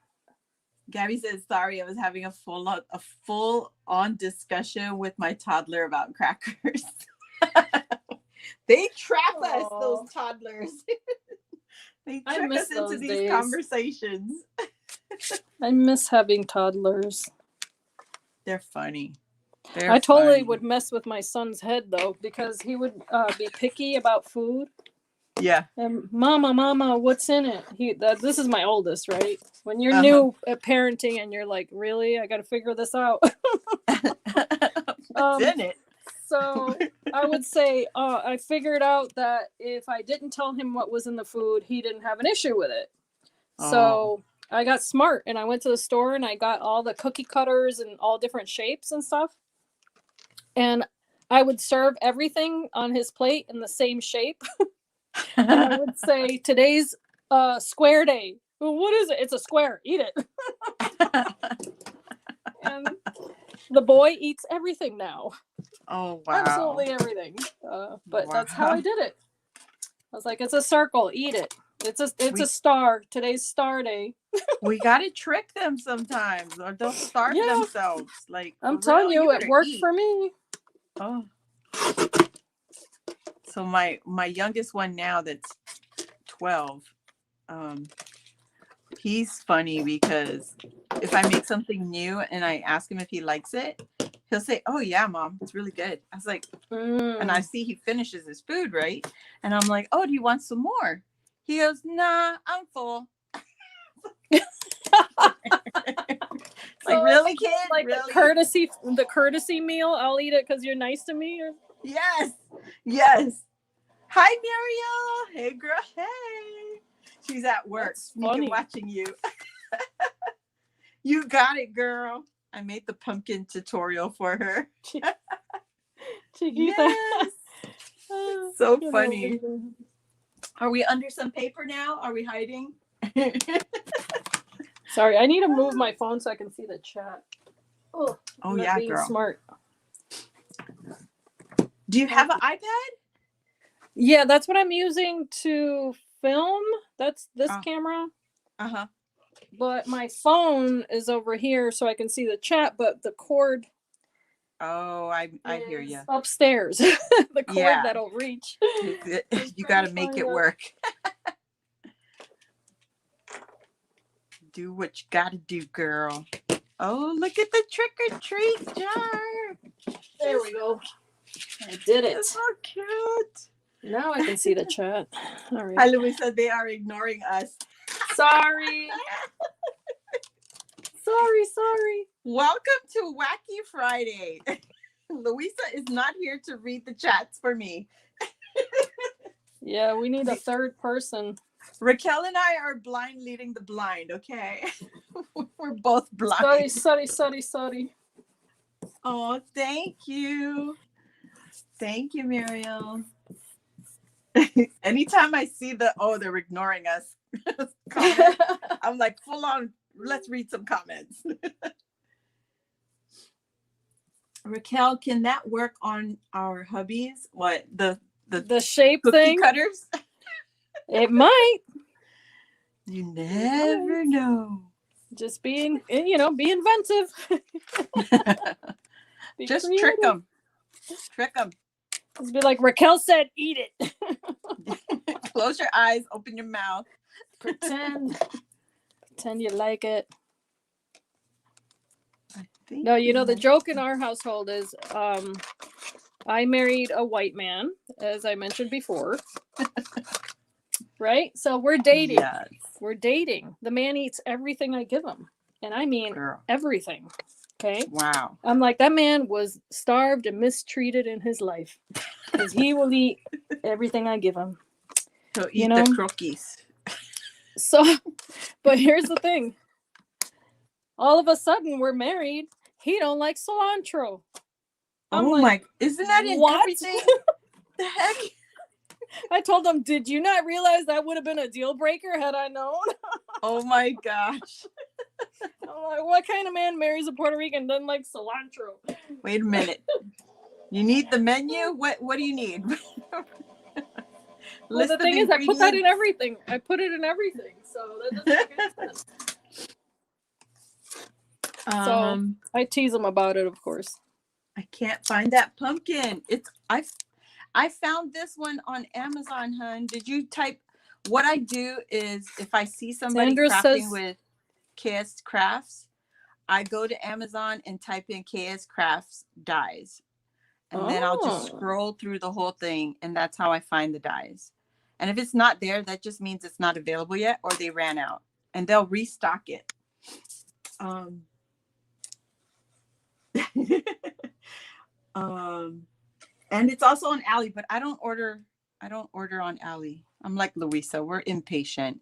sorry, I was having a full on discussion with my toddler about crackers. They trap us, those Oh, toddlers. They I trick miss us into those these days. conversations. I miss having toddlers. They're funny. They're I totally funny. would mess with my son's head though, because he would be picky about food. Yeah. And mama, what's in it? This is my oldest, right? When you're Uh-huh. new at parenting and you're like, really, I got to figure this out. What's in it? So I would say I figured out that if I didn't tell him what was in the food, he didn't have an issue with it. Oh. So I got smart and I went to the store and I got all the cookie cutters and all different shapes and stuff. And I would serve everything on his plate in the same shape. And I would say, today's square day. Well, what is it? It's a square. Eat it. And the boy eats everything now. Oh wow. Absolutely everything. But Wow. that's how I did it. I was like, it's a circle. Eat it. It's a star. Today's star day. We gotta trick them sometimes, or they'll starve Yeah. themselves. Like, I'm for telling real, you, it better worked eat. for me. Oh. So my youngest one now, that's 12. He's funny because if I make something new and I ask him if he likes it, he'll say, "Oh yeah, mom, it's really good." I was like, and I see he finishes his food, right? And I'm like, "Oh, do you want some more?" He goes, "Nah, I'm full." Like, really, kid? Like Really? the courtesy meal. I'll eat it because you're nice to me. Or... Yes. Yes. Hi, Muriel. Hey, girl. Hey. She's at work. That's funny. Watching you. You got it, girl. I made the pumpkin tutorial for her. Chiquita. Yes. So You funny. know. Are we under some paper now? Are we hiding? Sorry, I need to move my phone so I can see the chat. Oh yeah, being girl. Smart. Do you have an iPad? Yeah, that's what I'm using to film. That's this camera. Uh-huh. But my phone is over here so I can see the chat, but the cord I hear you. upstairs. The cord that'll reach. You got to make it work. Do what you got to do, girl. Oh, look at the trick or treat jar. There we go. I did it. It's so cute. Now I can see the chat. All right. Hi, Louisa. They are ignoring us. Sorry. Sorry. Welcome to Wacky Friday. Louisa is not here to read the chats for me. Yeah, we need a third person. Raquel and I are blind leading the blind, okay? We're both blind. Sorry. Oh, thank you. Thank you, Muriel. Anytime I see they're ignoring us comment, I'm like, full on, let's read some comments. Raquel, can that work on our hubbies? What, the shape cookie thing? cutters? It might. You never know. Just be inventive. Just creative. trick them. Trick them. Just be like, Raquel said, eat it. Close your eyes, open your mouth. Pretend you like it. No, the joke in our household is I married a white man, as I mentioned before. Right? So we're dating. Yes. We're dating. The man eats everything I give him. And I mean everything. Okay? Wow. I'm like, that man was starved and mistreated in his life. Because he will eat everything I give him. He'll eat the cookies. So, but here's the thing. All of a sudden, we're married. He don't like cilantro. Isn't that in everything? The heck? I told him, did you not realize that would have been a deal breaker had I known? Oh my gosh. I'm like, what kind of man marries a Puerto Rican and doesn't like cilantro? Wait a minute. You need the menu? What do you need? Well, List the of thing is, I put that in ingredients. everything. I put it in everything, so that doesn't make any sense. So I tease them about it, of course. I can't find that pumpkin. I found this one on Amazon, hun. Did you type? What I do is if I see somebody Sandra crafting says, with KS Crafts, I go to Amazon and type in KS Crafts dies. And then I'll just scroll through the whole thing, and that's how I find the dies. And if it's not there, that just means it's not available yet or they ran out. And they'll restock it. And it's also on Ally, but I don't order on Ally. I'm like Louisa, we're impatient.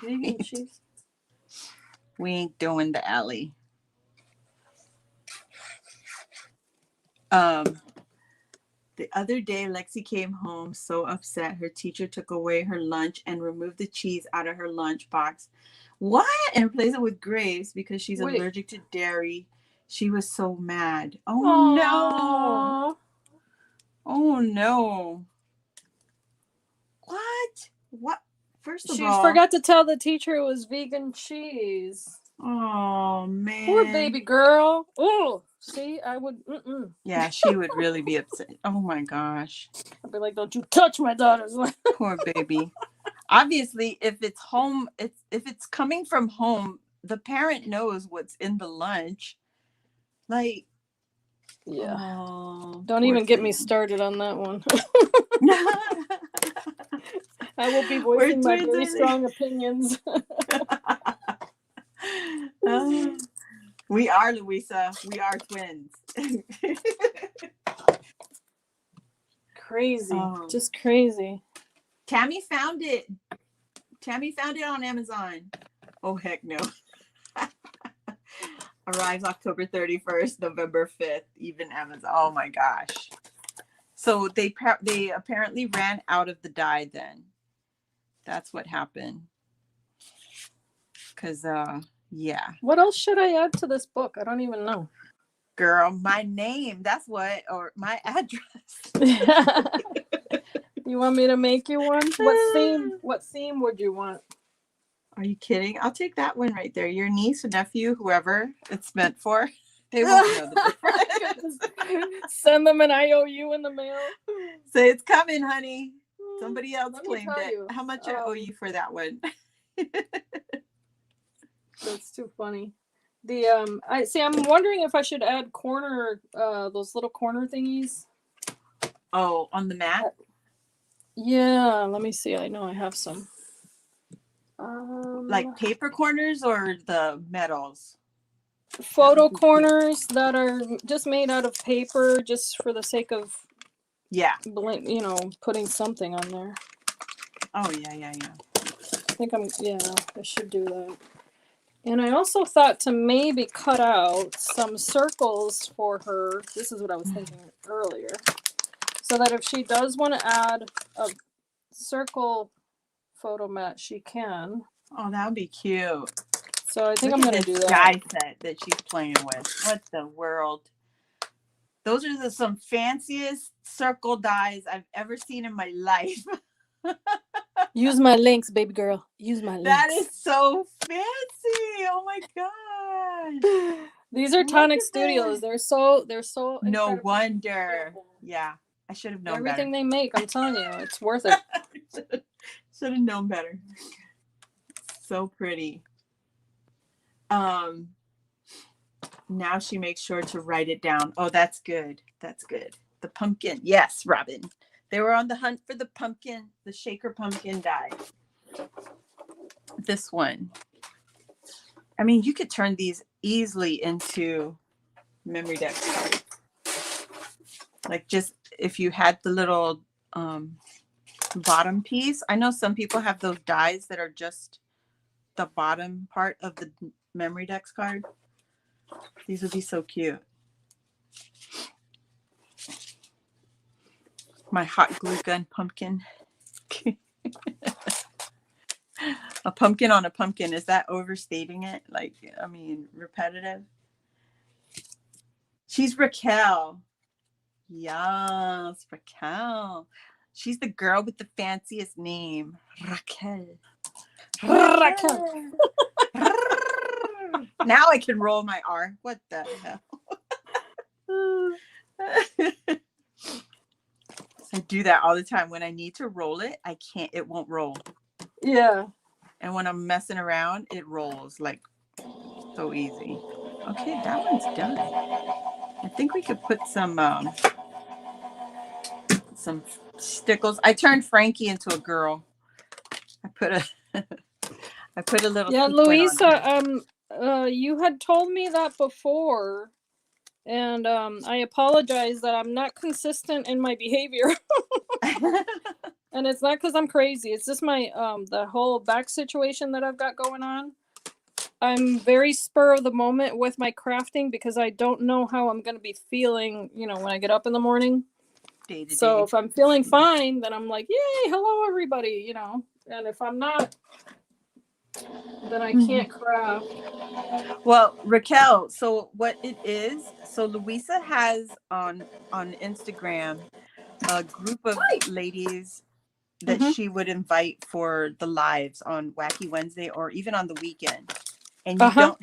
vegan cheese. We ain't doing the Ally. The other day, Lexi came home so upset. Her teacher took away her lunch and removed the cheese out of her lunch box. What? And replaced it with grapes because she's allergic to dairy. She was so mad. Oh, no. Oh, no. What? First of all, she forgot to tell the teacher it was vegan cheese. Oh, man. Poor baby girl. Oh, see, I would. Yeah, she would really be upset. Oh, my gosh. I'd be like, don't you touch my daughter's lunch. Poor baby. Obviously, if it's home, if it's coming from home, the parent knows what's in the lunch. Like, yeah. Don't even get me started on that one. I will be voicing my very strong opinions. We are, Louisa. We are twins. Crazy. Just crazy. Tammy found it. Tammy found it on Amazon. Oh, heck no. Arrives October 31st, November 5th, even Amazon. Oh my gosh. So they apparently ran out of the dye then. That's what happened. Because, yeah. What else should I add to this book? I don't even know. Girl, my name. That's what, or my address. You want me to make you one? What theme would you want? Are you kidding? I'll take that one right there. Your niece or nephew, whoever it's meant for, they won't know the difference. Send them an IOU in the mail. Say it's coming, honey. Somebody else claimed it. How much I owe you for that one? That's too funny. I'm wondering if I should add those little corner thingies. Oh, on the mat? Yeah, let me see. I know I have some. Like paper corners or the metals? Photo corners that are just made out of paper, just for the sake of putting something on there. Oh yeah. I think I should do that. And I also thought to maybe cut out some circles for her. This is what I was thinking earlier. So that if she does want to add a circle photo mat, she can. Oh, that would be cute. So I think I'm going to do that. Die set that she's playing with. What the world? Those are some fanciest circle dies I've ever seen in my life. Use my links, baby girl. Use my links. That is so fancy. Oh my gosh. These are Tonic Studios. They're so no wonder. Beautiful. Yeah. I should have known everything better. They make, I'm telling you, it's worth it. Should have known better. So pretty. Now she makes sure to write it down. Oh, that's good. That's good. The pumpkin. Yes, Robin. They were on the hunt for the pumpkin, the shaker pumpkin die. This one. I mean, you could turn these easily into memory deck cards. Like just if you had the little bottom piece. I know some people have those dies that are just the bottom part of the memory deck card. These would be so cute. My hot glue gun pumpkin. A pumpkin on a pumpkin. Is that overstating it? Like, I mean, repetitive. She's Raquel. Yes, Raquel. She's the girl with the fanciest name. Raquel. Raquel. Now I can roll my R. What the hell? I do that all the time. When I need to roll it, I can't. It won't roll. Yeah. And when I'm messing around, it rolls like so easy. Okay, that one's done. I think we could put some stickles. I turned Frankie into a girl. I put a little sequin Louisa, on her. you had told me that before, and I apologize that I'm not consistent in my behavior. And it's not because I'm crazy. It's just my the whole back situation that I've got going on. I'm very spur of the moment with my crafting because I don't know how I'm going to be feeling, when I get up in the morning. So if I'm feeling fine, then I'm like, yay, hello everybody, And if I'm not, then I can't craft. Well, Raquel, so what it is, so Louisa has on Instagram a group of ladies that she would invite for the lives on Wacky Wednesday or even on the weekend. And you don't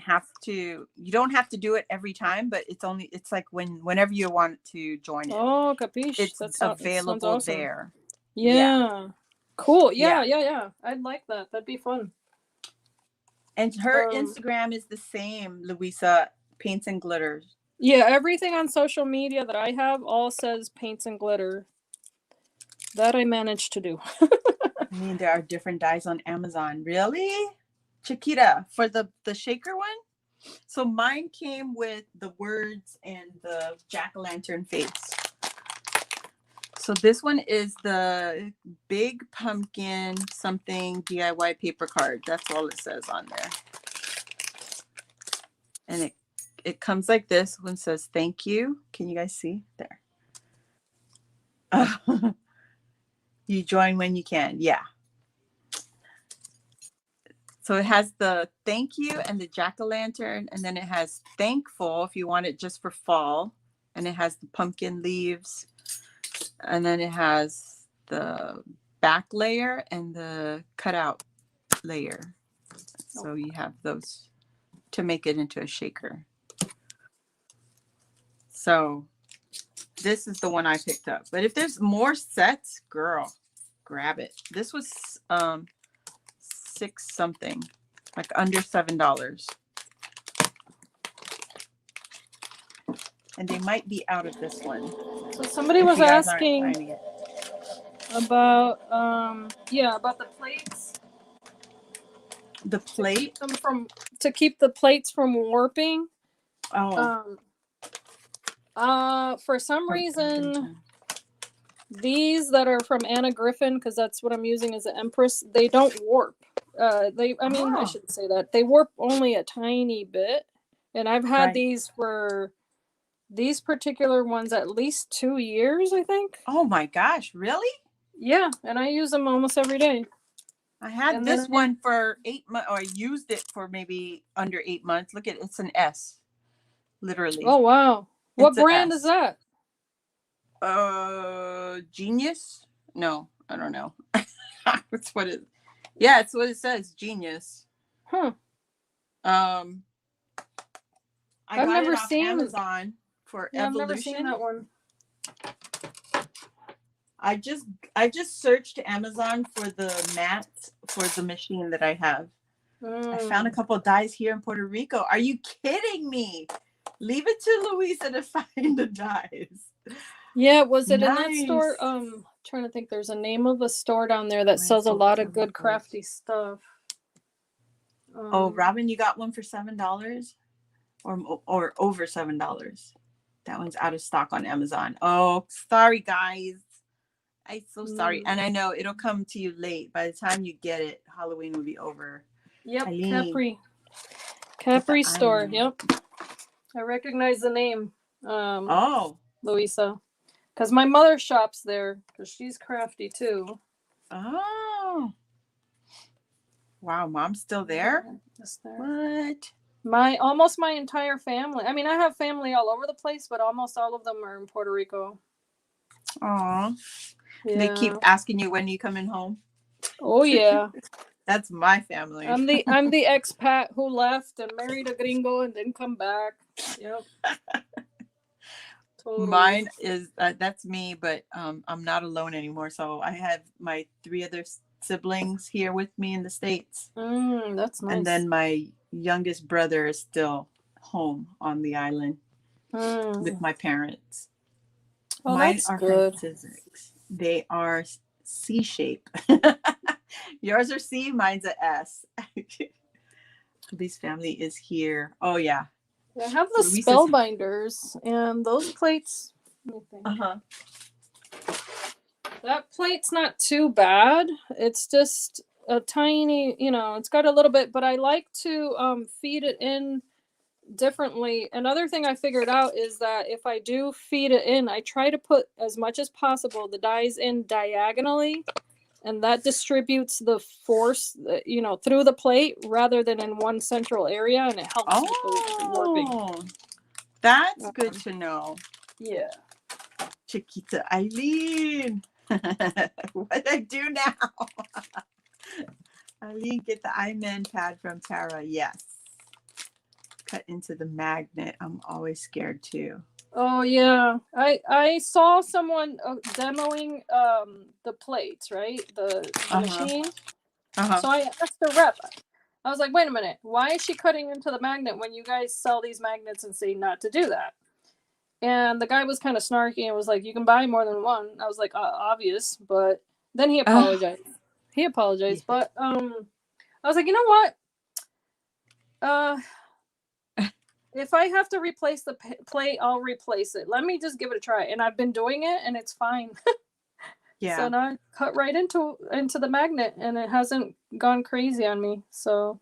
have to do it every time, but it's like whenever you want to join it. Oh, capiche. It's available awesome. There. Yeah. Cool. Yeah. I'd like that. That'd be fun. And her Instagram is the same, Louisa, Paints and Glitters. Yeah, everything on social media that I have all says Paints and Glitter. That I managed to do. I mean, there are different dyes on Amazon. Really? Chiquita, for the shaker one? So mine came with the words and the jack-o'-lantern face. So this one is the big pumpkin something DIY paper card. That's all it says on there. And it comes like this. One says thank you. Can you guys see? There. You join when you can. Yeah. So it has the thank you and the jack-o'-lantern, and then it has thankful if you want it just for fall, and it has the pumpkin leaves, and then it has the back layer and the cutout layer. So you have those to make it into a shaker. So this is the one I picked up. But if there's more sets, girl, grab it. This was $6 something, like under $7. And they might be out of this one. So somebody was asking about about the plates. The plate? To keep the plates from warping. Oh. For some reason, these that are from Anna Griffin, because that's what I'm using as an Empress, they don't warp. I shouldn't say that. They warp only a tiny bit. And I've had these for these particular ones at least 2 years, I think. Oh my gosh, really? Yeah, and I use them almost every day. I had this one for 8 months, or I used it for maybe under 8 months. Look at it, it's an S, literally. Oh wow. What brand is that? Genius? No, I don't know. That's what it. Yeah, it's what it says. Genius. Huh. I've never seen Amazon for Evolution. I've never seen that one. I just searched Amazon for the mats for the machine that I have. I found a couple of dyes here in Puerto Rico. Are you kidding me? Leave it to Louisa to find the dyes. Yeah, was it in that store? Trying to think. There's a name of a store down there that sells a lot of good crafty stuff. Robin, you got one for $7 or over $7. That one's out of stock on Amazon. Oh, sorry guys. I'm so sorry. And I know it'll come to you late. By the time you get it, Halloween will be over. Yep, Capri store. Yep. I recognize the name. Louisa. Because my mother shops there because she's crafty too. Oh. Wow, mom's still there? Yeah, just there. What? Almost my entire family. I mean, I have family all over the place, but almost all of them are in Puerto Rico. Aw. They keep Yeah. asking you when you coming home. Oh yeah. That's my family. I'm the expat who left and married a gringo and didn't come back. Yep. Totally. Mine is that's me, but I'm not alone anymore. So I have my 3 other siblings here with me in the States, That's and nice. then my youngest brother is still home on the island with Mm. my parents. Oh, Mine that's are good. physics. They are C shape. Yours are C, mine's a S. Lee's family is here. Oh yeah, I have the Luisa's. spellbinders and those plates. Let me think. Uh-huh. That plate's not too bad. It's just a tiny, it's got a little bit, but I like to feed it in differently. Another thing I figured out is that if I do feed it in, I try to put as much as possible the dyes in diagonally, and that distributes the force, through the plate rather than in one central area, and it helps with the warping. Oh, that's good to know. Yeah. Chiquita Eileen. What I do now? Eileen, get the iMen pad from Tara. Yes. Cut into the magnet. I'm always scared too. Oh yeah, I saw someone demoing the plates, right? The machine. So I asked the rep. I was like, wait a minute, why is she cutting into the magnet when you guys sell these magnets and say not to do that? And the guy was kind of snarky and was like, you can buy more than one. I was like, obvious, but then he apologized. But I was like, you know what? If I have to replace the plate, I'll replace it. Let me just give it a try. And I've been doing it, and it's fine. Yeah. So now I cut right into the magnet, and it hasn't gone crazy on me. So,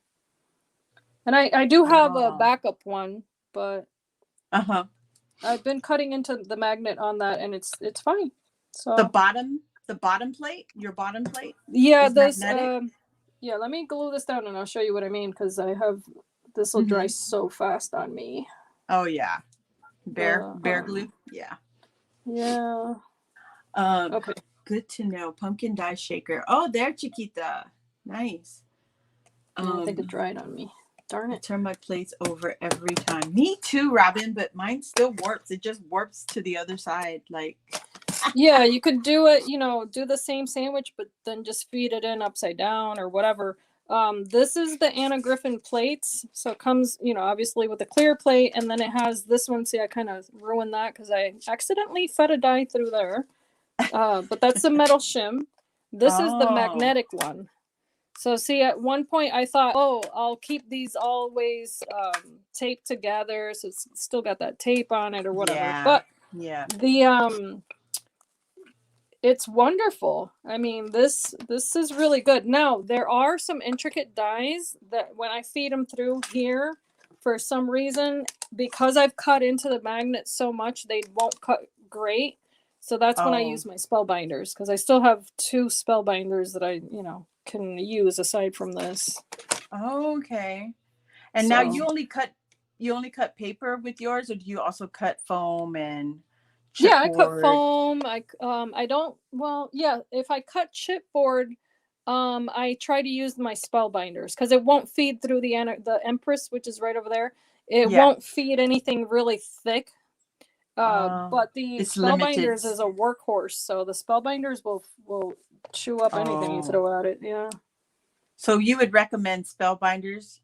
and I do have a backup one, but I've been cutting into the magnet on that, and it's fine. So the bottom plate, your bottom plate. Yeah, this. Yeah, let me glue this down, and I'll show you what I mean, because I have this will dry so fast on me. Oh yeah, bear glue. Yeah. Yeah. Okay. Good to know. Pumpkin dye shaker. Oh, there, Chiquita. Nice. I think it dried on me. Darn it. I turn my plates over every time. Me too, Robin, but mine still warps. It just warps to the other side. Like, yeah, you could do it, do the same sandwich, but then just feed it in upside down or whatever. This is the Anna Griffin plates. So it comes, obviously with a clear plate, and then it has this one. See, I kind of ruined that because I accidentally fed a dye through there. But that's the metal shim. This is the magnetic one. So see, at one point I thought, oh, I'll keep these always taped together, so it's still got that tape on it or whatever. Yeah. But the it's wonderful. I mean, this is really good. Now there are some intricate dyes that when I feed them through here, for some reason, because I've cut into the magnet so much, they won't cut great. So that's when I use my spellbinders, because I still have 2 spellbinders that I, can use aside from this. Okay. And now you only cut paper with yours, or do you also cut foam and chipboard? Yeah, I cut foam. I don't. Well, yeah. If I cut chipboard, I try to use my spellbinders because it won't feed through the Empress, which is right over there. It won't feed anything really thick. But the spellbinders is a workhorse, so the spellbinders will chew up anything you throw at it. Yeah. So you would recommend spellbinders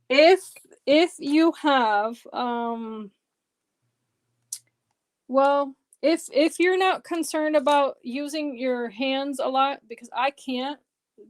if you have well, if you're not concerned about using your hands a lot, because I can't,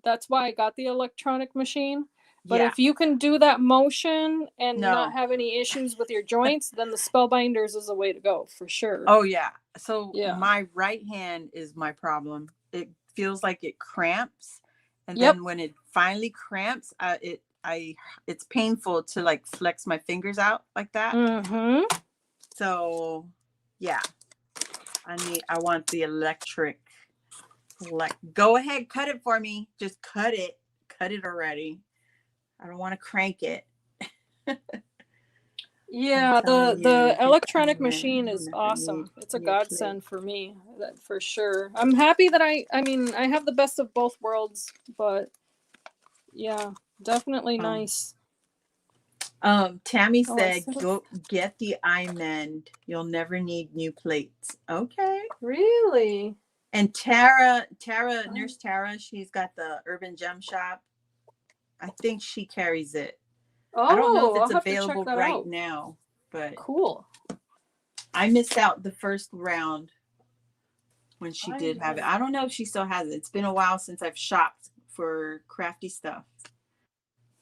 that's why I got the electronic machine. But if you can do that motion and not have any issues with your joints, then the spellbinders is the way to go for sure. Oh yeah. So my right hand is my problem. It feels like it cramps, and then when it finally cramps, it's painful to like flex my fingers out like that. So yeah, I want the electric. Like, go ahead, cut it for me. Just cut it. cut it already. I don't want to crank it. Yeah, Telling the you, this electronic diamond machine will is never need awesome. It's a new plate. godsend for me, that for sure. I'm happy that I mean, I have the best of both worlds, but yeah, definitely nice. Tammy Oh, I said, said it. go get the iMend. You'll never need new plates. Okay. Really? And Tara, Nurse Tara, she's got the Urban Gem Shop. I think she carries it. I don't know if Oh, it's I'll have to check available that right out. now, but Cool. I missed out the first round when she I did have it. mean, I don't know if she still has it. It's been a while since I've shopped for crafty stuff.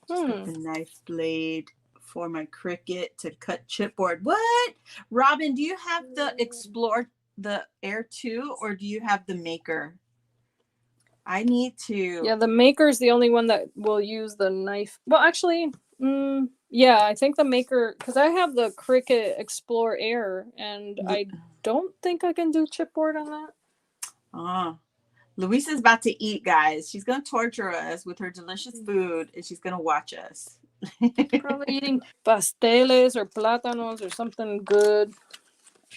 Just got the knife blade for my Cricut to cut chipboard. What? Robin, do you have the Explore, the Air 2, or do you have the Maker? I need to. Yeah, the Maker's the only one that will use the knife. Well, actually, yeah, I think the Maker, because I have the Cricut Explore Air, and I don't think I can do chipboard on that. Ah, Luisa's about to eat, guys. She's going to torture us with her delicious food, and she's going to watch us. Probably eating pasteles or plátanos or something good.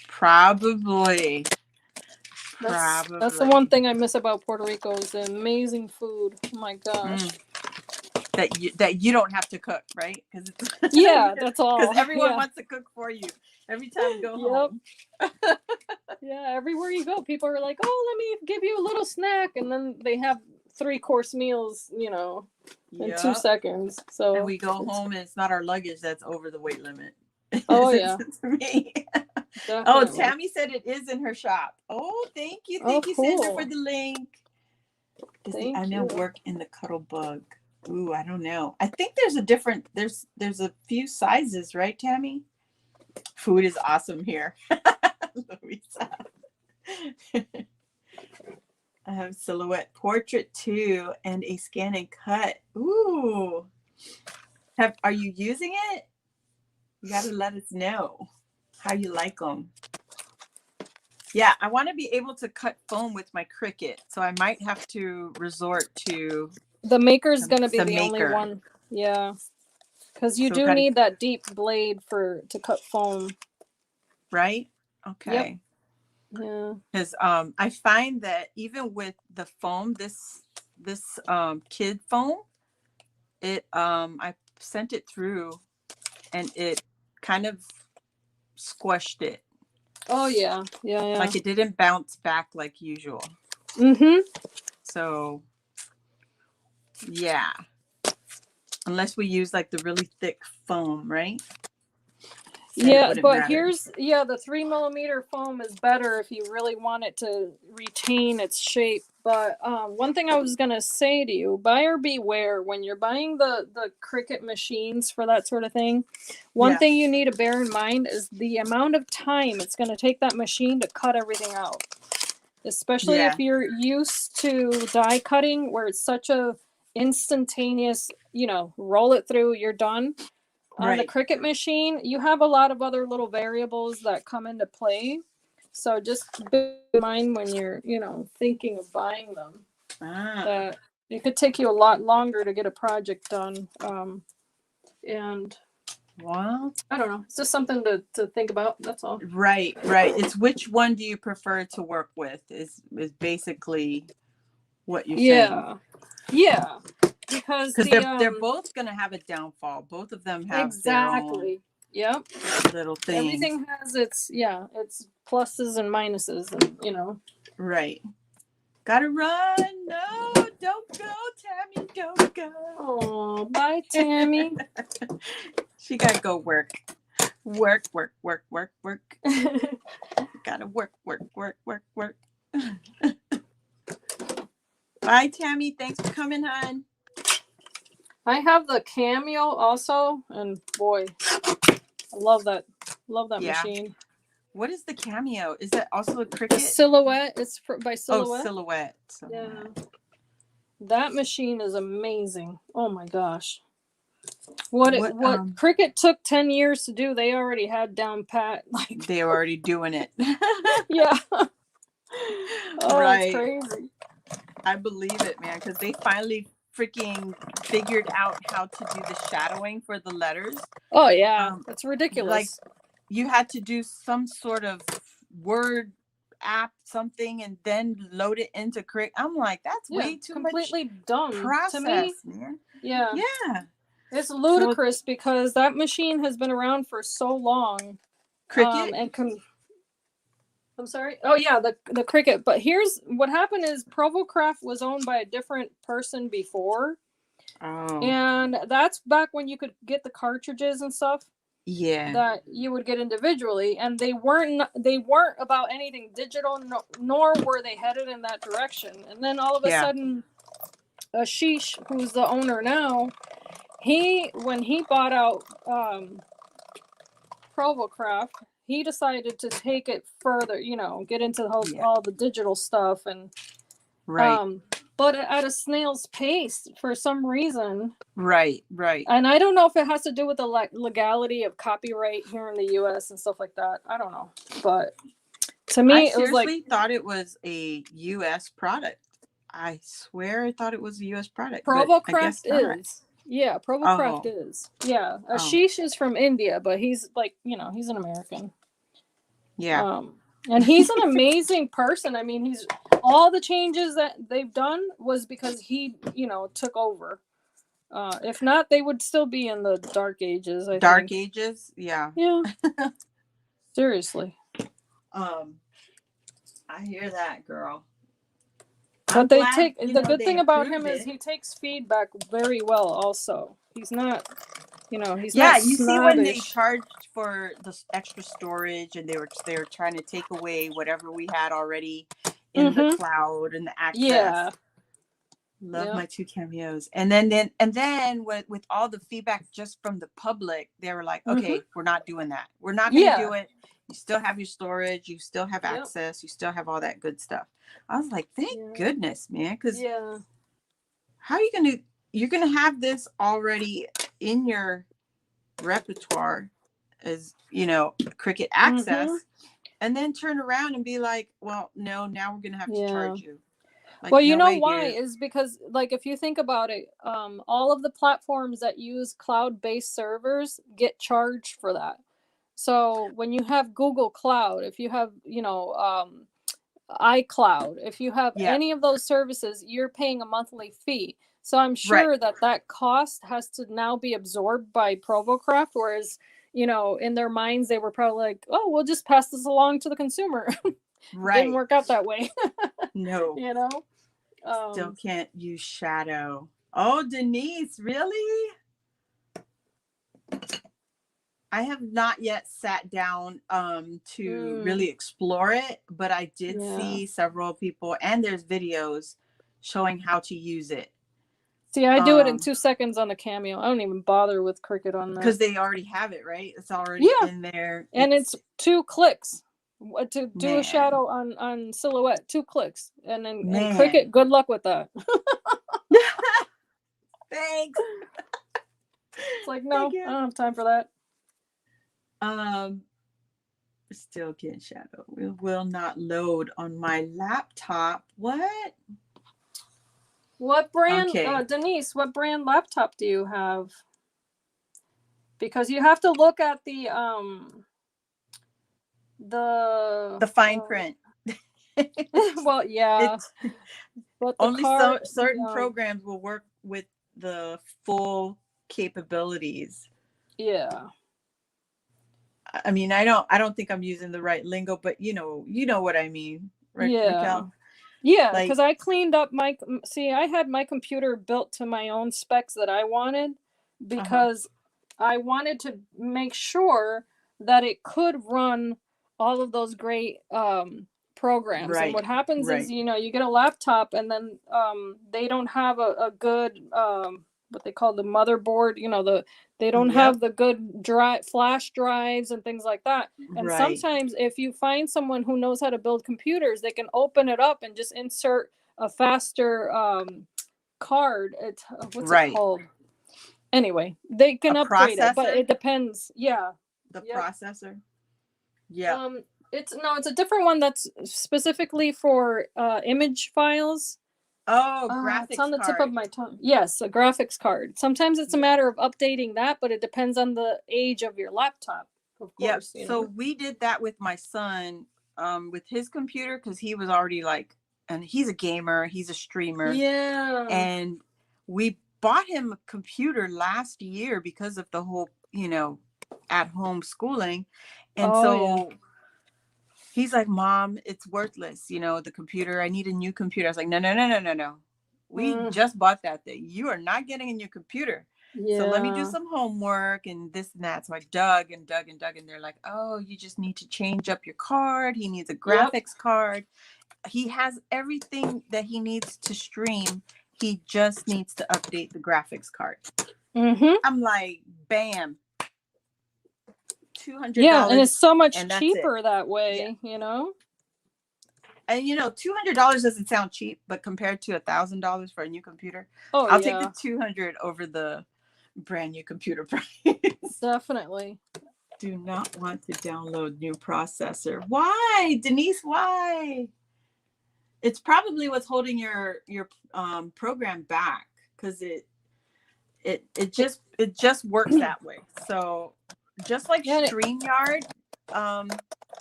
Probably. That's the one thing I miss about Puerto Rico is the amazing food. Oh my gosh. That you don't have to cook, right? Yeah, that's all. Because everyone wants to cook for you every time you go home. Yeah, everywhere you go, people are like, "Oh, let me give you a little snack," and then they have 3-course meals, in 2 seconds. So and we go home and it's not our luggage that's over the weight limit. Oh yeah. To me. Oh, Tammy said it is in her shop. Oh, thank you. Thank you, cool. Sandra, for the link. Does the iMail work in the Cuddle Bug? Ooh, I don't know. I think there's a different, there's a few sizes, right, Tammy? Food is awesome here. Louisa. I have Silhouette Portrait 2 and a Scan and Cut. Ooh. Are you using it? You got to let us know how you like them. Yeah, I want to be able to cut foam with my Cricut, so I might have to resort to the Maker's going to be the only one. Yeah, because you do need that deep blade to cut foam. Right? Okay. Yep. Yeah. Because I find that even with the foam, this kid foam, it I sent it through, and it kind of squished it. Oh yeah. Like it didn't bounce back like usual. So yeah, unless we use like the really thick foam, right? Yeah, but here's the 3mm foam is better if you really want it to retain its shape. But one thing I was gonna say to you, buyer beware when you're buying the Cricut machines for that sort of thing. One thing you need to bear in mind is the amount of time it's gonna take that machine to cut everything out. Especially if you're used to die cutting, where it's such a instantaneous, roll it through, you're done. On the Cricut machine, you have a lot of other little variables that come into play. So just bear in mind when you're, thinking of buying them, that it could take you a lot longer to get a project done. And well, I don't know. It's just something to think about. That's all. Right. It's which one do you prefer to work with is basically what you're saying. Yeah. Because they're both going to have a downfall. Both of them have their own little thing. Everything has its pluses and minuses, and Right. Gotta run. No, don't go, Tammy. Don't go. Oh, bye, Tammy. She gotta go work. Work. Gotta work. Bye, Tammy. Thanks for coming, hon. I have the Cameo also, and boy, I love that machine. What is the Cameo? Is that also a Cricut? Silhouette. It's by Silhouette. Oh, Silhouette. Yeah. That machine is amazing. Oh my gosh. What Cricut took 10 years to do, they already had down pat. Like they were already doing it. Yeah. Oh, right. It's crazy. I believe it, man, because they finally freaking figured out how to do the shadowing for the letters. Oh yeah, that's Like ridiculous. you had to do some sort of Word app something and then load it into Cricut. I'm like, that's way too completely much dumb to me. process, man. Yeah. Yeah. It's So ludicrous because that machine has been around for so long. Cricut? I'm sorry. Oh yeah, the Cricut. But here's what happened: is ProvoCraft was owned by a different person before, Oh. and that's back when you could get the cartridges and stuff Yeah. that you would get individually, and they weren't about anything digital, nor were they headed in that direction. And then all of a Yeah. sudden, Ashish, who's the owner now, when he bought out ProvoCraft, he decided to take it further, get into all the digital stuff, and Right. but at a snail's pace for some reason. Right. And I don't know if it has to do with the legality of copyright here in the US and stuff like that. I don't know. But to me, I it was like, seriously thought it was a US product. I swear I thought it was a US product. ProvoCraft is. Yeah, ProvoCraft Oh. is. Yeah. Ashish is from India, but he's like, he's an American. Yeah. And he's an amazing person. I mean, all the changes that they've done was because he, took over. If not, they would still be in the dark ages, I Dark think. ages? Yeah. Yeah. Seriously. I hear that, girl. But the good thing about him is he takes feedback very well also. He's not, he's not you see when they snobbish. charged for the extra storage and they were trying to take away whatever we had already in the cloud and the access. Yeah. Love my 2 cameos. And then with all the feedback just from the public, they were like, okay, we're not doing that. We're not going to do it. You still have your storage. You still have access. You still have all that good stuff. I was like, thank goodness, man. Because how are you you're going to have this already in your repertoire as, Cricut access, and then turn around and be like, well, no, now we're going to have to charge you. Like, well, you know why? Is because, like, if you think about it, all of the platforms that use cloud-based servers get charged for that. So when you have Google Cloud, if you have, iCloud, if you have any of those services, you're paying a monthly fee. So I'm sure that cost has to now be absorbed by ProvoCraft, whereas, in their minds, they were probably like, oh, we'll just pass this along to the consumer. Didn't work out that way. No. Still can't use shadow. Oh, Denise, really? I have not yet sat down to really explore it, but I did see several people, and there's videos showing how to use it. See, I do it in 2 seconds on the Cameo. I don't even bother with Cricut on that. Because they already have it, right? It's already in there. And it's 2 clicks. To do a shadow on silhouette, 2 clicks. And then Cricut, good luck with that. Thanks. It's like, no, I don't have time for that. Still can't shadow. It will not load on my laptop. What? What brand, Denise, what brand laptop do you have? Because you have to look at the fine print. Well, yeah. But only certain programs will work with the full capabilities. Yeah. I mean, I don't think I'm using the right lingo, but you know what I mean, right? Yeah. Yeah, because I cleaned up I had my computer built to my own specs that I wanted, because I wanted to make sure that it could run all of those great programs. Right. And what happens is, you get a laptop, and then they don't have a good what they call the motherboard, they don't have the good flash drives and things like that. And sometimes if you find someone who knows how to build computers, they can open it up and just insert a faster card. What's it called? Anyway, they can upgrade it, but it depends. Yeah. The processor. Yeah. It's a different one that's specifically for image files. Oh, It's on graphics the tip of card. my tongue. Yes, a graphics card. Sometimes it's a Yeah. matter of updating that, but it depends on the age of your laptop, of Yep. course, you So know. we did that with my son, with his computer, because he was already like, and he's a gamer, he's a streamer, Yeah. and we bought him a computer last year because of the whole, at home schooling. And Oh yeah. so he's like, Mom, it's worthless, the computer. I need a new computer. I was like, no, no, no, no, no, no. We Mm, just bought that thing. You are not getting a new computer. So let me do yeah. some homework and this and that. So I dug and dug and dug, and they're like, oh, you just need to change up your card. He needs a Yep. graphics card. He has everything that he needs to stream. He just needs to update the graphics card. Mm-hmm. I'm like, bam, Yeah, and $200, it's so much and that's it. cheaper that Yeah. way, you know? And $200 doesn't sound cheap, but compared to $1,000 for a new computer, Oh I'll take the yeah. 200 over the brand new computer price. Definitely. Do not want to download new processor. Why, Denise? Why? It's probably what's holding your program back, because it just works that way. So just like Yeah. StreamYard,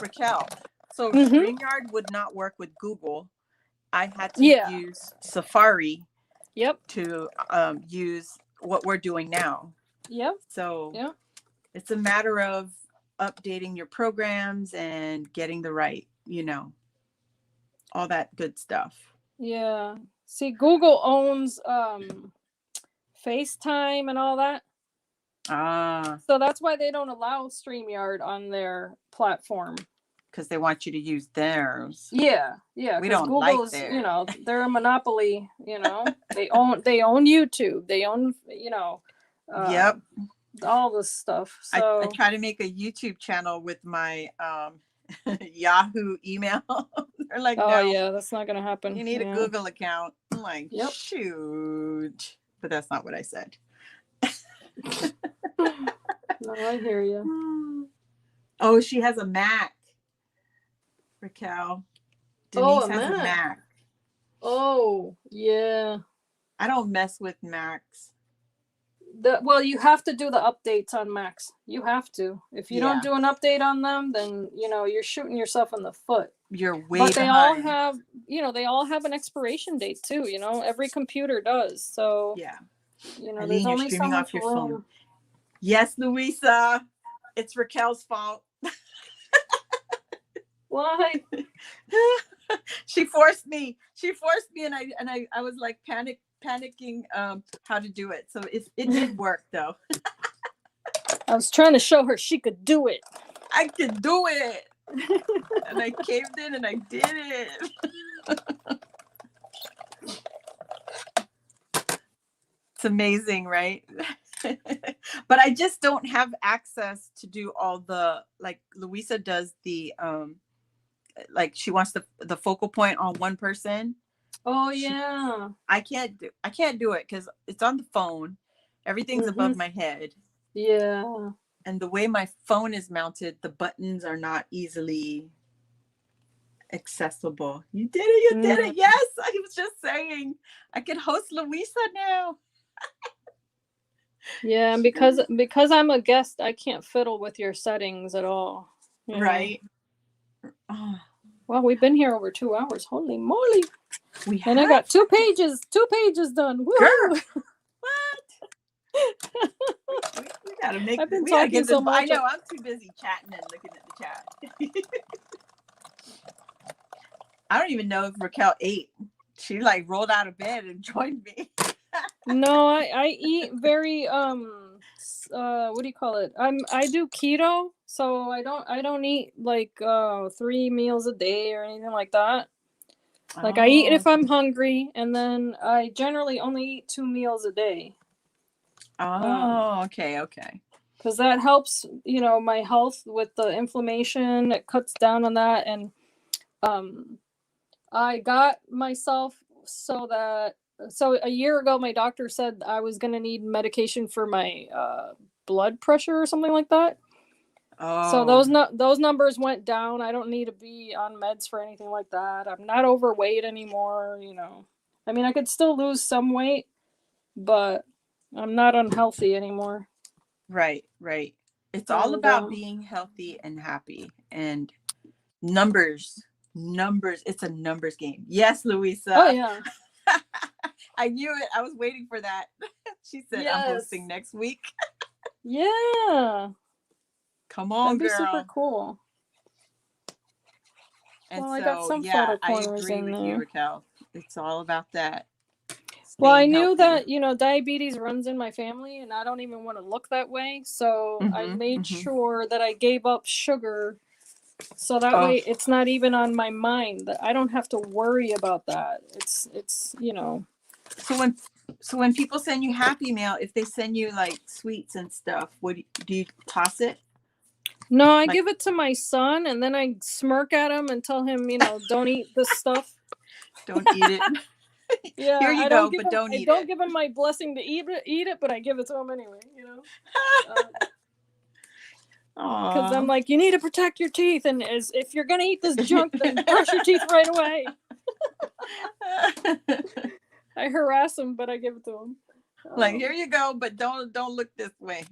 Raquel. So Mm-hmm. StreamYard would not work with Google. I had to Yeah. use Safari Yep. to use what we're doing now. Yep. So Yep. it's a matter of updating your programs and getting the right, all that good stuff. Yeah. See, Google owns FaceTime and all that. Ah, So that's why they don't allow StreamYard on their platform. because they want you to use theirs. Yeah, yeah, We because don't like Google's, theirs. they're a monopoly. They own YouTube. They own, Yep. all this stuff. I So try to make a YouTube channel with my Yahoo email. They're like, oh no, yeah, that's not gonna happen. you need a Yeah. Google account. I'm like, Yep. shoot. But that's not what I said. No, I hear you. Oh, she has a Mac, Raquel. Oh, Denise a has a Mac. Mac. Oh yeah. I don't mess with Macs. Well, you have to do the updates on Macs. You have to. If you don't Yeah, do an update on them, then you're shooting yourself in the foot. you're way But they all behind. have, they all have an expiration date too. Every computer does. So Yeah. there's Eileen, you're only so streaming much off your room. phone. Yes, Louisa. It's Raquel's fault. Why? She forced me, and I was like panicking how to do it. So it did work though. I was trying to show her she could do it. I could do it. And I caved in and I did it. It's amazing, right? But I just don't have access to do all the, like Louisa does the like she wants the focal point on one person. Oh yeah. I can't do it because it's on the phone. Everything's above my head. Yeah. And the way my phone is mounted, the buttons are not easily accessible. You did it. You did it. Yes. I was just saying I could host Louisa now. Yeah, and because I'm a guest, I can't fiddle with your settings at all. Right. Oh. Well, we've been here over 2 hours. Holy moly! And I got two pages done. Woo! Girl, what? we gotta make. I've been we gotta talking get so this. much. I know. I'm too busy chatting and looking at the chat. I don't even know if Raquel ate. She like rolled out of bed and joined me. No, I eat very what do you call it? I do keto, so I don't eat like 3 meals a day or anything like that. Like I eat if I'm hungry, and then I generally only eat 2 meals a day. Okay. Because that helps, my health with the inflammation. It cuts down on that, and I got myself so a year ago, my doctor said I was going to need medication for my blood pressure or something like that. Oh. So those numbers went down. I don't need to be on meds for anything like that. I'm not overweight anymore, I mean, I could still lose some weight, but I'm not unhealthy anymore. Right, right. It's all And about being healthy and happy, and numbers. Numbers. It's a numbers game. Yes, oh Louisa. yeah, I knew it. I was waiting for that. She said, I'm yes, hosting next week. yeah, Come that'd on, be super girl. cool. And Well, I got so, some yeah, photo I corners agree in with you, there. Raquel. It's all about that. Well, I Staying knew healthy. that, diabetes runs in my family and I don't even want to look that way. So I Mm-hmm, made mm-hmm. sure that I gave up sugar. So that Oh, way it's not even on my mind, that I don't have to worry about that. It's. so when people send you Happy Mail, if they send you like sweets and stuff, what do you toss it? No, I Like, give it to my son and then I smirk at him and tell him, don't eat this stuff. don't eat it. Here Yeah, you go, but don't I eat don't it. give him my blessing to eat it, but I give it to him anyway. Because I'm Aw. like, you need to protect your teeth, and as if you're gonna eat this junk, then brush your teeth right away. I harass him, but I give it to him. Like, here you go, but don't look this way.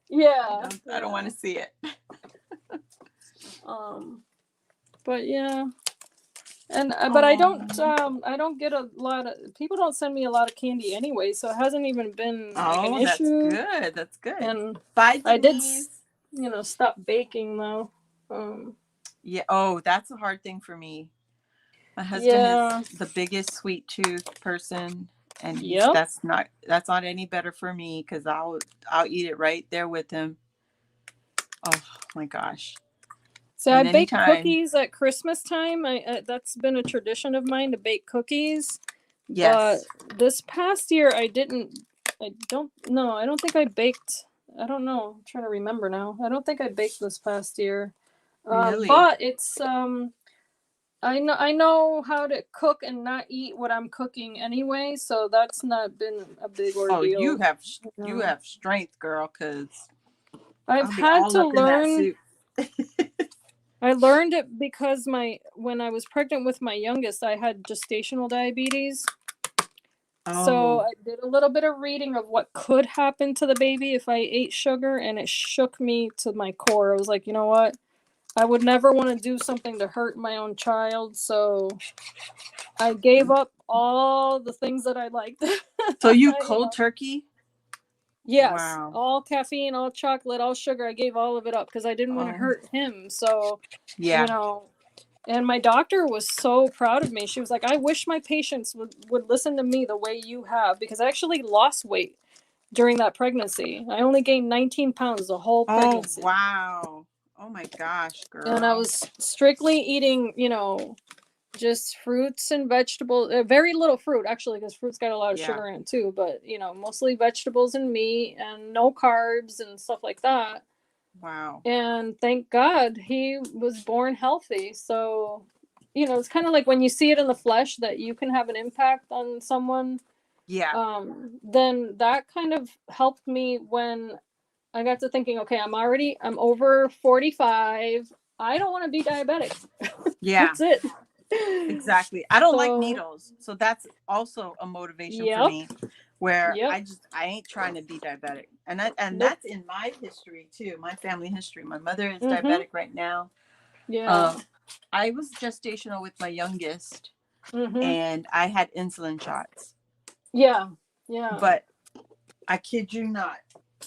Yeah, I don't want to see it. But yeah, and but I don't get a lot of people don't send me a lot of candy anyway, so it hasn't even been like an Oh, that's issue. good. That's good. And Bye, I did, Denise. stop baking though. Yeah. Oh, that's a hard thing for me. My husband Yeah. is the biggest sweet tooth person, and Yep. that's not any better for me because I'll eat it right there with him. Oh my gosh. So I And bake anytime, cookies at Christmas time. That's been a tradition of mine to bake cookies. But yes. this past year I didn't. I don't know. I don't think I baked. I don't know. I'm trying to remember now. I don't think I baked this past year. Really? But it's I know how to cook and not eat what I'm cooking anyway, so that's not been a big Oh, ordeal. you have strength, girl, because I've I'll be had all to up in that learn. soup. I learned it because when I was pregnant with my youngest, I had gestational diabetes. So Oh, I did a little bit of reading of what could happen to the baby if I ate sugar, and it shook me to my core. I was like, you know what? I would never want to do something to hurt my own child, so I gave up all the things that I liked. so you cold turkey? Yes, Wow. all caffeine, all chocolate, all sugar. I gave all of it up because I didn't want to Oh, hurt him. So, you yeah. know, and my doctor was so proud of me. She was like, I wish my patients would listen to me the way you have, because I actually lost weight during that pregnancy. I only gained 19 pounds the whole Oh, pregnancy. wow. Oh my gosh, And I girl. was strictly eating, just fruits and vegetables. Very little fruit, actually, because fruit's got a lot of Yeah. sugar in it too. But, mostly vegetables and meat and no carbs and stuff like that. Wow. And thank God he was born healthy. So, it's kind of like when you see it in the flesh that you can have an impact on someone. Yeah. Then that kind of helped me when I got to thinking, okay, I'm over 45. I don't want to be diabetic. Yeah. That's it. Exactly. I don't like So, needles. So that's also a motivation for yep, me where yep, I ain't trying to be diabetic. And nope. that's in my history too, my family history. My mother is Mm-hmm. diabetic right now. Yeah. I was gestational with my youngest Mm-hmm. and I had insulin shots. Yeah. Yeah. But I kid you not.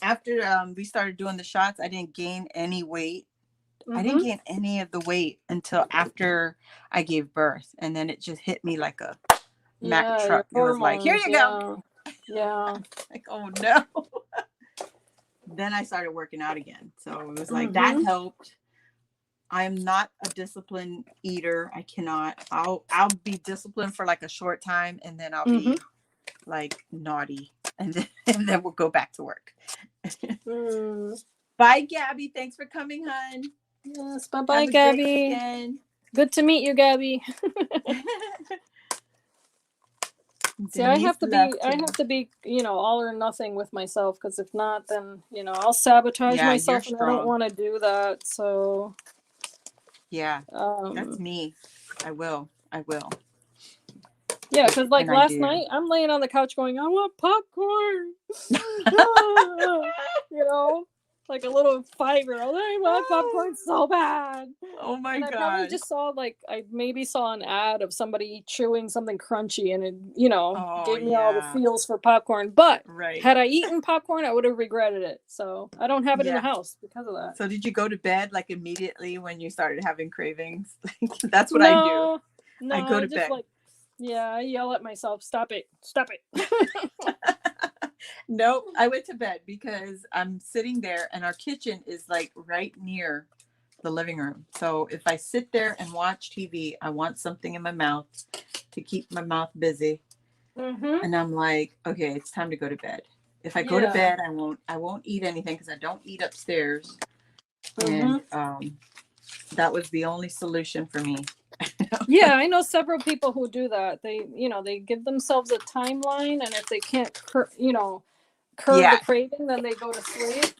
After we started doing the shots, I didn't gain any weight. I didn't Mm-hmm. gain any of the weight until after I gave birth. And then it just hit me like a Mack Yeah, your truck. It was like, here hormones. you go. Yeah. Yeah. Like, oh no. Then I started working out again. So it was like that Mm-hmm. helped. I'm not a disciplined eater. I cannot. I'll be disciplined for like a short time and then I'll Mm-hmm. be like naughty. And then we'll go back to work. Bye, Gabby. Thanks for coming, hon. Yes. Bye-bye, Have a great Gabby. weekend. Good to meet you, Gabby. See, I Denise have to be, all or nothing with myself, because if not, then, I'll sabotage Yeah, you're myself, and I don't strong. want to do that. So, Yeah, that's me. I will. yeah, Yeah, because like an last idea. night, I'm laying on the couch going, I want popcorn. You know, like a little 5-year-old. I want popcorn so bad. Oh my And I probably gosh. just saw I maybe saw an ad of somebody chewing something crunchy, and it Oh gave me all the yeah. feels for popcorn. But Right. had I eaten popcorn, I would have regretted it. So I don't have it in the Yeah. house because of that. So did you go to bed like immediately when you started having cravings? That's what I do. No, I go I to just bed. I yell at myself, stop it, stop it. Nope, I went to bed because I'm sitting there and our kitchen is like right near the living room. So if I sit there and watch TV, I want something in my mouth to keep my mouth busy. Mm-hmm. And I'm like, okay, it's time to go to bed. If I go to Yeah. bed, I won't eat anything because I don't eat upstairs. Mm-hmm. And that was the only solution for me. Yeah, I know several people who do that. They give themselves a timeline, and if they can't, curb Yeah. the craving, then they go to sleep.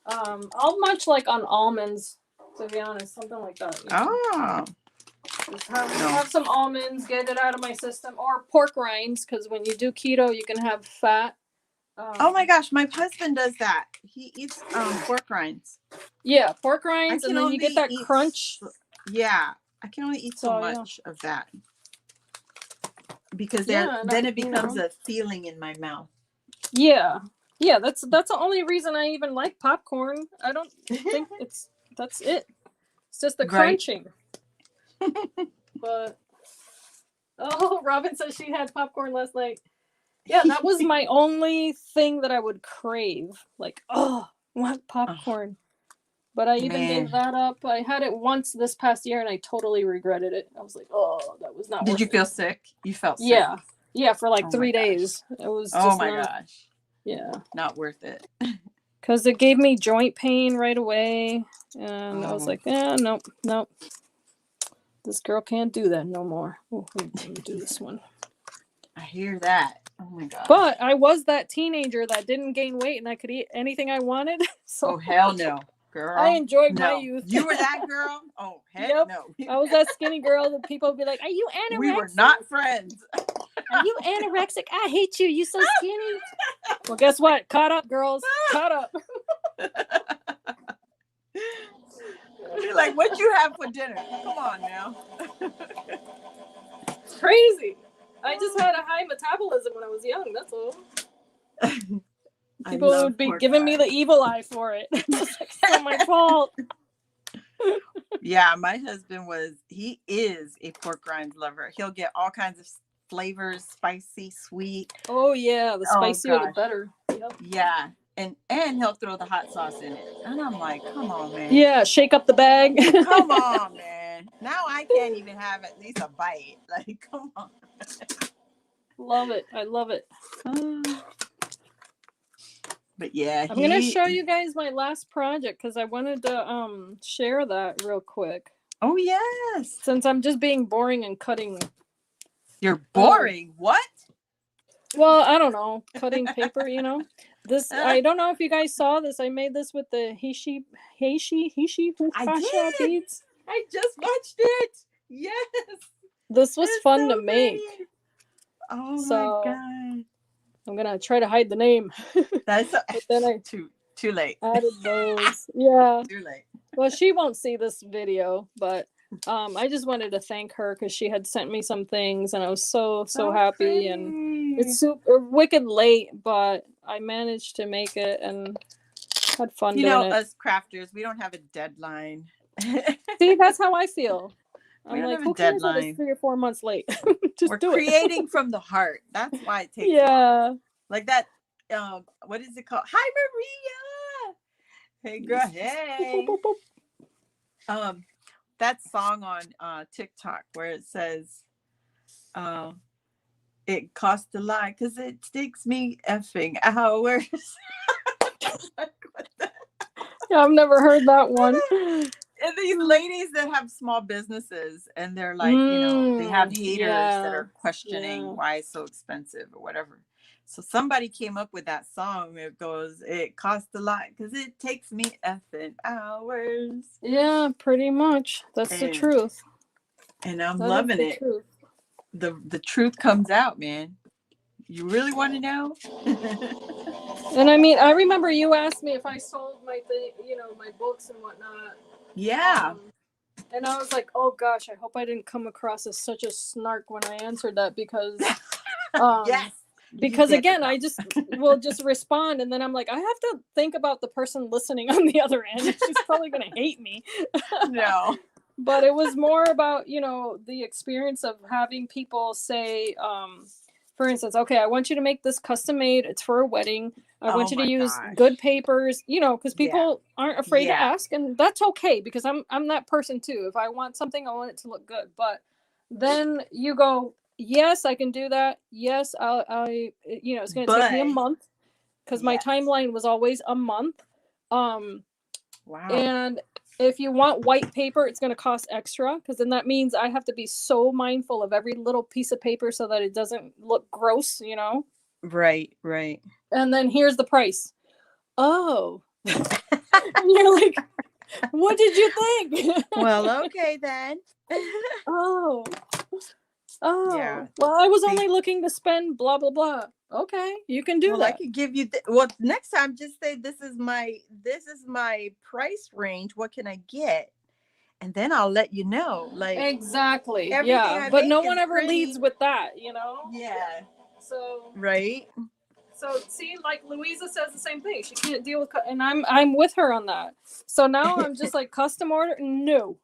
I'll munch like on almonds, to be honest, something like that. Oh. Just have some almonds, get it out of my system, or pork rinds, because when you do keto, you can have fat. Oh my gosh, my husband does that. He eats pork rinds. Yeah, pork rinds, and then you get that crunch. Yeah, I can only eat so much of that because then it becomes a feeling in my mouth. Yeah, that's the only reason I even like popcorn. I don't think that's it. It's just the crunching. But Robin says she had popcorn last night. Yeah, that was my only thing that I would crave. Like, I want popcorn. But I even gave that up. I had it once this past year and I totally regretted it. I was like, that was not worth it. Did you feel sick? You felt sick? Yeah. Yeah, for like 3 days. It was just gosh. Yeah. Not worth it. Because it gave me joint pain right away. And I was like, nope. This girl can't do that no more. Oh, let me do this one. I hear that. Oh my god. But I was that teenager that didn't gain weight and I could eat anything I wanted. So hell no, girl. I enjoyed my youth. You were that girl? Oh, heck no. I was that skinny girl that people would be like, are you anorexic? We were not friends. Are you anorexic? I hate you. You so skinny. Well, guess what? Caught up, girls. Caught up. You're like, what'd you have for dinner? Come on now. It's crazy. I just had a high metabolism when I was young. That's all. People would be giving me the evil eye for it. It's like, it's not my fault. Yeah, my husband he is a pork rinds lover. He'll get all kinds of flavors, spicy, sweet. Oh yeah, the spicier the better. Yep. Yeah. And he'll throw the hot sauce in it. And I'm like, come on, man. Yeah, shake up the bag. Come on, man. Now I can't even have at least a bite. Like, come on. Love it. I love it. But yeah, I'm gonna show you guys my last project because I wanted to share that real quick. Oh yes. Since I'm just being boring and cutting. You're boring. What? Well, I don't know. Cutting paper, This I don't know if you guys saw this. I made this with the Heishi beads. I just watched it. Yes. This was fun to make. Pretty. Oh my god. I'm gonna try to hide the name. That's but then too late. Added those. Yeah. Too late. Well, she won't see this video, but I just wanted to thank her because she had sent me some things and I was so happy. Pretty. And it's super wicked late, but I managed to make it and had fun doing it. Us crafters, we don't have a deadline. See, that's how I feel. I'm like, who cares if it's 3 or 4 months late? We're creating from the heart. That's why it takes long. Like that, what is it called? Hi, Maria. Hey, girl. Hey. That song on TikTok where it says, it costs a lot because it takes me effing hours. Yeah, I've never heard that one. And these ladies that have small businesses and they're like, they have haters that are questioning why it's so expensive or whatever. So somebody came up with that song. It goes, it costs a lot because it takes me effing hours. Yeah, pretty much. That's the truth. And I'm loving it. Truth. the truth comes out, man. You really want to know? And I mean, I remember you asked me if I sold my thing, my books and whatnot. Yeah. And I was like, oh gosh, I hope I didn't come across as such a snark when I answered that, because Yes. because again, I just will just respond, and then I'm like, I have to think about the person listening on the other end. She's probably gonna hate me. No. But it was more about, the experience of having people say, for instance, okay, I want you to make this custom made. It's for a wedding. I want you to use good papers, because people aren't afraid to ask, and that's okay, because I'm that person too. If I want something, I want it to look good. But then you go, yes, I can do that. Yes, it's going to take me a month, because my timeline was always a month. Wow. And if you want white paper, it's going to cost extra, because then that means I have to be so mindful of every little piece of paper so that it doesn't look gross, Right. And then here's the price. Oh. And you're like, what did you think? Well, okay then. Oh. Yeah. Well, I was only looking to spend blah blah blah. Okay, you can do that. I could give you next time just say this is my price range. What can I get? And then I'll let you know. Like, exactly. Yeah. But no one ever leads with that, Yeah. So right. So see, like Louisa says the same thing. She can't deal with, and I'm with her on that. So now I'm just like, custom order? No.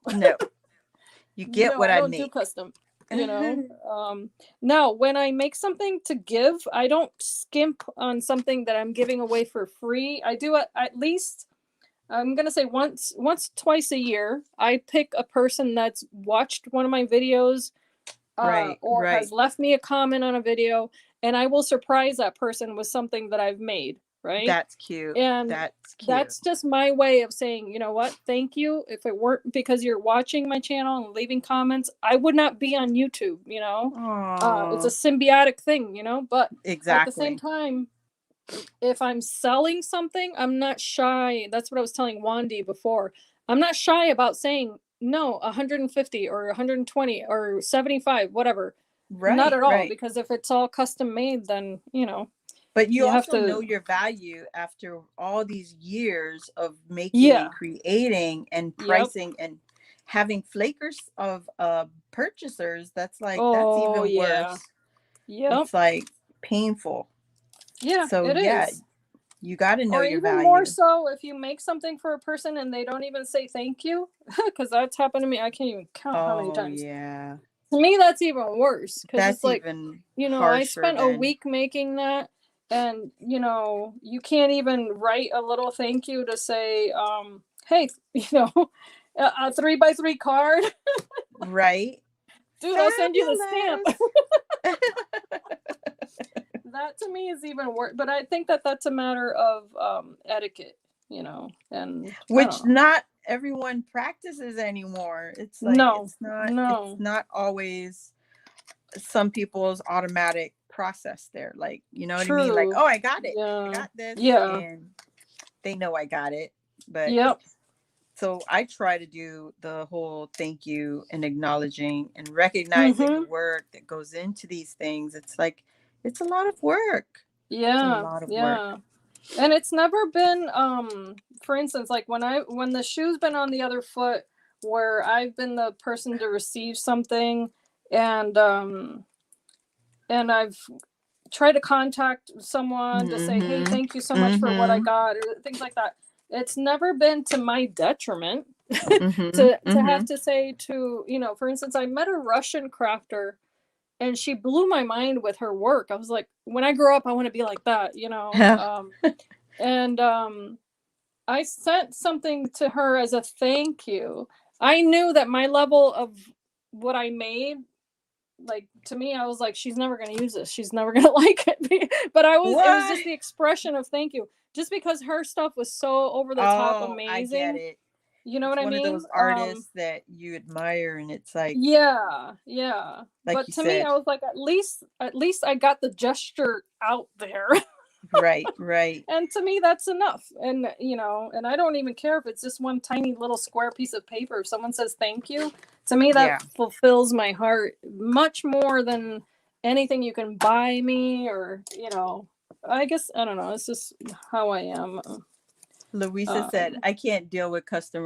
You get what I I don't make. do custom. Now when I make something to give, I don't skimp on something that I'm giving away for free. I do it at least, I'm gonna say once, twice a year. I pick a person that's watched one of my videos, or has left me a comment on a video, and I will surprise that person with something that I've made. Right. That's cute. And that's just my way of saying, you know what? Thank you. If it weren't because you're watching my channel and leaving comments, I would not be on YouTube. It's a symbiotic thing. But at the same time, if I'm selling something, I'm not shy. That's what I was telling Wandy before. I'm not shy about saying no, 150 or 120 or 75, whatever. Not at all, because if it's all custom made, then But you also have to know your value after all these years of making and creating and pricing and having flakers of purchasers. That's like, that's even worse. Yeah. It's like painful. Yeah. So it is. You got to know your value. Or even more so if you make something for a person and they don't even say thank you, because that's happened to me. I can't even count how many times. Yeah. To me, that's even worse, because it's like, even I spent a week making that, and you can't even write a little thank you to say, hey, a 3x3 card. Right. Dude, I'll send you the stamp. That to me is even worse, but I think that that's a matter of etiquette, and which not everyone practices anymore. It's like, it's not always some people's automatic process there. Like, you know what I mean? Like, oh, I got it. I got this. And they know I got it. But so I try to do the whole thank you and acknowledging and recognizing the work that goes into these things. It's like, it's a lot of work. Yeah. Work. And it's never been, for instance, like when the shoe's been on the other foot, where I've been the person to receive something, and I've tried to contact someone to say, hey, thank you so much for what I got, or things like that. It's never been to my detriment to have to say to, for instance, I met a Russian crafter, and she blew my mind with her work. I was like, when I grow up, I want to be like that, and I sent something to her as a thank you. I knew that my level of what I made, like, to me, I was like, she's never going to use this. She's never going to like it. But it was just the expression of thank you. Just because her stuff was so over the top amazing. I get it. You know what I mean? One of those artists that you admire, and it's like, yeah. Like, but to me, I was like, at least I got the gesture out there. Right, right. And to me, that's enough. And, and I don't even care if it's just one tiny little square piece of paper. If someone says thank you, to me, that Yeah. fulfills my heart much more than anything you can buy me or, I guess, I don't know. It's just how I am. Louisa said, Um, I can't deal with custom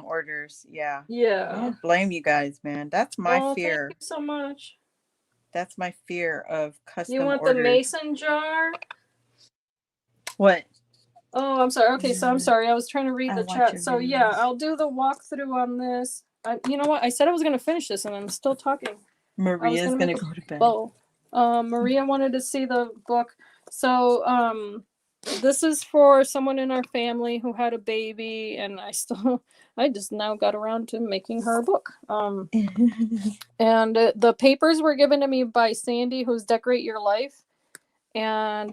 orders. Yeah. I yeah. don't blame you guys, man. That's my Oh, thank you fear. so much. That's my fear of You custom want the orders. mason jar? What? Oh, I'm sorry. Okay, so I'm sorry. I was trying to read I the watch chat. your So yeah, videos. I'll do the walkthrough on this. You know what? I said I was gonna finish this, and I'm still talking. I was Maria's gonna gonna make a go to bed. bow. Maria wanted to see the book. So this is for someone in our family who had a baby, and I just now got around to making her a book. And the papers were given to me by Sandy, who's Decorate Your Life, and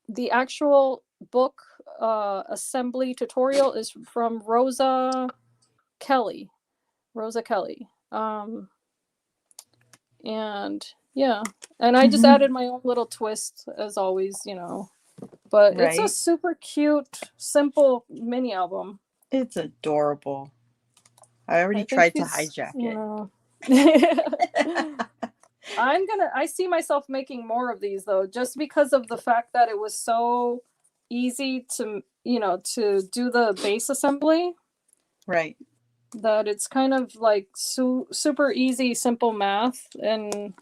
the actual book assembly tutorial is from Kelly. Rosa Kelly. And yeah, and I just added my own little twist as always, But it's a Right? super cute, simple mini album. It's adorable. I already I think tried to she's, hijack it. I see myself making more of these though, just because of the fact that it was so easy to do the base assembly, Right. that it's kind of like super easy, simple math, and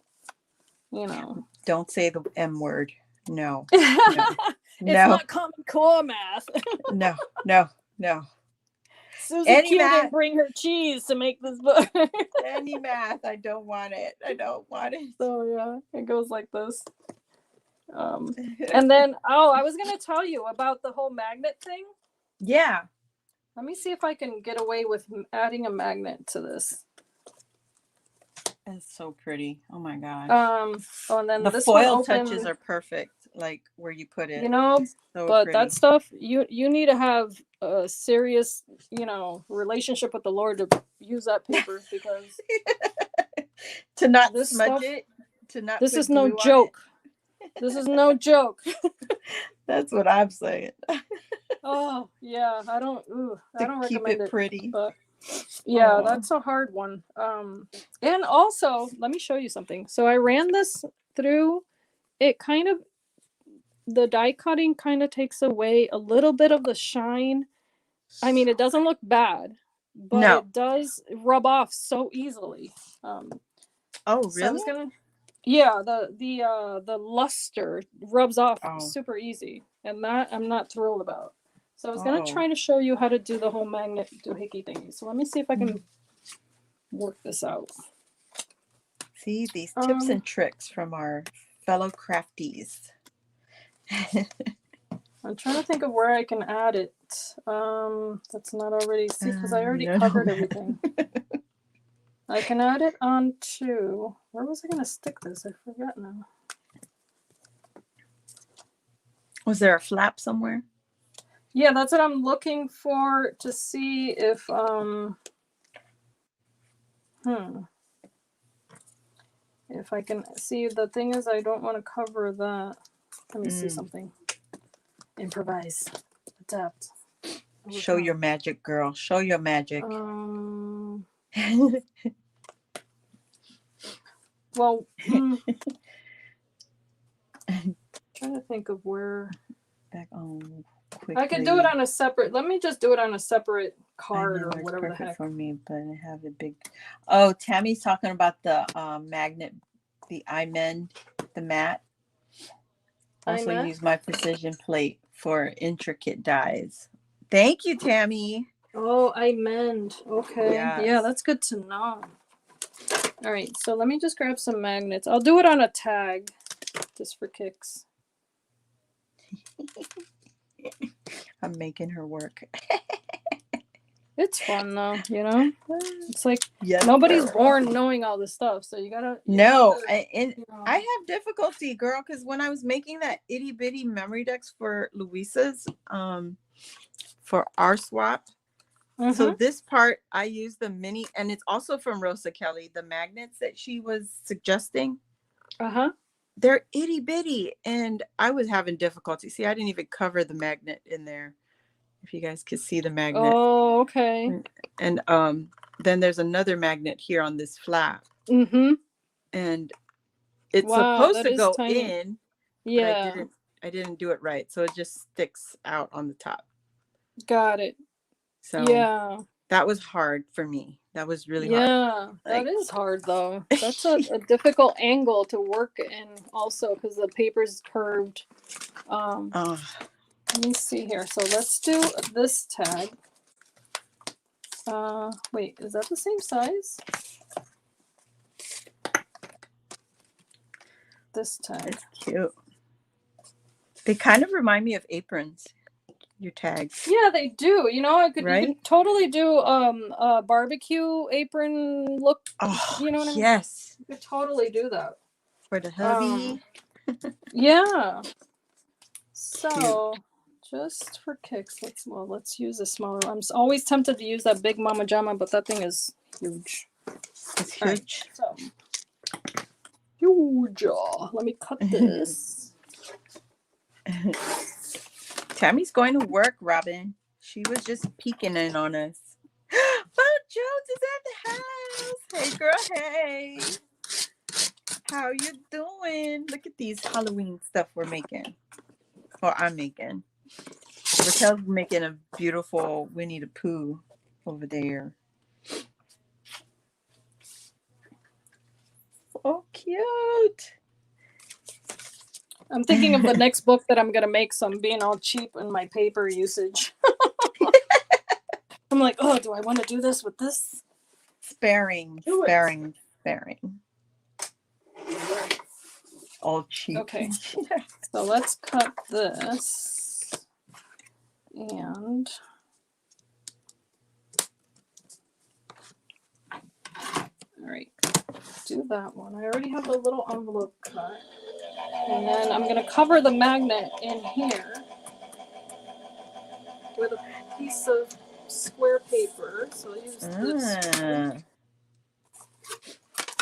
Don't say the M word. No. No. it's No. not Common Core math. No. No. No. Susie Any Q didn't math. bring her cheese to make this book. Any math. I don't want it. I don't want it. So yeah, it goes like this. And then I was gonna tell you about the whole magnet thing. Yeah. Let me see if I can get away with adding a magnet to this. It's so pretty. Oh my gosh. Oh, and then The this one foil touches opened, are perfect, like where you put it. you know, It's so but that pretty. stuff you need to have a serious, relationship with the Lord to use that paper, because To not this smudge stuff, it, to not this is put no glue on it. joke. This is no joke. That's what I'm saying. Oh yeah, I don't Keep recommend it it, pretty. but yeah, that's a hard one. And also, let me show you something. So I ran this through. It kind of, the die cutting kind of takes away a little bit of the shine. I mean, it doesn't look bad, but No. it does rub off so easily. Oh, So I really? was gonna, yeah, the luster rubs off Oh. super easy, and that I'm not thrilled about. So I was gonna Uh-oh. try to show you how to do the whole magnet doohickey thingy. So let me see if I can work this out. See these tips and tricks from our fellow crafties. I'm trying to think of where I can add it. That's not already, see, because I already No. covered everything. I can add it onto, where was I gonna stick this? I forgot now. Was there a flap somewhere? Yeah, that's what I'm looking for, to see if if I can see. The thing is, I don't want to cover that. Let me see something. Improvise, adapt. Show your magic, girl. Show your magic. Well, trying to think of where. Back on quickly. I could do it on a separate. Let me just do it on a separate card or it's whatever the perfect heck. for me, but I have a big. Oh, Tammy's talking about the magnet, the iMend, the mat. Also use my precision plate for intricate dies. Thank you, Tammy. Oh, iMend. Okay. Yes. Yeah, that's good to know. All right, so let me just grab some magnets. I'll do it on a tag, just for kicks. I'm making her work. It's fun though, It's like, yes, nobody's born knowing all this stuff, so you gotta. I have difficulty, girl, because when I was making that itty bitty memory decks for Louisa's, for our swap. So this part, I use the mini, and it's also from Rosa Kelly, the magnets that she was suggesting. they're itty bitty, and I was having difficulty. See, I didn't even cover the magnet in there. If you guys could see the magnet. Oh, okay. And then there's another magnet here on this flap. Mm-hmm. And it's Wow, supposed that to is go tiny. in, Yeah. but I didn't do it right. So it just sticks out on the top. Got it. So yeah. That was hard for me. That was really hard. Yeah, that is hard though. That's a difficult angle to work in also because the paper's curved. Let me see here. So let's do this tag. Wait, is that the same size? This tag. It's cute. They kind of remind me of aprons. Your tags. Yeah, they do. You know, you could totally do a barbecue apron look. Oh, you know what I mean? Yes. You could totally do that. For the hubby. Yeah. So just for kicks, let's use a smaller. I'm always tempted to use that big Mama Jama, but that thing is huge. It's huge. Right, so huge. Let me cut this. Tammy's going to work, Robin. She was just peeking in on us. Oh, Jones is at the house. Hey, girl. Hey. How you doing? Look at these Halloween stuff we're making. Or I'm making. Raquel's making a beautiful Winnie the Pooh over there. So cute. I'm thinking of the next book that I'm going to make, so I'm being all cheap in my paper usage. I'm like, oh, do I want to do this with this? Sparing. All cheap. Okay. So let's cut this. And all right, do that one. I already have a little envelope cut. And then I'm going to cover the magnet in here with a piece of square paper. So I'll use this.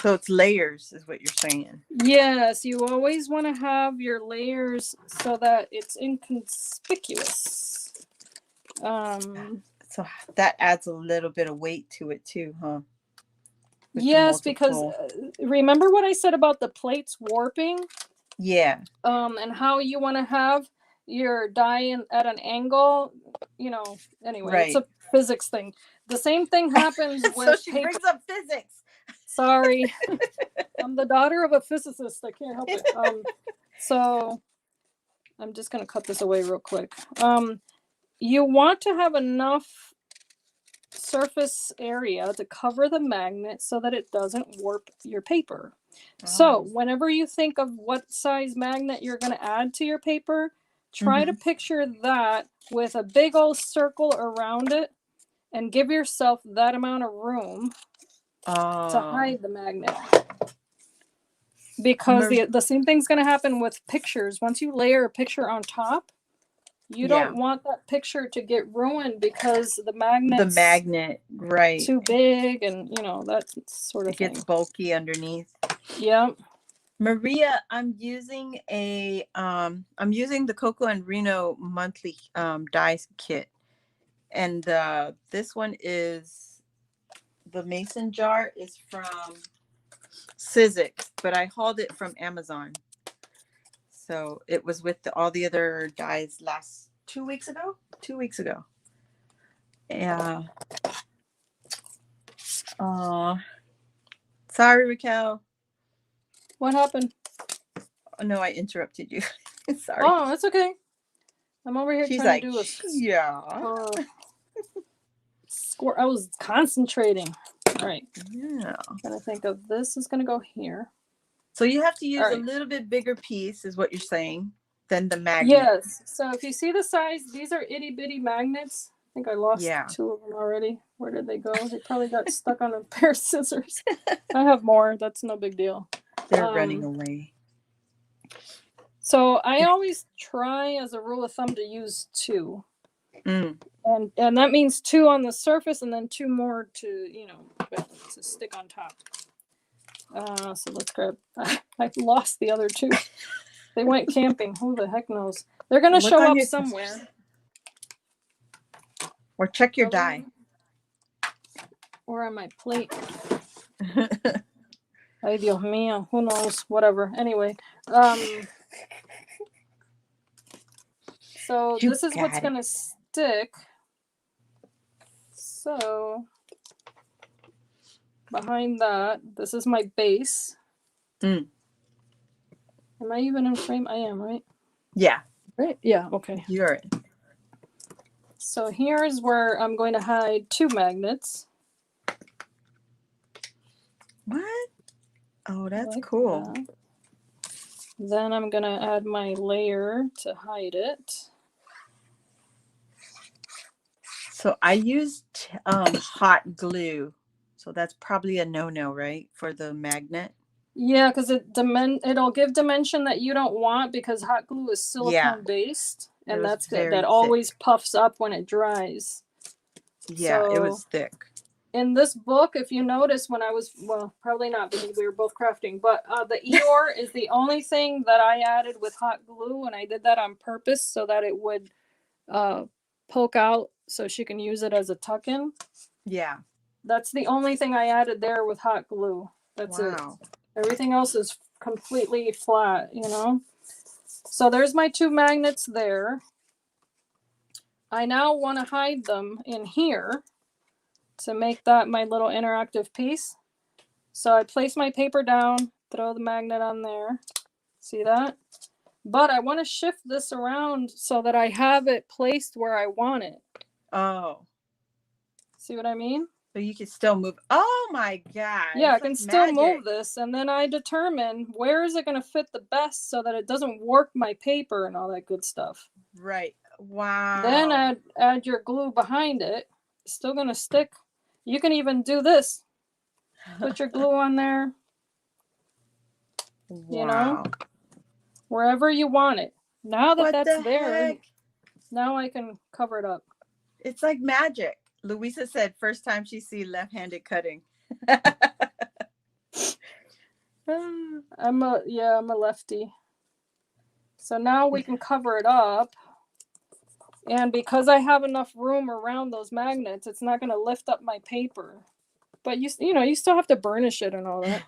So it's layers is what you're saying. Yes, you always want to have your layers so that it's inconspicuous. So that adds a little bit of weight to it too, huh? Yes, because remember what I said about the plates warping? Yeah. And how you want to have your die at an angle, anyway, right. It's a physics thing. The same thing happens with so she brings up physics. Sorry. I'm the daughter of a physicist. I can't help it. So I'm just going to cut this away real quick. You want to have enough surface area to cover the magnet so that it doesn't warp your paper. So whenever you think of what size magnet you're going to add to your paper, try to picture that with a big old circle around it and give yourself that amount of room to hide the magnet. Because the same thing's going to happen with pictures. Once you layer a picture on top, you don't want that picture to get ruined because the magnet right too big and that sort of thing. It gets bulky underneath. Yeah. Maria, I'm using the Coco and Reno monthly dies kit, and this one is the mason jar is from Sizzix, but I hauled it from Amazon. So it was with all the other dies 2 weeks ago. 2 weeks ago. Yeah. Sorry, Raquel. What happened? Oh, no, I interrupted you. Sorry. Oh, that's okay. I'm over here trying to do a score. I was concentrating. All right. Yeah. I'm gonna think of this is gonna go here. So you have to use a little bit bigger piece, is what you're saying, than the magnet. Yes. So if you see the size, these are itty bitty magnets. I think I lost 2 of them already. Where did they go? They probably got stuck on a pair of scissors. I have more. That's no big deal. They're running away. So I always try, as a rule of thumb, to use 2. And that means 2 on the surface and then 2 more to, to stick on top. So let's grab. I lost the other two. They went camping. Who the heck knows? They're gonna Look show on up your somewhere. Or check your die. Or on my plate. Ay, Dios mío. Who knows? Whatever. Anyway. So this is what's gonna stick. So behind that, this is my base. Am I even in frame? I am, right? Yeah. Right? Yeah, okay. You're in. So here's where I'm going to hide two magnets. What? Oh, that's like cool. That. Then I'm going to add my layer to hide it. So I used hot glue. So that's probably a no-no, right? For the magnet. Yeah, because it'll give dimension that you don't want because hot glue is silicone based. And that's good. That always puffs up when it dries. Yeah, so, it was thick. In this book, if you notice, when I was, well, probably not because we were both crafting, but the Eeyore is the only thing that I added with hot glue, and I did that on purpose so that it would poke out so she can use it as a tuck-in. Yeah. That's the only thing I added there with hot glue. That's it. Everything else is completely flat, you know? So there's my two magnets there. I now want to hide them in here to make that my little interactive piece. So I place my paper down, throw the magnet on there. See that? But I want to shift this around so that I have it placed where I want it. Oh. See what I mean? So you can still move. Oh my God. Yeah, I can still move this, and then I determine where is it going to fit the best so that it doesn't warp my paper and all that good stuff. Right. Wow. Then add your glue behind it. It's still going to stick. You can even do this. Put your glue on there. Wow. You know, wherever you want it. Now that that's there, now I can cover it up. It's like magic. Louisa said first time she see left-handed cutting. I'm a lefty. So now we can cover it up. And because I have enough room around those magnets, it's not going to lift up my paper. But you still have to burnish it and all that.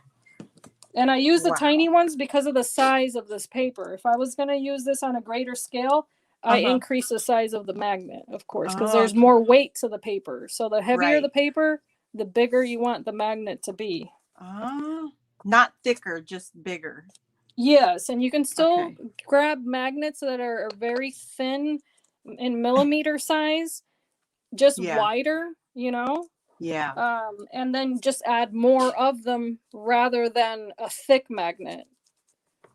And I use the tiny ones because of the size of this paper. If I was going to use this on a greater scale, I increase the size of the magnet, of course, because there's more weight to the paper. So the heavier the paper, the bigger you want the magnet to be. Not thicker, just bigger. Yes, and you can still grab magnets that are very thin in millimeter size, just wider, you know? Yeah. And then just add more of them rather than a thick magnet.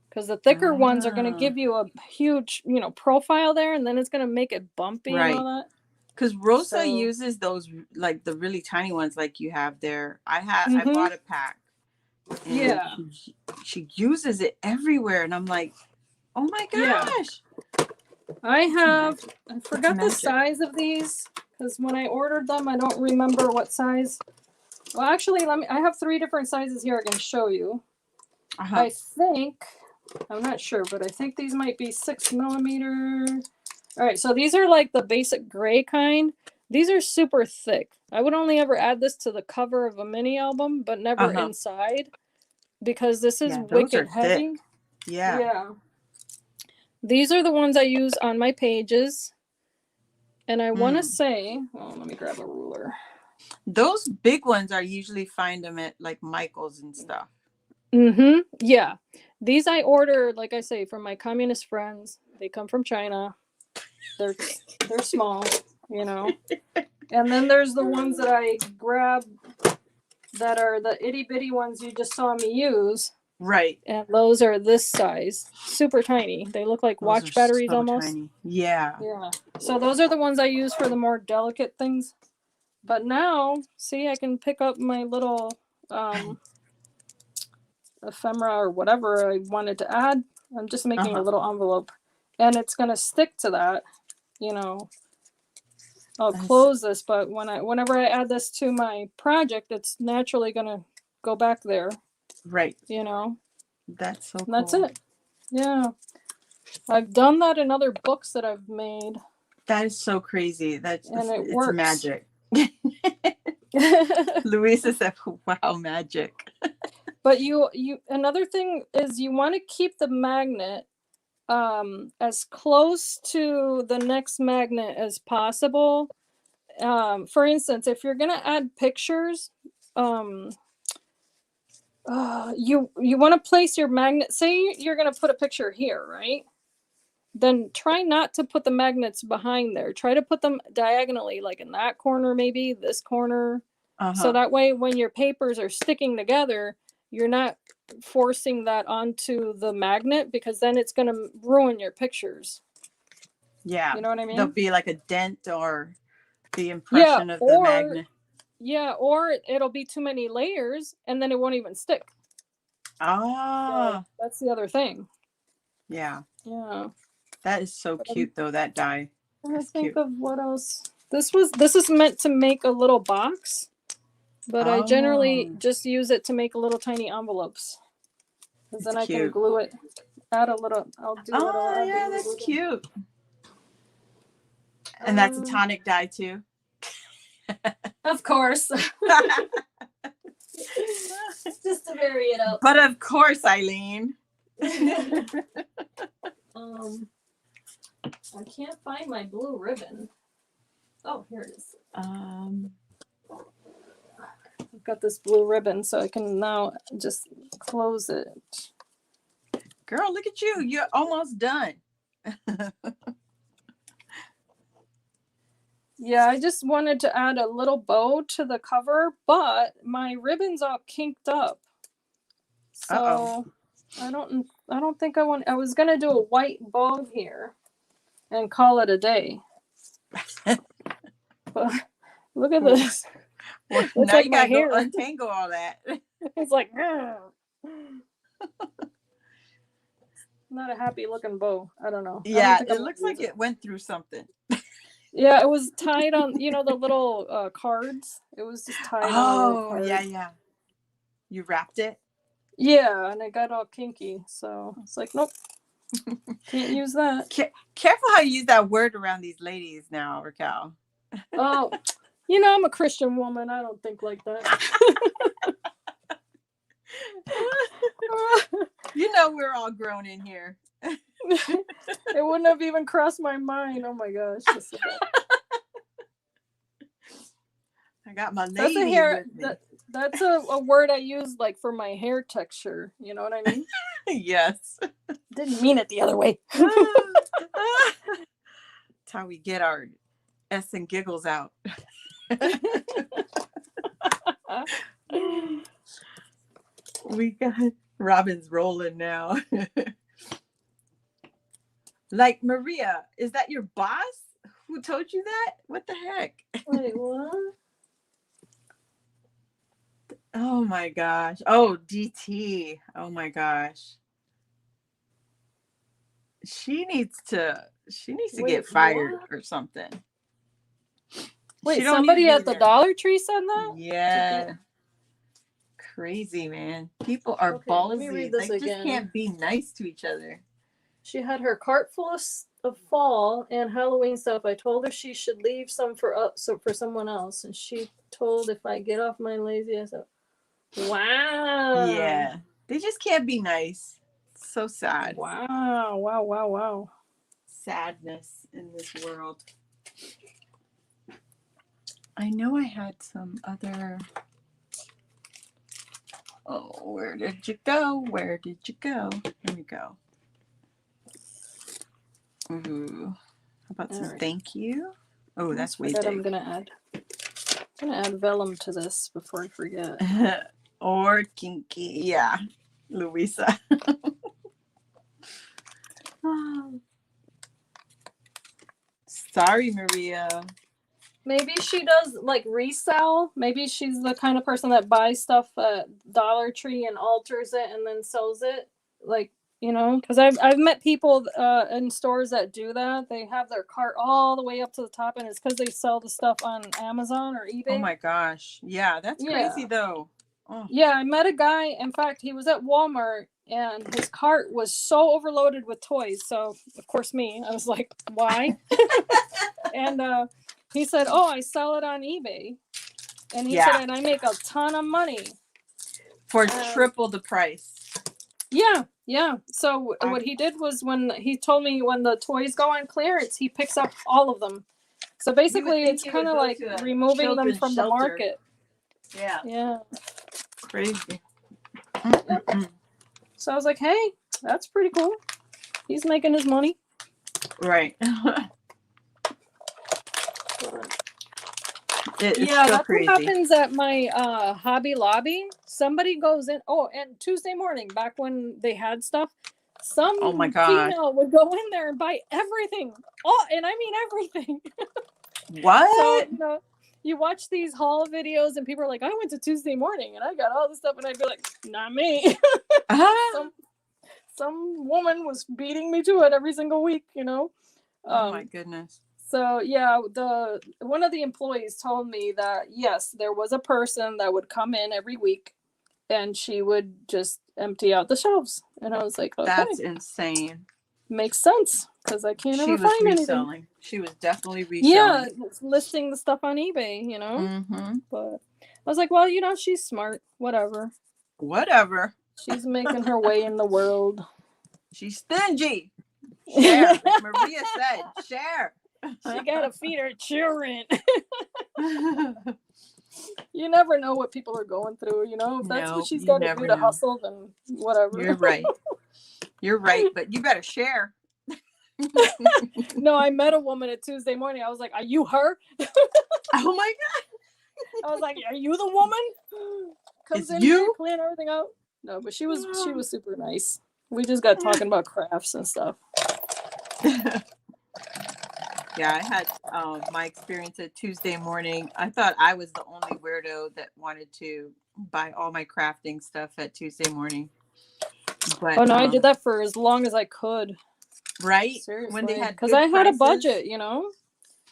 Because the thicker ones are going to give you a huge, profile there, and then it's going to make it bumpy and all that. Because Rosa uses those, like the really tiny ones like you have there. I bought a pack. And she uses it everywhere. And I'm like, oh my gosh. Yeah. I forgot the size of these. Because when I ordered them, I don't remember what size. Well, actually, I have 3 different sizes here I can show you. I think, I'm not sure, but I think these might be 6 millimeter. All right, so these are like the basic gray kind. These are super thick. I would only ever add this to the cover of a mini album, but never inside. Because this is wicked heavy. Thick. Yeah. These are the ones I use on my pages. And I want to say, let me grab a ruler. Those big ones are usually find them at like Michael's and stuff. Yeah. These I order, like I say, from my communist friends. They come from China. They're small, you know. And then there's the ones that I grab that are the itty bitty ones you just saw me use. Right. And those are this size. Super tiny. They look like watch batteries almost. Tiny. Yeah. Yeah. So those are the ones I use for the more delicate things. But now, see, I can pick up my little ephemera or whatever I wanted to add. I'm just making a little envelope. And it's going to stick to that, you know. I'll close this, but whenever I add this to my project, it's naturally going to go back there. Right. That's so cool. That's it. Yeah. I've done that in other books that I've made. That is so crazy. And it it's works. Magic. Louisa said, wow, magic. But you another thing is you want to keep the magnet as close to the next magnet as possible. For instance, if you're gonna add pictures, you want to place your magnet. Say you're gonna put a picture here, right? Then try not to put the magnets behind there. Try to put them diagonally, like in that corner, maybe this corner. So that way, when your papers are sticking together, you're not forcing that onto the magnet, because then it's going to ruin your pictures. Yeah. You know what I mean? There'll be like a dent or the impression of the magnet. Yeah, or it'll be too many layers and then it won't even stick. So that's the other thing. Yeah. Yeah. That is so cute, though, that die. I think of what else. This is meant to make a little box, but I generally just use it to make little tiny envelopes. Because then I can glue it. Add a little. I'll do. Oh, yeah, that's cute. And that's a tonic die too. Of course. Just to vary it up. But of course, Eileen. I can't find my blue ribbon. Oh, here it is. I've got this blue ribbon, so I can now just close it. Girl, look at you. You're almost done. Yeah, I just wanted to add a little bow to the cover, but my ribbon's all kinked up. So I don't think I was gonna do a white bow here and call it a day. But look at this. Well, now like you gotta go untangle all that. It's like not a happy looking bow. I don't know. Yeah, it looks like it went through something. Yeah, it was tied on, the little cards. It was just tied on. Oh, yeah. You wrapped it? Yeah, and it got all kinky. So it's like, nope. Can't use that. Careful how you use that word around these ladies now, Raquel. Oh, I'm a Christian woman. I don't think like that. We're all grown in here. It wouldn't have even crossed my mind. Oh my gosh. I got my lady with me. That's a word I use like for my hair texture. You know what I mean? Yes. Didn't mean it the other way. That's how we get our S and giggles out. We got Robin's rolling now. Like, Maria, is that your boss? Who told you that? What the heck? Wait, what? Oh my gosh. Oh, DT. Oh my gosh. She needs to get fired or something. Wait, somebody at the Dollar Tree said that? Yeah. Crazy, man. People are ballsy. They just can't be nice to each other. She had her cart full of fall and Halloween stuff. I told her she should leave some for someone else, and she told if I get off my lazy ass. Wow. Yeah, they just can't be nice. It's so sad. Wow. Sadness in this world. I know I had some other. Oh, where did you go? Here we go. Ooh. How about some thank you? Oh, that's way big. I'm gonna add vellum to this before I forget. Or kinky. Yeah. Louisa. Sorry, Maria. Maybe she does like resell. Maybe she's the kind of person that buys stuff at Dollar Tree and alters it and then sells it. Like, because I've met people in stores that do that. They have their cart all the way up to the top, and it's because they sell the stuff on Amazon or eBay. Oh my gosh. Yeah, that's crazy though. Oh. Yeah, I met a guy. In fact, he was at Walmart and his cart was so overloaded with toys. So, of course, I was like, why? And he said, oh, I sell it on eBay. And he said, and I make a ton of money. For triple the price. Yeah. So what he did was when he told me when the toys go on clearance, he picks up all of them. So basically, it's kind of like removing them from the market. Yeah. Crazy. Yep. So I was like, hey, that's pretty cool. He's making his money. Right. That's crazy. What happens at my Hobby Lobby. Somebody goes in. Oh, and Tuesday morning, back when they had stuff, some female would go in there and buy everything. Oh, and I mean everything. What? So, you watch these haul videos and people are like, I went to Tuesday morning and I got all this stuff, and I'd be like, not me. Some woman was beating me to it every single week, Oh my goodness. So yeah, one of the employees told me that yes, there was a person that would come in every week and she would just empty out the shelves. And I was like, okay. That's insane. Makes sense, because I can't ever find anything. She was definitely reselling. Yeah, listing the stuff on eBay, Mm-hmm. But I was like, well, she's smart. Whatever. She's making her way in the world. She's stingy. Share. Like Maria said, share. She gotta feed her children. You never know what people are going through, If that's what she's got to do to hustle, then whatever. You're right, but you better share. No, I met a woman at Tuesday morning. I was like, are you her? Oh my God. I was like, are you the woman? Comes in here, clean everything out. No, but she was super nice. We just got talking about crafts and stuff. Yeah, I had my experience at Tuesday morning. I thought I was the only weirdo that wanted to buy all my crafting stuff at Tuesday morning. But, I did that for as long as I could. Right? Seriously. When they had, because I had a budget,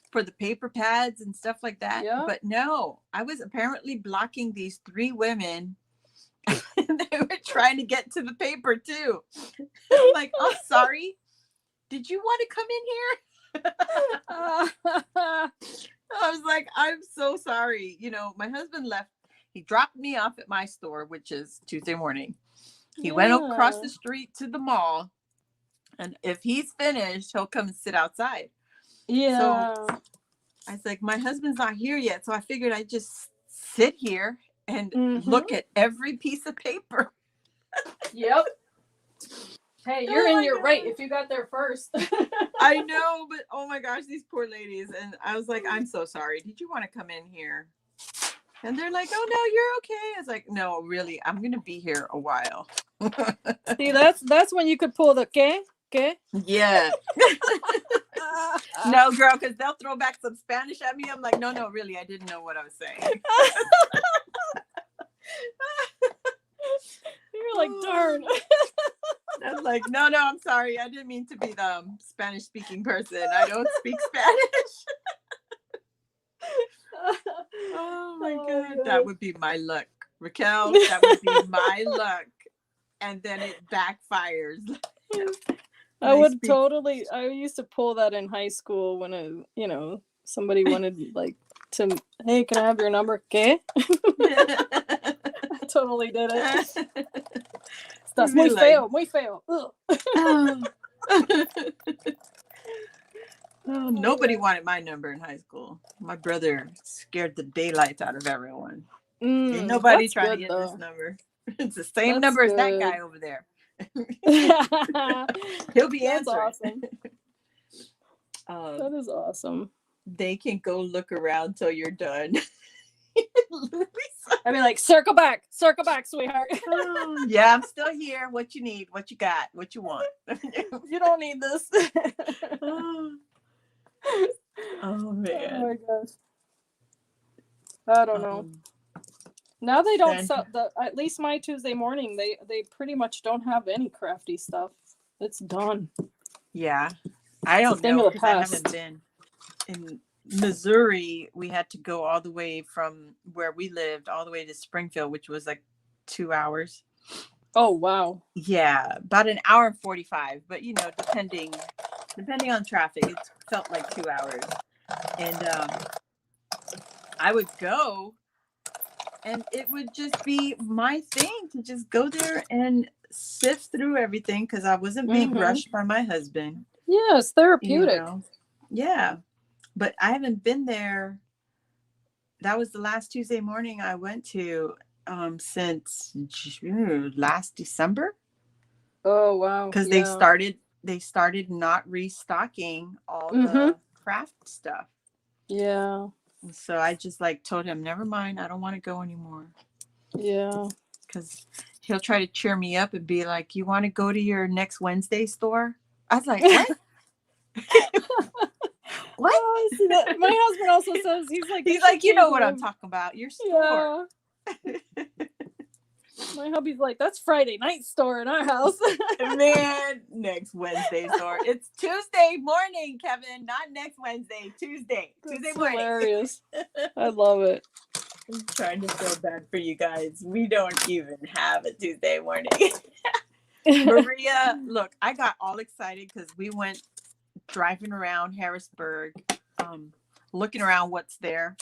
for the paper pads and stuff like that. Yeah. But no, I was apparently blocking these 3 women. They were trying to get to the paper too. I'm like, oh, sorry. Did you want to come in here? I was like, I'm so sorry. My husband left. He dropped me off at my store, which is Tuesday morning. He went across the street to the mall, and if he's finished, he'll come and sit outside. Yeah. So I was like, my husband's not here yet, so I figured I'd just sit here and look at every piece of paper. Yep. Hey, you're in your right if you got there first. I know, but oh my gosh, these poor ladies. And I was like, I'm so sorry. Did you want to come in here? And they're like, oh, no, you're okay. I was like, no, really, I'm going to be here a while. See, that's when you could pull the ¿qué? Yeah. No, girl, because they'll throw back some Spanish at me. I'm like, no, really, I didn't know what I was saying. You're like, darn. I was like, no, I'm sorry. I didn't mean to be the Spanish speaking person. I don't speak Spanish. Oh my God. That would be my luck. Raquel, that would be my luck. And then it backfires. I used to pull that in high school when somebody wanted to, hey, can I have your number? ¿Qué? I totally did it. Estás muy feo, muy feo. Nobody wanted my number in high school. My brother scared the daylights out of everyone. Ain't nobody trying to get this number. It's the same number as that guy over there. He'll be answering. Awesome. That is awesome. They can go look around till you're done. I mean, like, circle back, sweetheart. Yeah, I'm still here. What you need? What you got? What you want? You don't need this. Oh man. Oh my gosh. I don't know. Now they don't sell at least my Tuesday morning. They pretty much don't have any crafty stuff. It's done. Yeah, I don't know because I haven't been Missouri, we had to go all the way from where we lived all the way to Springfield, which was like 2 hours. Oh wow. Yeah, about an hour and 45, but depending on traffic, it felt like 2 hours. And I would go, and it would just be my thing to just go there and sift through everything because I wasn't being rushed by my husband. Yeah, it's therapeutic. Yeah, but I haven't been there. That was the last Tuesday morning I went to since last December. Oh wow. Because they started not restocking all the craft stuff. Yeah. So I just like told him, never mind, I don't want to go anymore. Yeah. Because he'll try to cheer me up and be like, you want to go to your next Wednesday store? I was like, what? What? Oh, I see that. My husband also says he's like, you know what I'm talking about, your store. Yeah. My hubby's like, that's Friday night store in our house. Man, next Wednesday store. It's Tuesday morning, Kevin, not next Wednesday. Tuesday morning. Hilarious. I love it. I'm trying to feel bad for you guys. We don't even have a Tuesday morning. Maria, look, I got all excited because we went driving around Harrisburg, looking around what's there.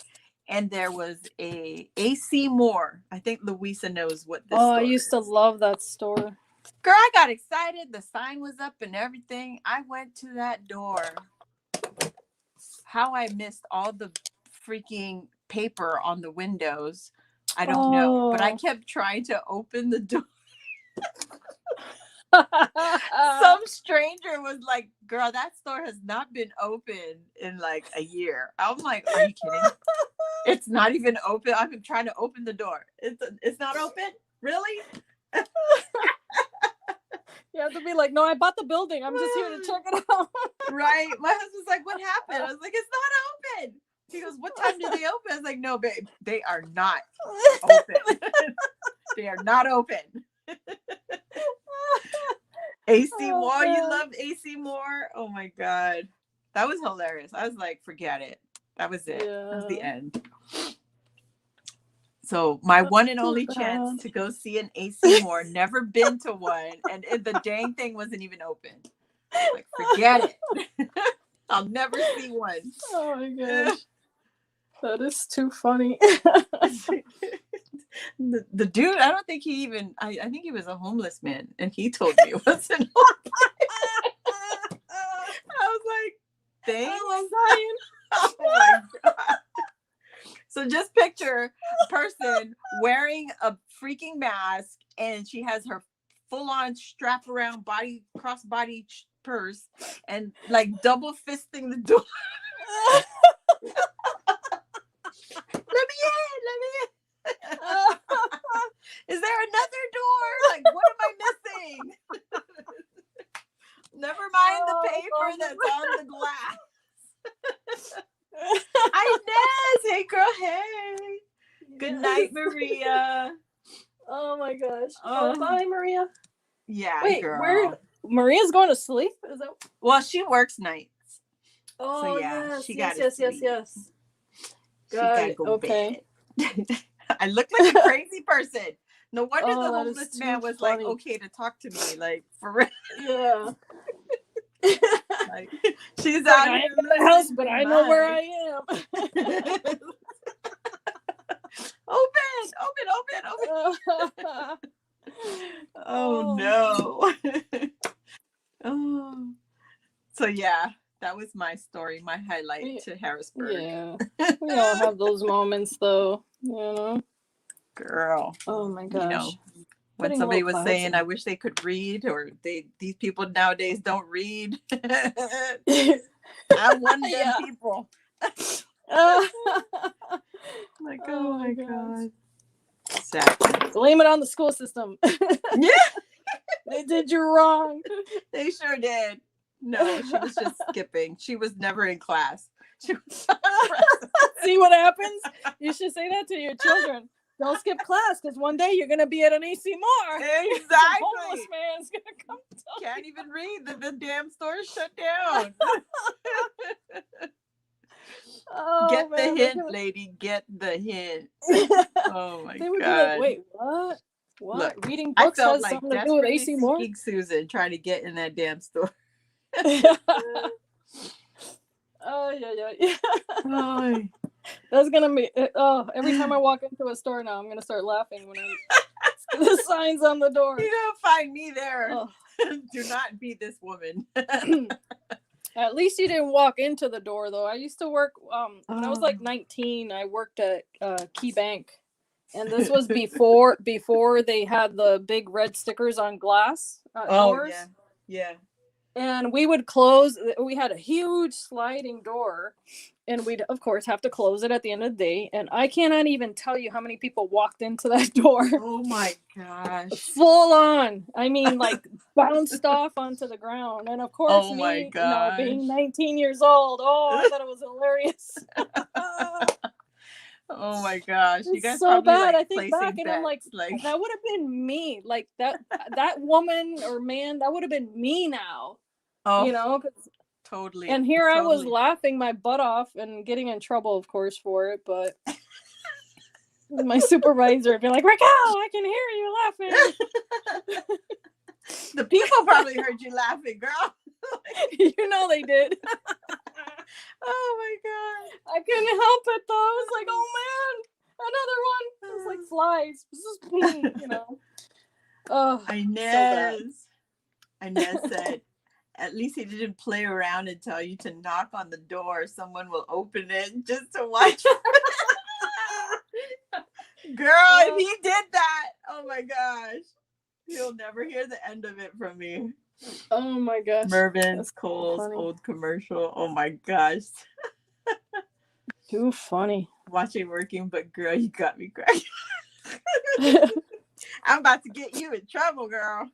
And there was a AC Moore. I think Louisa knows what this store I used to love that store. Girl, I got excited. The sign was up and everything. I went to that door. How I missed all the freaking paper on the windows, I don't know. But I kept trying to open the door. Some stranger was like, girl, that store has not been open in like a year. I'm like, are you kidding? It's not even open. I've been trying to open the door. It's not open? Really? You have to be like, no, I bought the building. I'm just here to check it out. Right. My husband's like, what happened? I was like, it's not open. He goes, what time do they open? I was like, no, babe, they are not open. They are not open. AC Moore, you love AC Moore? Oh my God. That was hilarious. I was like, forget it. That was it. Yeah. That was the end. So my one and only chance to go see an AC Moore, never been to one, and the dang thing wasn't even open. Like, forget it. I'll never see one. Oh my gosh. That is too funny. The dude, I don't think he even, I think he was a homeless man, and he told me it wasn't open. I was like, thanks. Oh my God. So just picture a person wearing a freaking mask, and she has her full-on strap around crossbody purse, and like double fisting the door. Let me in. Is there another door? Like, what am I missing? Never mind the paper that's on the glass. Inez, hey girl, hey. Good night, Maria. Oh my gosh. Bye, Maria. Yeah. Wait, girl. Maria's going to sleep? Is that? Well, she works nights. Oh so, yeah, yes, she yes. She gotta go to bed. I look like a crazy person. No wonder the homeless man was funny. Like, okay to talk to me, like for real. Yeah. Like, she's out here in the house, but I know where I am. Open. Oh no. Oh. So yeah, that was my story, my highlight to Harrisburg. Yeah. We all have those moments though, you know. Girl. Oh my gosh. You know, when somebody was saying, I wish they could read, or these people nowadays don't read. I'm one of them people. Like, oh my God. Exactly. Blame it on the school system. Yeah. They did you wrong. They sure did. No, she was just skipping. She was never in class. She was See what happens? You should say that to your children. Don't skip class, because one day you're gonna be at an AC Moore. Exactly. The homeless man's gonna come. Can't even read. The damn store shut down. Oh Get the man, hint, lady. Get the hint. Oh my they would be like, God. wait, what? What? Look, Reading I books felt has like something to do with desperately AC Moore? seeking Susan trying to get in that damn store. Oh yeah. Oh, That's gonna be every time I walk into a store now, I'm gonna start laughing when I see the signs on the door. you're gonna find me there. Oh. Do not be this woman. At least you didn't walk into the door though. I used to work when I was like 19. I worked at Key Bank, and this was before they had the big red stickers on glass doors. Yeah. And we would close. We had a huge sliding door, and we'd of course have to close it at the end of the day. And I cannot even tell you how many people walked into that door. Oh my gosh. Full on. I mean, like bounced off onto the ground. And of course, Oh my me, being 19 years old, I thought it was hilarious. Oh my gosh. You It's guys so probably bad. like I think back placing and I'm bets. like, that would have been me. Like that woman or man, that would have been me now. Oh, You know? totally. And here I was laughing my butt off and getting in trouble, of course, for it. But my supervisor would be like, Raquel, I can hear you laughing. The people probably heard you laughing, girl. You know they did. Oh my God. I couldn't help it though. I was like, oh man, another one. It was like flies. You know. Oh, Inez said, at least he didn't play around and tell you to knock on the door. Someone will open it just to watch. Girl, if he did that, oh my gosh. You'll never hear the end of it from me. Oh my gosh. Mervin's Cole's old commercial. Oh my gosh. Too funny. Watching Working, but girl, you got me crying. I'm about to get you in trouble, girl.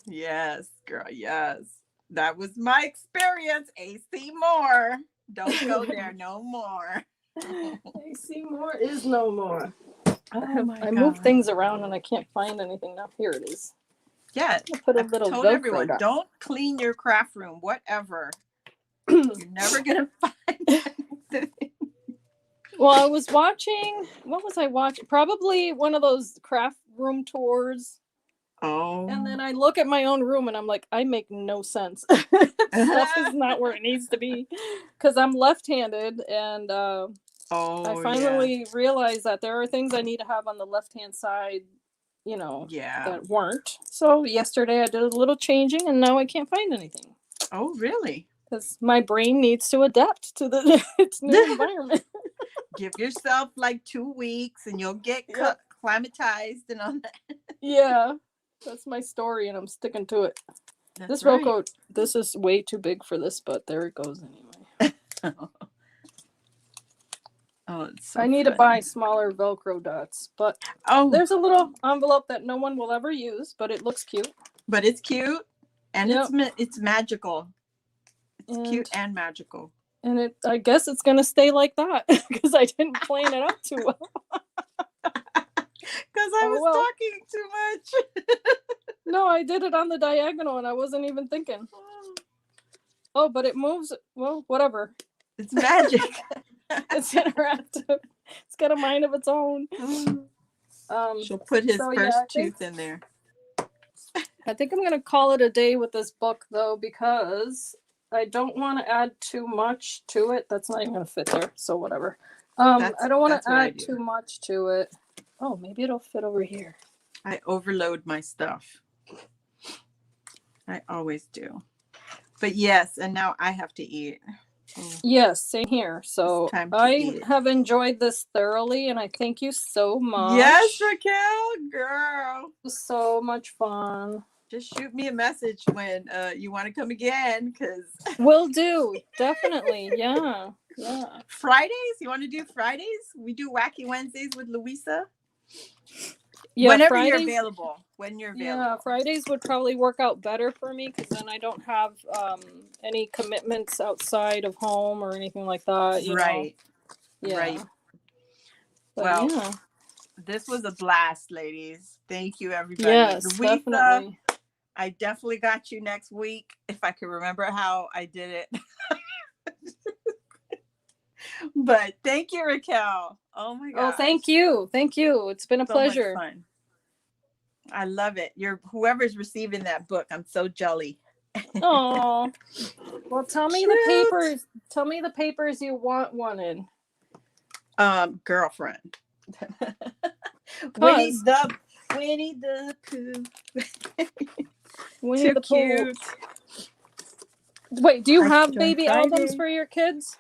Yes, girl, yes. That was my experience. AC Moore. Don't go there no more. AC Moore is no more. I moved things around and I can't find anything now. Here it is. Yeah, put a little told Velcro everyone, down. Don't clean your craft room, whatever. You're never gonna find anything. Well, I was watching. What was I watching? Probably one of those craft room tours. Oh. And then I look at my own room and I'm like, I make no sense. Stuff is not where it needs to be because I'm left-handed, and I finally realized that there are things I need to have on the left-hand side, that weren't. So yesterday I did a little changing and now I can't find anything. Oh, really? Because my brain needs to adapt to its new environment. Give yourself like 2 weeks and you'll get acclimatized and all that. Yeah, that's my story and I'm sticking to it. This Velcro, this is way too big for this, but there it goes anyway. It's so I need to buy smaller Velcro dots, but there's a little envelope that no one will ever use, but it looks cute. But it's cute, and it's magical. It's cute and magical. And I guess it's gonna stay like that because I didn't plan it out too well. Because I was talking too much. No, I did it on the diagonal and I wasn't even thinking. Oh, but it moves. Well, whatever. It's magic. It's interactive. It's got a mind of its own. She'll put his first tooth in there. I think I'm going to call it a day with this book, though, because I don't want to add too much to it. That's not even going to fit there, so whatever. I don't want to add too much to it. Oh, maybe it'll fit over here. I overload my stuff. I always do. But yes, and now I have to eat. Yes, same here. So I have enjoyed this thoroughly, and I thank you so much. Yes, Raquel, girl. It was so much fun. Just shoot me a message when you want to come again, because will do. Definitely. Yeah. Fridays? You want to do Fridays? We do Wacky Wednesdays with Louisa. Yeah, whenever you're available. When you're available. Yeah, Fridays would probably work out better for me because then I don't have any commitments outside of home or anything like that. You know? Yeah. Right. But well, this was a blast, ladies. Thank you, everybody. Yes, Louisa, definitely. I definitely got you next week if I can remember how I did it. But thank you, Raquel. Oh my Oh, gosh. thank you. Thank you. It's been a pleasure. Much fun. I love it. Whoever's receiving that book, I'm so jelly. Oh. Well, tell me the papers. Tell me the papers you want one in. Girlfriend. Winnie the Pooh. Winnie the Pooh. Wait, do you have baby albums for your kids?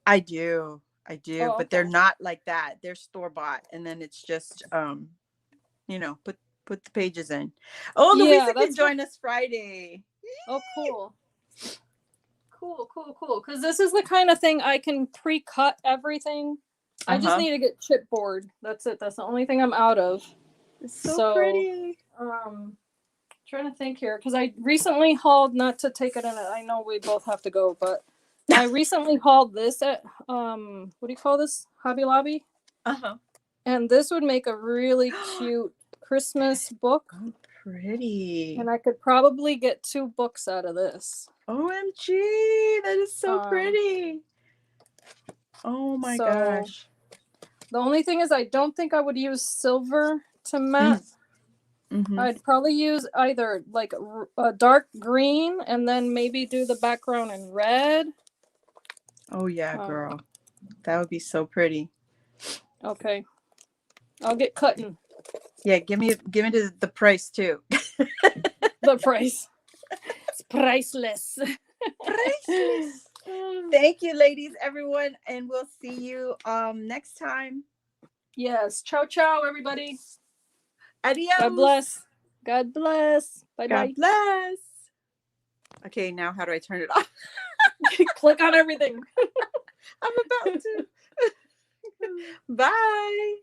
I do. But they're not like that. They're store-bought, and then it's just you know, put the pages in. Oh, Louisa can join us Friday. Oh, cool. Cool. Because this is the kind of thing I can pre-cut everything. I just need to get chipboard. That's it. That's the only thing I'm out of. It's so pretty. Trying to think here, because I recently hauled, not to take it in, I know we both have to go, but I recently hauled this at what do you call this? Hobby Lobby. And this would make a really cute Christmas book. Oh, pretty. And I could probably get 2 books out of this. OMG, that is so pretty. Oh my gosh. The only thing is I don't think I would use silver to matte. I'd probably use either like a dark green and then maybe do the background in red. Oh yeah, girl. That would be so pretty. Okay. I'll get cutting. Yeah, give me the price too. The price. It's priceless. Priceless. Thank you, ladies, everyone, and we'll see you next time. Yes. Ciao, everybody. Adios. God bless. God bless. Bye. God bless. Okay, now how do I turn it off? Click on everything. I'm about to. Bye.